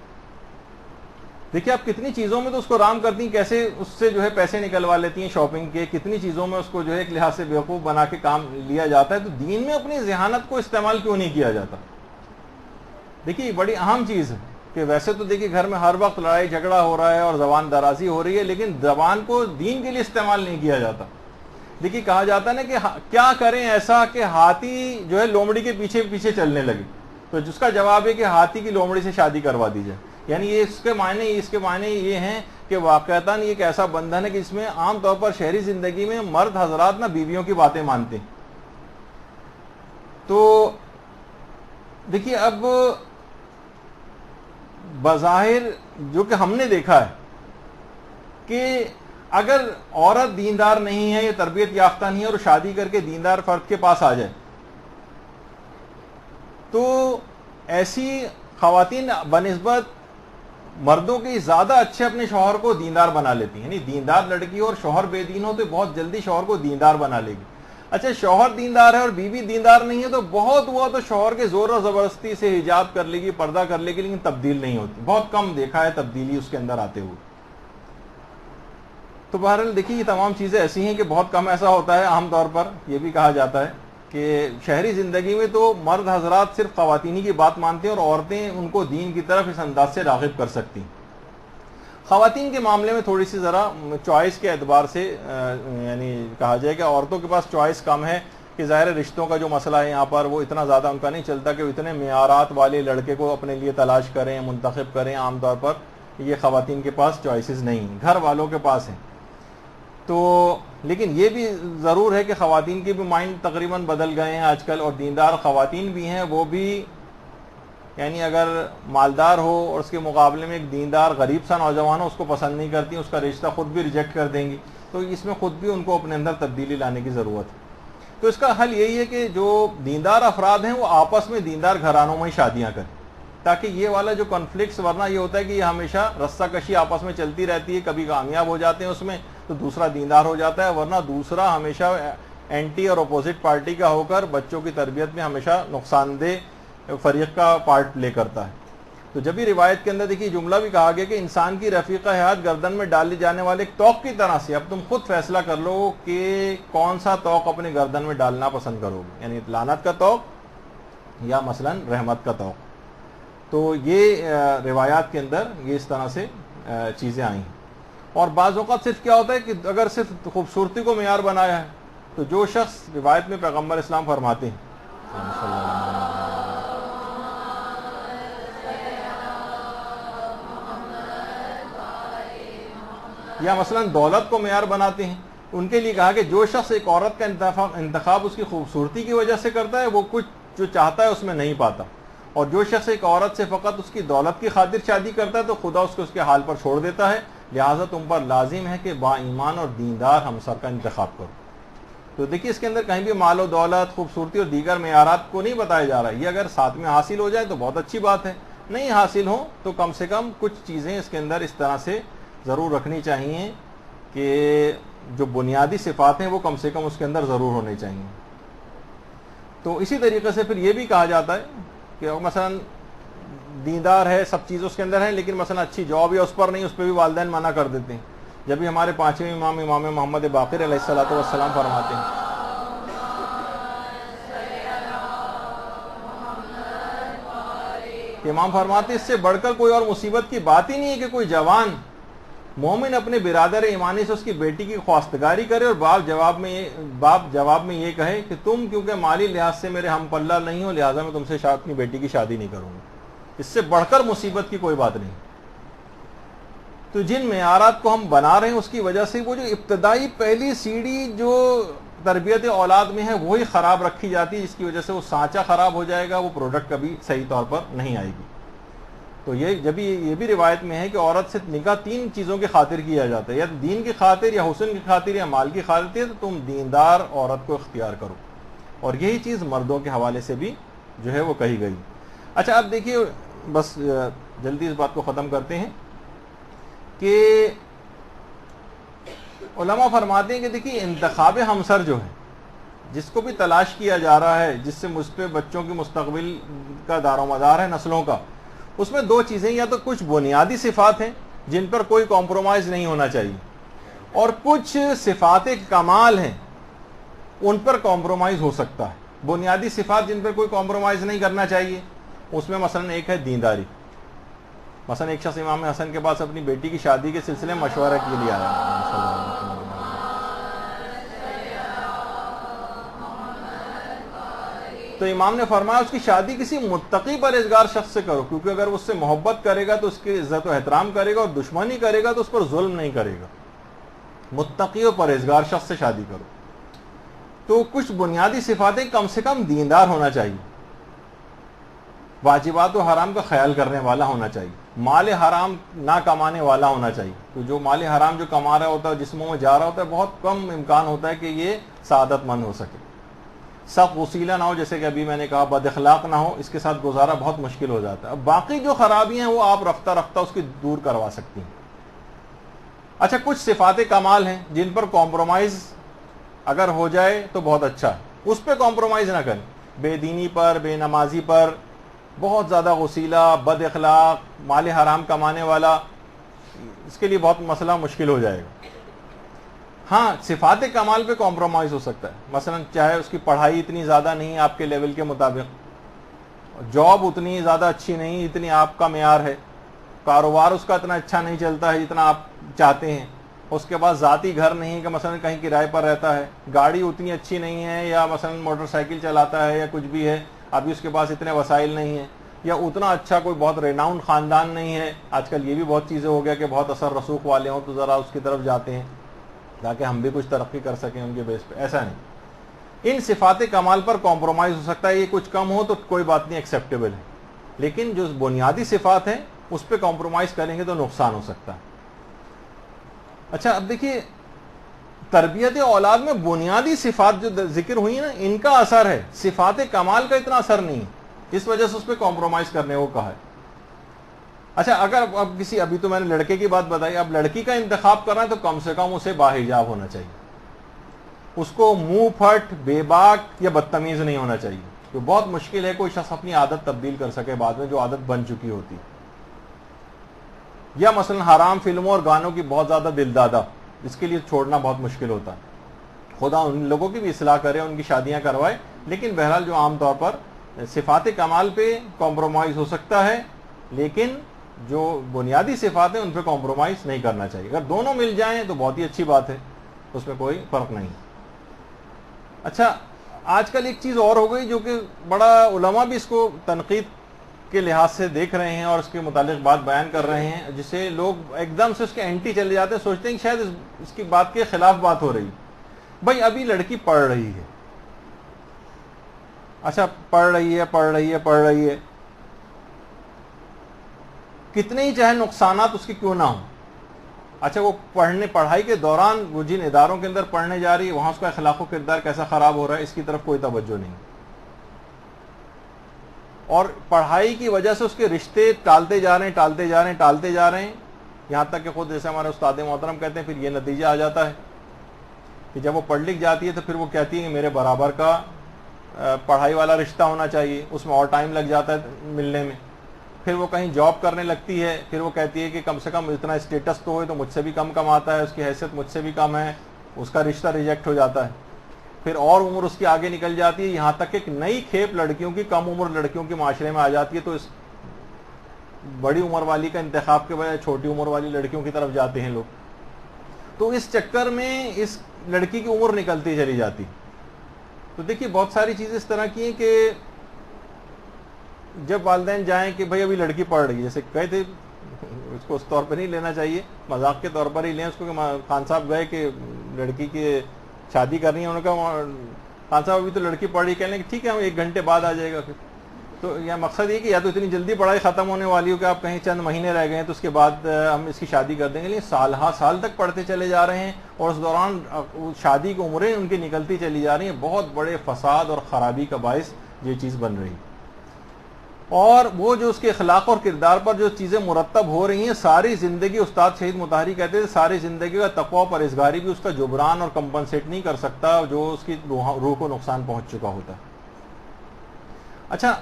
دیکھیے آپ کتنی چیزوں میں تو اس کو رام کرتی ہیں, کیسے اس سے جو ہے پیسے نکلوا لیتی ہیں شاپنگ کے, کتنی چیزوں میں اس کو جو ہے ایک لحاظ سے بیوقوف بنا کے کام لیا جاتا ہے. تو دین میں اپنی ذہانت کو استعمال کیوں نہیں کیا جاتا؟ دیکھیے بڑی اہم چیز ہے کہ ویسے تو دیکھیے گھر میں ہر وقت لڑائی جھگڑا ہو رہا ہے اور زبان درازی ہو رہی ہے, لیکن زبان کو دین کے لیے استعمال نہیں کیا جاتا. دیکھیے کہا جاتا ہے نا کہ کیا کریں ایسا کہ ہاتھی جو ہے لومڑی کے پیچھے پیچھے چلنے لگے, تو جس کا جواب ہے کہ ہاتھی کی لومڑی سے شادی کروا دی جائے. یعنی یہ اس کے معنی یہ ہیں کہ واقعتاً یہ ایک ایسا بندھن ہے کہ اس میں عام طور پر شہری زندگی میں مرد حضرات نہ بیویوں کی باتیں مانتے ہیں. تو دیکھیے اب بظاہر جو کہ ہم نے دیکھا ہے کہ اگر عورت دیندار نہیں ہے یا تربیت یافتہ نہیں ہے اور شادی کر کے دیندار فرد کے پاس آ جائے تو ایسی خواتین بنسبت مردوں کی زیادہ اچھے اپنے شوہر کو دیندار بنا لیتی ہیں. یعنی دیندار لڑکی اور شوہر بے دین ہو تو بہت جلدی شوہر کو دیندار بنا لے گی. اچھا شوہر دیندار ہے اور بیوی دیندار نہیں ہے تو بہت ہوا تو شوہر کے زور و زبردستی سے حجاب کر لے گی, پردہ کر لے گی, لیکن تبدیل نہیں ہوتی. بہت کم دیکھا ہے تبدیلی اس کے اندر آتے ہوئے. تو بہرحال دیکھیے یہ تمام چیزیں ایسی ہیں کہ بہت کم ایسا ہوتا ہے. عام طور پر یہ بھی کہا جاتا ہے کہ شہری زندگی میں تو مرد حضرات صرف خواتینی کی بات مانتے ہیں اور عورتیں ان کو دین کی طرف اس انداز سے راغب کر سکتی ہیں. خواتین کے معاملے میں تھوڑی سی ذرا چوائس کے اعتبار سے یعنی کہا جائے کہ عورتوں کے پاس چوائس کم ہے کہ ظاہر رشتوں کا جو مسئلہ ہے یہاں پر وہ اتنا زیادہ ان کا نہیں چلتا کہ وہ اتنے معیارات والے لڑکے کو اپنے لیے تلاش کریں, منتخب کریں. عام طور پر یہ خواتین کے پاس چوائسز نہیں ہیں, گھر والوں کے پاس ہیں. تو لیکن یہ بھی ضرور ہے کہ خواتین کے بھی مائنڈ تقریباً بدل گئے ہیں آج کل, اور دیندار خواتین بھی ہیں وہ بھی یعنی اگر مالدار ہو اور اس کے مقابلے میں ایک دیندار غریب سا نوجوان ہو اس کو پسند نہیں کرتی, اس کا رشتہ خود بھی ریجیکٹ کر دیں گی. تو اس میں خود بھی ان کو اپنے اندر تبدیلی لانے کی ضرورت ہے. تو اس کا حل یہی ہے کہ جو دیندار افراد ہیں وہ آپس میں دیندار گھرانوں میں ہی شادیاں کریں, تاکہ یہ والا جو کنفلکٹس, ورنہ یہ ہوتا ہے کہ یہ ہمیشہ رسہ کشی آپس میں چلتی رہتی ہے, کبھی کامیاب ہو جاتے ہیں اس میں تو دوسرا دیندار ہو جاتا ہے, ورنہ دوسرا ہمیشہ اینٹی اور اپوزٹ پارٹی کا ہو کر بچوں کی تربیت میں ہمیشہ نقصان دہ فریق کا پارٹ پلے کرتا ہے. تو جب بھی روایت کے اندر دیکھیے جملہ بھی کہا گیا کہ انسان کی رفیقہ حیات گردن میں ڈالی جانے والے ایک توق کی طرح سے, اب تم خود فیصلہ کر لو کہ کون سا توق اپنے گردن میں ڈالنا پسند کرو گے, یعنی لعنت کا توق یا مثلا رحمت کا توق. تو یہ روایات کے اندر یہ اس طرح سے چیزیں آئی ہیں. اور بعض اوقات صرف کیا ہوتا ہے کہ اگر صرف خوبصورتی کو معیار بنایا ہے تو جو شخص روایت میں پیغمبر اسلام فرماتے ہیں یا مثلا دولت کو معیار بناتے ہیں, ان کے لیے کہا کہ جو شخص ایک عورت کا انتخاب اس کی خوبصورتی کی وجہ سے کرتا ہے وہ کچھ جو چاہتا ہے اس میں نہیں پاتا, اور جو شخص ایک عورت سے فقط اس کی دولت کی خاطر شادی کرتا ہے تو خدا اس کو اس کے حال پر چھوڑ دیتا ہے. لہٰذا تم پر لازم ہے کہ با ایمان اور دیندار ہمسر کا انتخاب کرو. تو دیکھیے اس کے اندر کہیں بھی مال و دولت, خوبصورتی اور دیگر معیارات کو نہیں بتایا جا رہا ہے. یہ اگر ساتھ میں حاصل ہو جائے تو بہت اچھی بات ہے, نہیں حاصل ہو تو کم سے کم کچھ چیزیں اس کے اندر اس طرح سے ضرور رکھنی چاہیے کہ جو بنیادی صفات ہیں وہ کم سے کم اس کے اندر ضرور ہونے چاہیے. تو اسی طریقے سے پھر یہ بھی کہا جاتا ہے کہ مثلا دیندار ہے, سب چیز اس کے اندر ہے, لیکن مثلا اچھی جاب یا اس پر نہیں, اس پہ بھی والدین منع کر دیتے ہیں. جب بھی ہمارے پانچویں امام محمد باقر علیہ الصلوۃ والسلام فرماتے ہیں کہ امام فرماتے ہیں اس سے بڑھ کر کوئی اور مصیبت کی بات ہی نہیں ہے کہ کوئی جوان مومن اپنے برادر ایمانی سے اس کی بیٹی کی خواستگاری کرے اور باپ جواب میں یہ کہے کہ تم کیونکہ مالی لحاظ سے میرے ہم پلہ نہیں ہو لہٰذا میں تم سے اپنی بیٹی کی شادی نہیں کروں گا. اس سے بڑھ کر مصیبت کی کوئی بات نہیں. تو جن معیارات کو ہم بنا رہے ہیں اس کی وجہ سے وہ جو ابتدائی پہلی سیڑھی جو تربیت اولاد میں ہے وہی خراب رکھی جاتی ہے, جس کی وجہ سے وہ سانچہ خراب ہو جائے گا, وہ پروڈکٹ کبھی صحیح طور پر نہیں آئے گی. تو یہ بھی روایت میں ہے کہ عورت سے نکاح 3 چیزوں کی خاطر کیا جاتا ہے, یا دین کی خاطر, یا حسن کی خاطر, یا مال کی خاطر. تو تم دیندار عورت کو اختیار کرو, اور یہی چیز مردوں کے حوالے سے بھی جو ہے وہ کہی گئی. اچھا اب دیکھیے بس جلدی اس بات کو ختم کرتے ہیں کہ علماء فرماتے ہیں کہ دیکھیے انتخاب ہمسر جو ہے, جس کو بھی تلاش کیا جا رہا ہے, جس سے مجھ پہ بچوں کی مستقبل کا دار و مدار ہے نسلوں کا, اس میں 2 چیزیں, یا تو کچھ بنیادی صفات ہیں جن پر کوئی کمپرومائز نہیں ہونا چاہیے, اور کچھ صفات کمال ہیں ان پر کمپرومائز ہو سکتا ہے. بنیادی صفات جن پر کوئی کمپرومائز نہیں کرنا چاہیے اس میں مثلا ایک ہے دینداری. مثلا ایک شخص امام حسن کے پاس اپنی بیٹی کی شادی کے سلسلے میں مشورہ کے لیے آیا, تو امام نے فرمایا اس کی شادی کسی متقی پرہیزگار شخص سے کرو, کیونکہ اگر اس سے محبت کرے گا تو اس کی عزت و احترام کرے گا, اور دشمنی کرے گا تو اس پر ظلم نہیں کرے گا. متقی و پرہیزگار شخص سے شادی کرو. تو کچھ بنیادی صفاتیں کم سے کم دیندار ہونا چاہیے, واجبات و حرام کا خیال کرنے والا ہونا چاہیے, مال حرام نہ کمانے والا ہونا چاہیے. تو جو مال حرام جو کما رہا ہوتا ہے, جسموں میں جا رہا ہوتا ہے, بہت کم امکان ہوتا ہے کہ یہ سعادت مند ہو سکے. سخت وسیلہ نہ ہو, جیسے کہ ابھی میں نے کہا بد اخلاق نہ ہو, اس کے ساتھ گزارا بہت مشکل ہو جاتا ہے. اب باقی جو خرابیاں ہیں وہ آپ رفتہ رفتہ اس کی دور کروا سکتی ہیں. اچھا, کچھ صفات کمال ہیں جن پر کمپرومائز اگر ہو جائے تو بہت اچھا ہے, اس پہ کمپرومائز نہ کریں. بے دینی پر, بے نمازی پر, بہت زیادہ غسیلہ, بد اخلاق, مال حرام کمانے والا, اس کے لیے بہت مسئلہ مشکل ہو جائے گا. ہاں, صفات کمال پہ کمپرومائز ہو سکتا ہے. مثلا چاہے اس کی پڑھائی اتنی زیادہ نہیں آپ کے لیول کے مطابق, جاب اتنی زیادہ اچھی نہیں اتنی آپ کا معیار ہے, کاروبار اس کا اتنا اچھا نہیں چلتا ہے جتنا آپ چاہتے ہیں, اس کے بعد ذاتی گھر نہیں کہ مثلا کہیں کرائے پر رہتا ہے, گاڑی اتنی اچھی نہیں ہے, یا مثلا موٹر سائیکل چلاتا ہے یا کچھ بھی ہے, ابھی اس کے پاس اتنے وسائل نہیں ہیں, یا اتنا اچھا کوئی بہت ریناؤنڈ خاندان نہیں ہے. آج کل یہ بھی بہت چیزیں ہو گیا کہ بہت اثر رسوخ والے ہوں تو ذرا اس کی طرف جاتے ہیں تاکہ ہم بھی کچھ ترقی کر سکیں ان کے بیس پہ. ایسا نہیں, ان صفات کمال پر کمپرومائز ہو سکتا ہے. یہ کچھ کم ہو تو کوئی بات نہیں, ایکسیپٹیبل ہے, لیکن جو بنیادی صفات ہیں اس پہ کمپرومائز کریں گے تو نقصان ہو سکتا ہے. اچھا, اب دیکھیے, تربیت اولاد میں بنیادی صفات جو ذکر ہوئی نا, ان کا اثر ہے, صفات کمال کا اتنا اثر نہیں, اس وجہ سے اس پہ کمپرومائز کرنے کو کہا ہے. اچھا, اگر اب کسی, ابھی تو میں نے لڑکے کی بات بتائی, اب لڑکی کا انتخاب کرنا ہے تو کم سے کم اسے باحجاب ہونا چاہیے, اس کو منہ پھٹ, بے باک یا بدتمیز نہیں ہونا چاہیے. تو بہت مشکل ہے کوئی شخص اپنی عادت تبدیل کر سکے بعد میں جو عادت بن چکی ہوتی. یا مثلا حرام فلموں اور گانوں کی بہت زیادہ دل دادا, اس کے لیے چھوڑنا بہت مشکل ہوتا ہے. خدا ان لوگوں کی بھی اصلاح کرے, ان کی شادیاں کروائے, لیکن بہرحال جو عام طور پر صفات کمال پہ کمپرومائز ہو سکتا ہے, لیکن جو بنیادی صفات ہیں ان پہ کمپرومائز نہیں کرنا چاہیے. اگر دونوں مل جائیں تو بہت ہی اچھی بات ہے, اس میں کوئی فرق نہیں. اچھا, آج کل ایک چیز اور ہو گئی جو کہ بڑا علماء بھی اس کو تنقید کے لحاظ سے دیکھ رہے ہیں اور اس کے متعلق بات بیان کر رہے ہیں, جسے لوگ ایک دم سے اس کے اینٹی چلے جاتے ہیں, سوچتے ہیں کہ شاید اس کی بات کے خلاف بات ہو رہی. بھائی, ابھی لڑکی پڑھ رہی ہے, اچھا پڑھ رہی ہے, کتنے ہی چاہے نقصانات اس کی کیوں نہ ہوں, اچھا وہ پڑھائی کے دوران وہ جن اداروں کے اندر پڑھنے جا رہی ہے وہاں اس کا اخلاق و کردار کیسا خراب ہو رہا ہے, اس کی طرف کوئی توجہ نہیں. اور پڑھائی کی وجہ سے اس کے رشتے ٹالتے جا رہے ہیں, یہاں تک کہ خود جیسے ہمارے استاد محترم کہتے ہیں پھر یہ نتیجہ آ جاتا ہے کہ جب وہ پڑھ لکھ جاتی ہے تو پھر وہ کہتی ہے کہ میرے برابر کا پڑھائی والا رشتہ ہونا چاہیے, اس میں اور ٹائم لگ جاتا ہے ملنے میں. پھر وہ کہیں جاب کرنے لگتی ہے, پھر وہ کہتی ہے کہ کم سے کم اتنا اسٹیٹس تو ہوئے, تو مجھ سے بھی کم کماتا ہے, اس کی حیثیت مجھ سے بھی کم ہے, اس کا رشتہ ریجیکٹ ہو جاتا ہے. پھر اور عمر اس کی آگے نکل جاتی ہے, یہاں تک ایک نئی کھیپ لڑکیوں کی, کم عمر لڑکیوں کی معاشرے میں آ جاتی ہے. تو اس بڑی عمر والی کا انتخاب کے بجائے چھوٹی عمر والی لڑکیوں کی طرف جاتے ہیں لوگ. تو اس چکر میں اس لڑکی کی عمر نکلتی چلی جاتی. تو دیکھیے, بہت ساری چیزیں اس طرح کی ہیں کہ جب والدین جائیں کہ بھائی ابھی لڑکی پڑھ رہی ہے, جیسے کہے تھے, اس کو اس طور پہ نہیں لینا چاہیے, مذاق کے طور پر ہی لیں اس کو, کہ خان صاحب گئے کہ لڑکی کی شادی کرنی ہے, انہوں نے کہا خان صاحب ابھی تو لڑکی پڑھ رہی, کہنے کہ ٹھیک ہے ہم 1 گھنٹے بعد آ جائے گا. پھر تو یہ مقصد یہ کہ یا تو اتنی جلدی پڑھائی ختم ہونے والی ہو کہ آپ کہیں چند مہینے رہ گئے ہیں تو اس کے بعد ہم اس کی شادی کر دیں گے, لیکن سال تک پڑھتے چلے جا رہے ہیں اور اس دوران شادی کی عمریں ان کی نکلتی چلی جا رہی ہیں. بہت بڑے فساد اور خرابی کا باعث یہ چیز بن رہی ہے. اور وہ جو اس کے اخلاق اور کردار پر جو چیزیں مرتب ہو رہی ہیں, ساری زندگی, استاد شہید مطہری کہتے تھے, ساری زندگی کا تقویٰ و پرہیزگاری بھی اس کا جبران اور کمپنسیٹ نہیں کر سکتا جو اس کی روح کو نقصان پہنچ چکا ہوتا ہے. اچھا,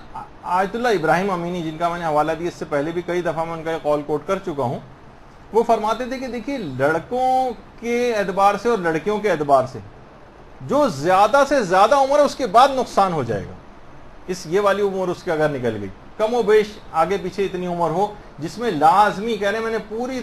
آیت اللہ ابراہیم امینی, جن کا میں نے حوالہ دیا, اس سے پہلے بھی کئی دفعہ میں ان کا یہ قول کوٹ کر چکا ہوں, وہ فرماتے تھے کہ دیکھیے, لڑکوں کے اعتبار سے اور لڑکیوں کے اعتبار سے جو زیادہ سے زیادہ عمر ہے اس کے بعد نقصان ہو جائے گا. یہ والی عمر اس کے اگر نکل گئی, کم و بیش آگے پیچھے اتنی عمر ہو جس میں لازمی, کہہ رہے میں نے پوری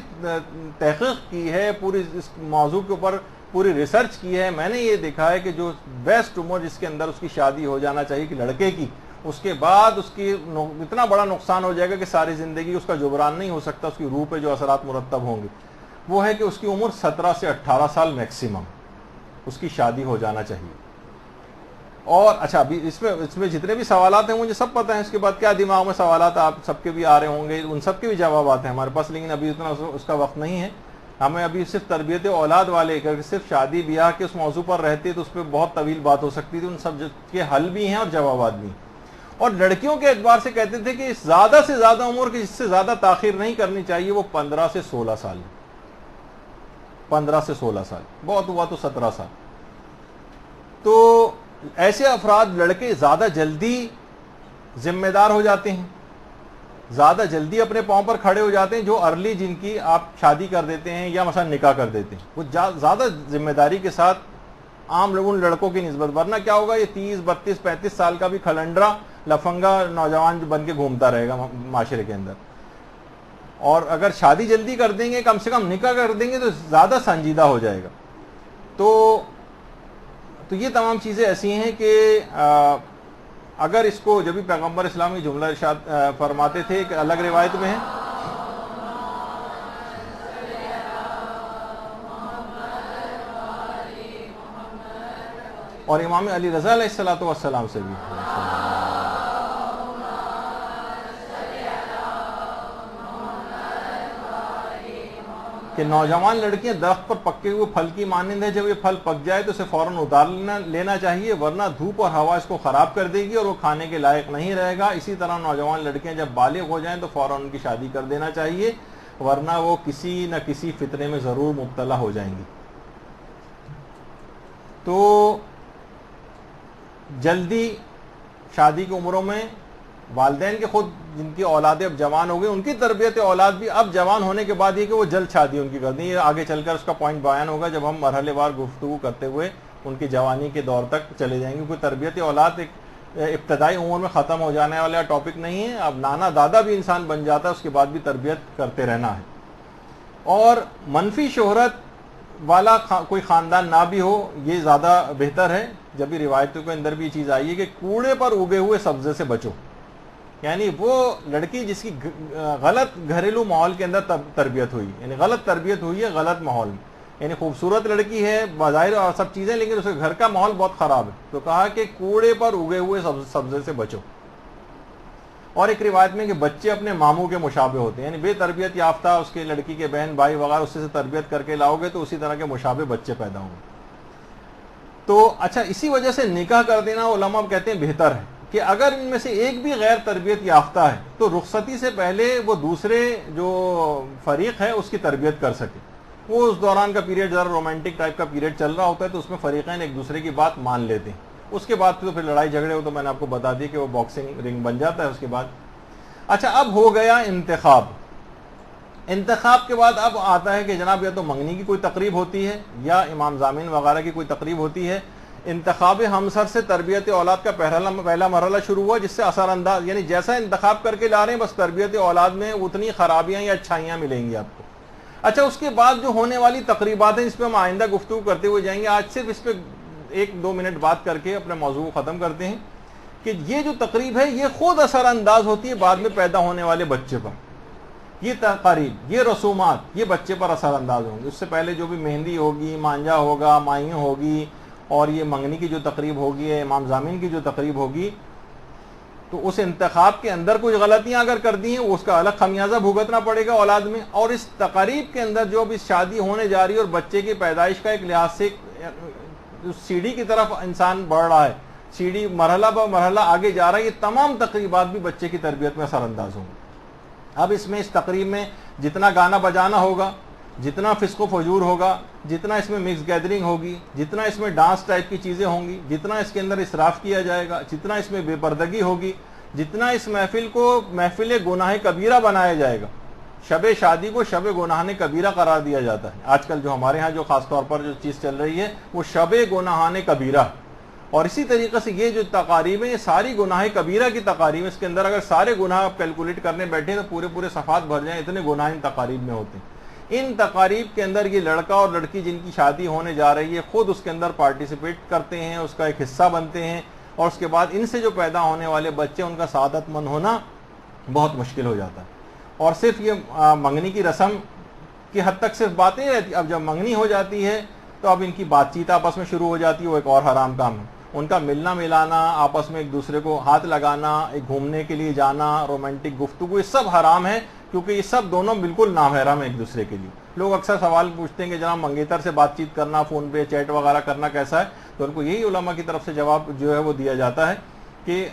تحقیق کی ہے, پوری اس موضوع کے اوپر پوری ریسرچ کی ہے, میں نے یہ دیکھا ہے کہ جو بیسٹ عمر جس کے اندر اس کی شادی ہو جانا چاہیے کہ لڑکے کی, اس کے بعد اس کی اتنا بڑا نقصان ہو جائے گا کہ ساری زندگی اس کا جبران نہیں ہو سکتا, اس کی روح پہ جو اثرات مرتب ہوں گے, وہ ہے کہ اس کی عمر 17 سے 18 سال میکسیمم اس کی شادی ہو جانا چاہیے. اور اچھا ابھی اس میں جتنے بھی سوالات ہیں مجھے سب پتہ ہیں، اس کے بعد کیا دماغ میں سوالات آپ سب کے بھی آ رہے ہوں گے، ان سب کے بھی جوابات ہیں ہمارے پاس، لیکن ابھی اتنا اس کا وقت نہیں ہے. ہمیں ابھی صرف تربیت اولاد والے، اگر صرف شادی بیاہ کے اس موضوع پر رہتے تو اس پہ بہت طویل بات ہو سکتی تھی. ان سب کے حل بھی ہیں اور جوابات بھی. اور لڑکیوں کے اعتبار سے کہتے تھے کہ زیادہ سے زیادہ عمر کی جس سے زیادہ تاخیر نہیں کرنی چاہیے وہ 15 سے 16 سال، 15 سے 16 سال، بہت ہوا تو 17 سال. تو ایسے افراد لڑکے زیادہ جلدی ذمہ دار ہو جاتے ہیں، زیادہ جلدی اپنے پاؤں پر کھڑے ہو جاتے ہیں، جو ارلی جن کی آپ شادی کر دیتے ہیں یا مثلا نکاح کر دیتے ہیں، وہ زیادہ ذمہ داری کے ساتھ عام لوگوں لڑکوں کی نسبت. ورنہ کیا ہوگا، یہ 30 32 35 سال کا بھی کھلنڈرا لفنگا نوجوان بن کے گھومتا رہے گا معاشرے کے اندر. اور اگر شادی جلدی کر دیں گے، کم سے کم نکاح کر دیں گے تو زیادہ سنجیدہ ہو جائے گا. تو یہ تمام چیزیں ایسی ہیں کہ اگر اس کو جب بھی پیغمبر اسلام کی جملہ ارشاد فرماتے تھے، ایک الگ روایت میں ہے اور امام علی رضا علیہ الصلوۃ والسلام سے بھی کہ نوجوان لڑکیاں درخت پر پکے ہوئے پھل کی مانند ہے، جب یہ پھل پک جائے تو اسے فوراً اتار لینا چاہیے، ورنہ دھوپ اور ہوا اس کو خراب کر دے گی اور وہ کھانے کے لائق نہیں رہے گا. اسی طرح نوجوان لڑکیاں جب بالغ ہو جائیں تو فوراً ان کی شادی کر دینا چاہیے، ورنہ وہ کسی نہ کسی فتنے میں ضرور مبتلا ہو جائیں گی. تو جلدی شادی کی عمروں میں والدین کے خود جن کی اولادیں اب جوان ہو گئی، ان کی تربیت اولاد بھی اب جوان ہونے کے بعد یہ کہ وہ جلد شادی ان کی کر دیں. یہ آگے چل کر اس کا پوائنٹ بیان ہوگا جب ہم مرحلے وار گفتگو کرتے ہوئے ان کی جوانی کے دور تک چلے جائیں گے. کیونکہ تربیت اولاد ایک ابتدائی عمر میں ختم ہو جانے والا ٹاپک نہیں ہے. اب نانا دادا بھی انسان بن جاتا ہے، اس کے بعد بھی تربیت کرتے رہنا ہے. اور منفی شہرت والا کوئی خاندان نہ بھی ہو، یہ زیادہ بہتر ہے. جب بھی روایتوں کے اندر بھی یہ چیز آئی ہے کہ کوڑے پر اگے ہوئے سبزے سے بچو، یعنی وہ لڑکی جس کی غلط گھریلو ماحول کے اندر تربیت ہوئی، یعنی غلط تربیت ہوئی ہے غلط ماحول میں، یعنی خوبصورت لڑکی ہے بظاہر اور سب چیزیں، لیکن اس کے گھر کا ماحول بہت خراب ہے. تو کہا کہ کوڑے پر اگے ہوئے سبزے سے بچو. اور ایک روایت میں کہ بچے اپنے ماموں کے مشابہ ہوتے ہیں، یعنی بے تربیت یافتہ اس کے لڑکی کے بہن بھائی وغیرہ اس سے تربیت کر کے لاؤ گے تو اسی طرح کے مشابہ بچے پیدا ہوں گے. تو اچھا اسی وجہ سے نکاح کر دینا علماء کہتے ہیں بہتر ہے کہ اگر ان میں سے ایک بھی غیر تربیت یافتہ ہے تو رخصتی سے پہلے وہ دوسرے جو فریق ہے اس کی تربیت کر سکے. وہ اس دوران کا پیریڈ ذرا رومانٹک ٹائپ کا پیریڈ چل رہا ہوتا ہے تو اس میں فریقین ایک دوسرے کی بات مان لیتے ہیں. اس کے بعد تو پھر لڑائی جھگڑے ہو تو میں نے آپ کو بتا دی کہ وہ باکسنگ رنگ بن جاتا ہے اس کے بعد. اچھا اب ہو گیا انتخاب کے بعد اب آتا ہے کہ جناب یا تو منگنی کی کوئی تقریب ہوتی ہے یا امام ضامن وغیرہ کی کوئی تقریب ہوتی ہے. انتخاب ہمسر سے تربیت اولاد کا پہلا مرحلہ شروع ہوا، جس سے اثر انداز یعنی جیسا انتخاب کر کے لا رہے ہیں بس تربیت اولاد میں اتنی خرابیاں یا اچھائیاں ملیں گی آپ کو. اچھا اس کے بعد جو ہونے والی تقریبات ہیں اس پہ ہم آئندہ گفتگو کرتے ہوئے جائیں گے. آج صرف اس پہ 1-2 منٹ بات کر کے اپنے موضوع کو ختم کرتے ہیں کہ یہ جو تقریب ہے یہ خود اثر انداز ہوتی ہے بعد میں پیدا ہونے والے بچے پر. یہ تقریب، یہ رسومات یہ بچے پر اثر انداز ہوں گے. اس سے پہلے جو بھی مہندی ہوگی، مانجا ہوگا، مائیں ہوگی اور یہ منگنی کی جو تقریب ہوگی، امام ضامن کی جو تقریب ہوگی، تو اس انتخاب کے اندر کچھ غلطیاں اگر کر دی ہیں اس کا الگ خمیازہ بھگتنا پڑے گا اولاد میں. اور اس تقریب کے اندر جو اب شادی ہونے جا رہی ہے اور بچے کی پیدائش کا ایک لحاظ سے سیڑھی کی طرف انسان بڑھ رہا ہے، سیڑھی مرحلہ بہ مرحلہ آگے جا رہا ہے، یہ تمام تقریبات بھی بچے کی تربیت میں اثر انداز ہوں گے. اب اس تقریب میں جتنا گانا بجانا ہوگا، جتنا فسق و فجور ہوگا، جتنا اس میں مکس گیدرنگ ہوگی، جتنا اس میں ڈانس ٹائپ کی چیزیں ہوں گی، جتنا اس کے اندر اسراف کیا جائے گا، جتنا اس میں بے پردگی ہوگی، جتنا اس محفل کو محفل گناہ کبیرہ بنایا جائے گا. شب شادی کو شب گناہ کبیرہ قرار دیا جاتا ہے. آج کل جو ہمارے ہاں جو خاص طور پر جو چیز چل رہی ہے وہ شب گناہ کبیرہ. اور اسی طریقے سے یہ جو تقاریب ہیں یہ ساری گناہ کبیرہ کی تقاریب، اس کے اندر اگر سارے گناہ آپ کیلکولیٹ کرنے بیٹھے تو پورے صفحات بھر جائیں، اتنے گناہ ان تقاریب میں ہوتے ہیں. ان تقاریب کے اندر یہ لڑکا اور لڑکی جن کی شادی ہونے جا رہی ہے خود اس کے اندر پارٹیسپیٹ کرتے ہیں، اس کا ایک حصہ بنتے ہیں، اور اس کے بعد ان سے جو پیدا ہونے والے بچے ان کا سعادت مند ہونا بہت مشکل ہو جاتا ہے. اور صرف یہ منگنی کی رسم کی حد تک صرف باتیں رہتی. اب جب منگنی ہو جاتی ہے تو اب ان کی بات چیت آپس میں شروع ہو جاتی ہے، وہ ایک اور حرام کام ہے. ان کا ملنا ملانا، آپس میں ایک دوسرے کو ہاتھ لگانا، ایک گھومنے کے لیے جانا، رومانٹک گفتگو، یہ سب حرام ہے، کیونکہ یہ سب دونوں بالکل نامحرم ہیں ایک دوسرے کے لیے۔ لوگ اکثر سوال پوچھتے ہیں کہ جناب منگیتر سے بات چیت کرنا، فون پہ چیٹ وغیرہ کرنا کیسا ہے؟ تو ان کو یہی علماء کی طرف سے جواب جو ہے وہ دیا جاتا ہے کہ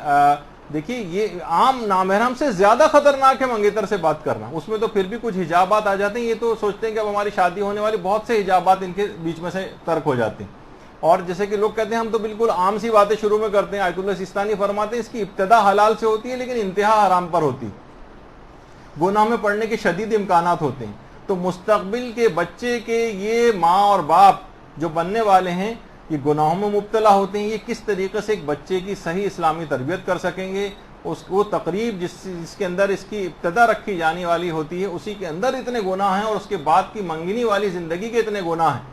دیکھیے یہ عام نامحرم سے زیادہ خطرناک ہے منگیتر سے بات کرنا، اس میں تو پھر بھی کچھ حجابات آ جاتے ہیں، یہ تو سوچتے ہیں کہ اب ہماری شادی ہونے والی، بہت سے حجابات ان کے بیچ میں سے ترک ہو جاتے ہیں۔ اور جیسے کہ لوگ کہتے ہیں ہم تو بالکل عام سی باتیں شروع میں کرتے ہیں، آیت اللہ سیستانی فرماتے ہیں اس کی ابتدا حلال سے ہوتی ہے لیکن انتہا حرام پر ہوتی ہے، گناہ میں پڑنے کے شدید امکانات ہوتے ہیں۔ تو مستقبل کے بچے کے یہ ماں اور باپ جو بننے والے ہیں یہ گناہوں میں مبتلا ہوتے ہیں، یہ کس طریقے سے ایک بچے کی صحیح اسلامی تربیت کر سکیں گے؟ وہ تقریب جس کے اندر اس کی ابتدا رکھی جانے والی ہوتی ہے اسی کے اندر اتنے گناہ ہیں، اور اس کے بعد کی منگنی والی زندگی کے اتنے گناہ ہیں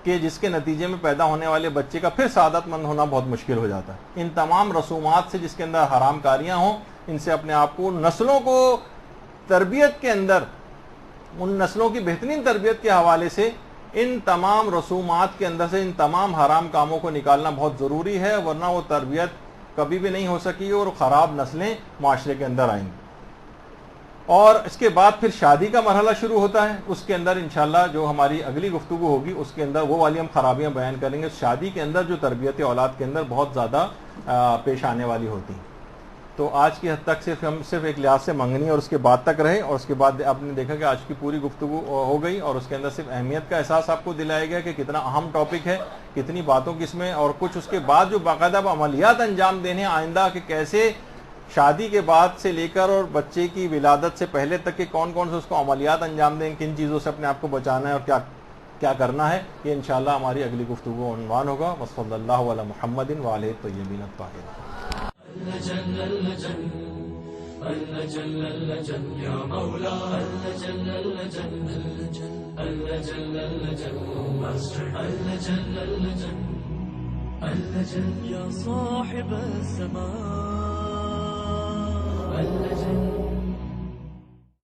کہ جس کے نتیجے میں پیدا ہونے والے بچے کا پھر سعادت مند ہونا بہت مشکل ہو جاتا ہے۔ ان تمام رسومات سے جس کے اندر حرام کاریاں ہوں، ان سے اپنے آپ کو، نسلوں کو تربیت کے اندر، ان نسلوں کی بہترین تربیت کے حوالے سے ان تمام رسومات کے اندر سے ان تمام حرام کاموں کو نکالنا بہت ضروری ہے، ورنہ وہ تربیت کبھی بھی نہیں ہو سکی اور خراب نسلیں معاشرے کے اندر آئیں گی۔ اور اس کے بعد پھر شادی کا مرحلہ شروع ہوتا ہے، اس کے اندر انشاءاللہ جو ہماری اگلی گفتگو ہوگی اس کے اندر وہ والی ہم خرابیاں بیان کریں گے، شادی کے اندر جو تربیت اولاد کے اندر بہت زیادہ پیش آنے والی ہوتی ہیں۔ تو آج کی حد تک ہم صرف ایک لحاظ سے منگنی اور اس کے بعد تک رہے، اور اس کے بعد آپ نے دیکھا کہ آج کی پوری گفتگو ہو گئی اور اس کے اندر صرف اہمیت کا احساس آپ کو دلایا گیا کہ کتنا اہم ٹاپک ہے، کتنی باتوں کی اس میں، اور کچھ اس کے بعد جو باقاعدہ عملیات انجام دینے آئندہ کہ کیسے شادی کے بعد سے لے کر اور بچے کی ولادت سے پہلے تک کے کون کون سے اس کو عملیات انجام دیں، کن چیزوں سے اپنے آپ کو بچانا ہے اور کیا کرنا ہے، یہ انشاءاللہ ہماری اگلی گفتگو عنوان ہوگا۔ وصلی اللہ علی محمد وآلہ الطیبین الطاہرین۔ اللجن اللجن اللجن اللجن یا مولا اللجن اللجن اللجن اللجن اللجن اللجن اللجن یا صاحب الزمان اللجن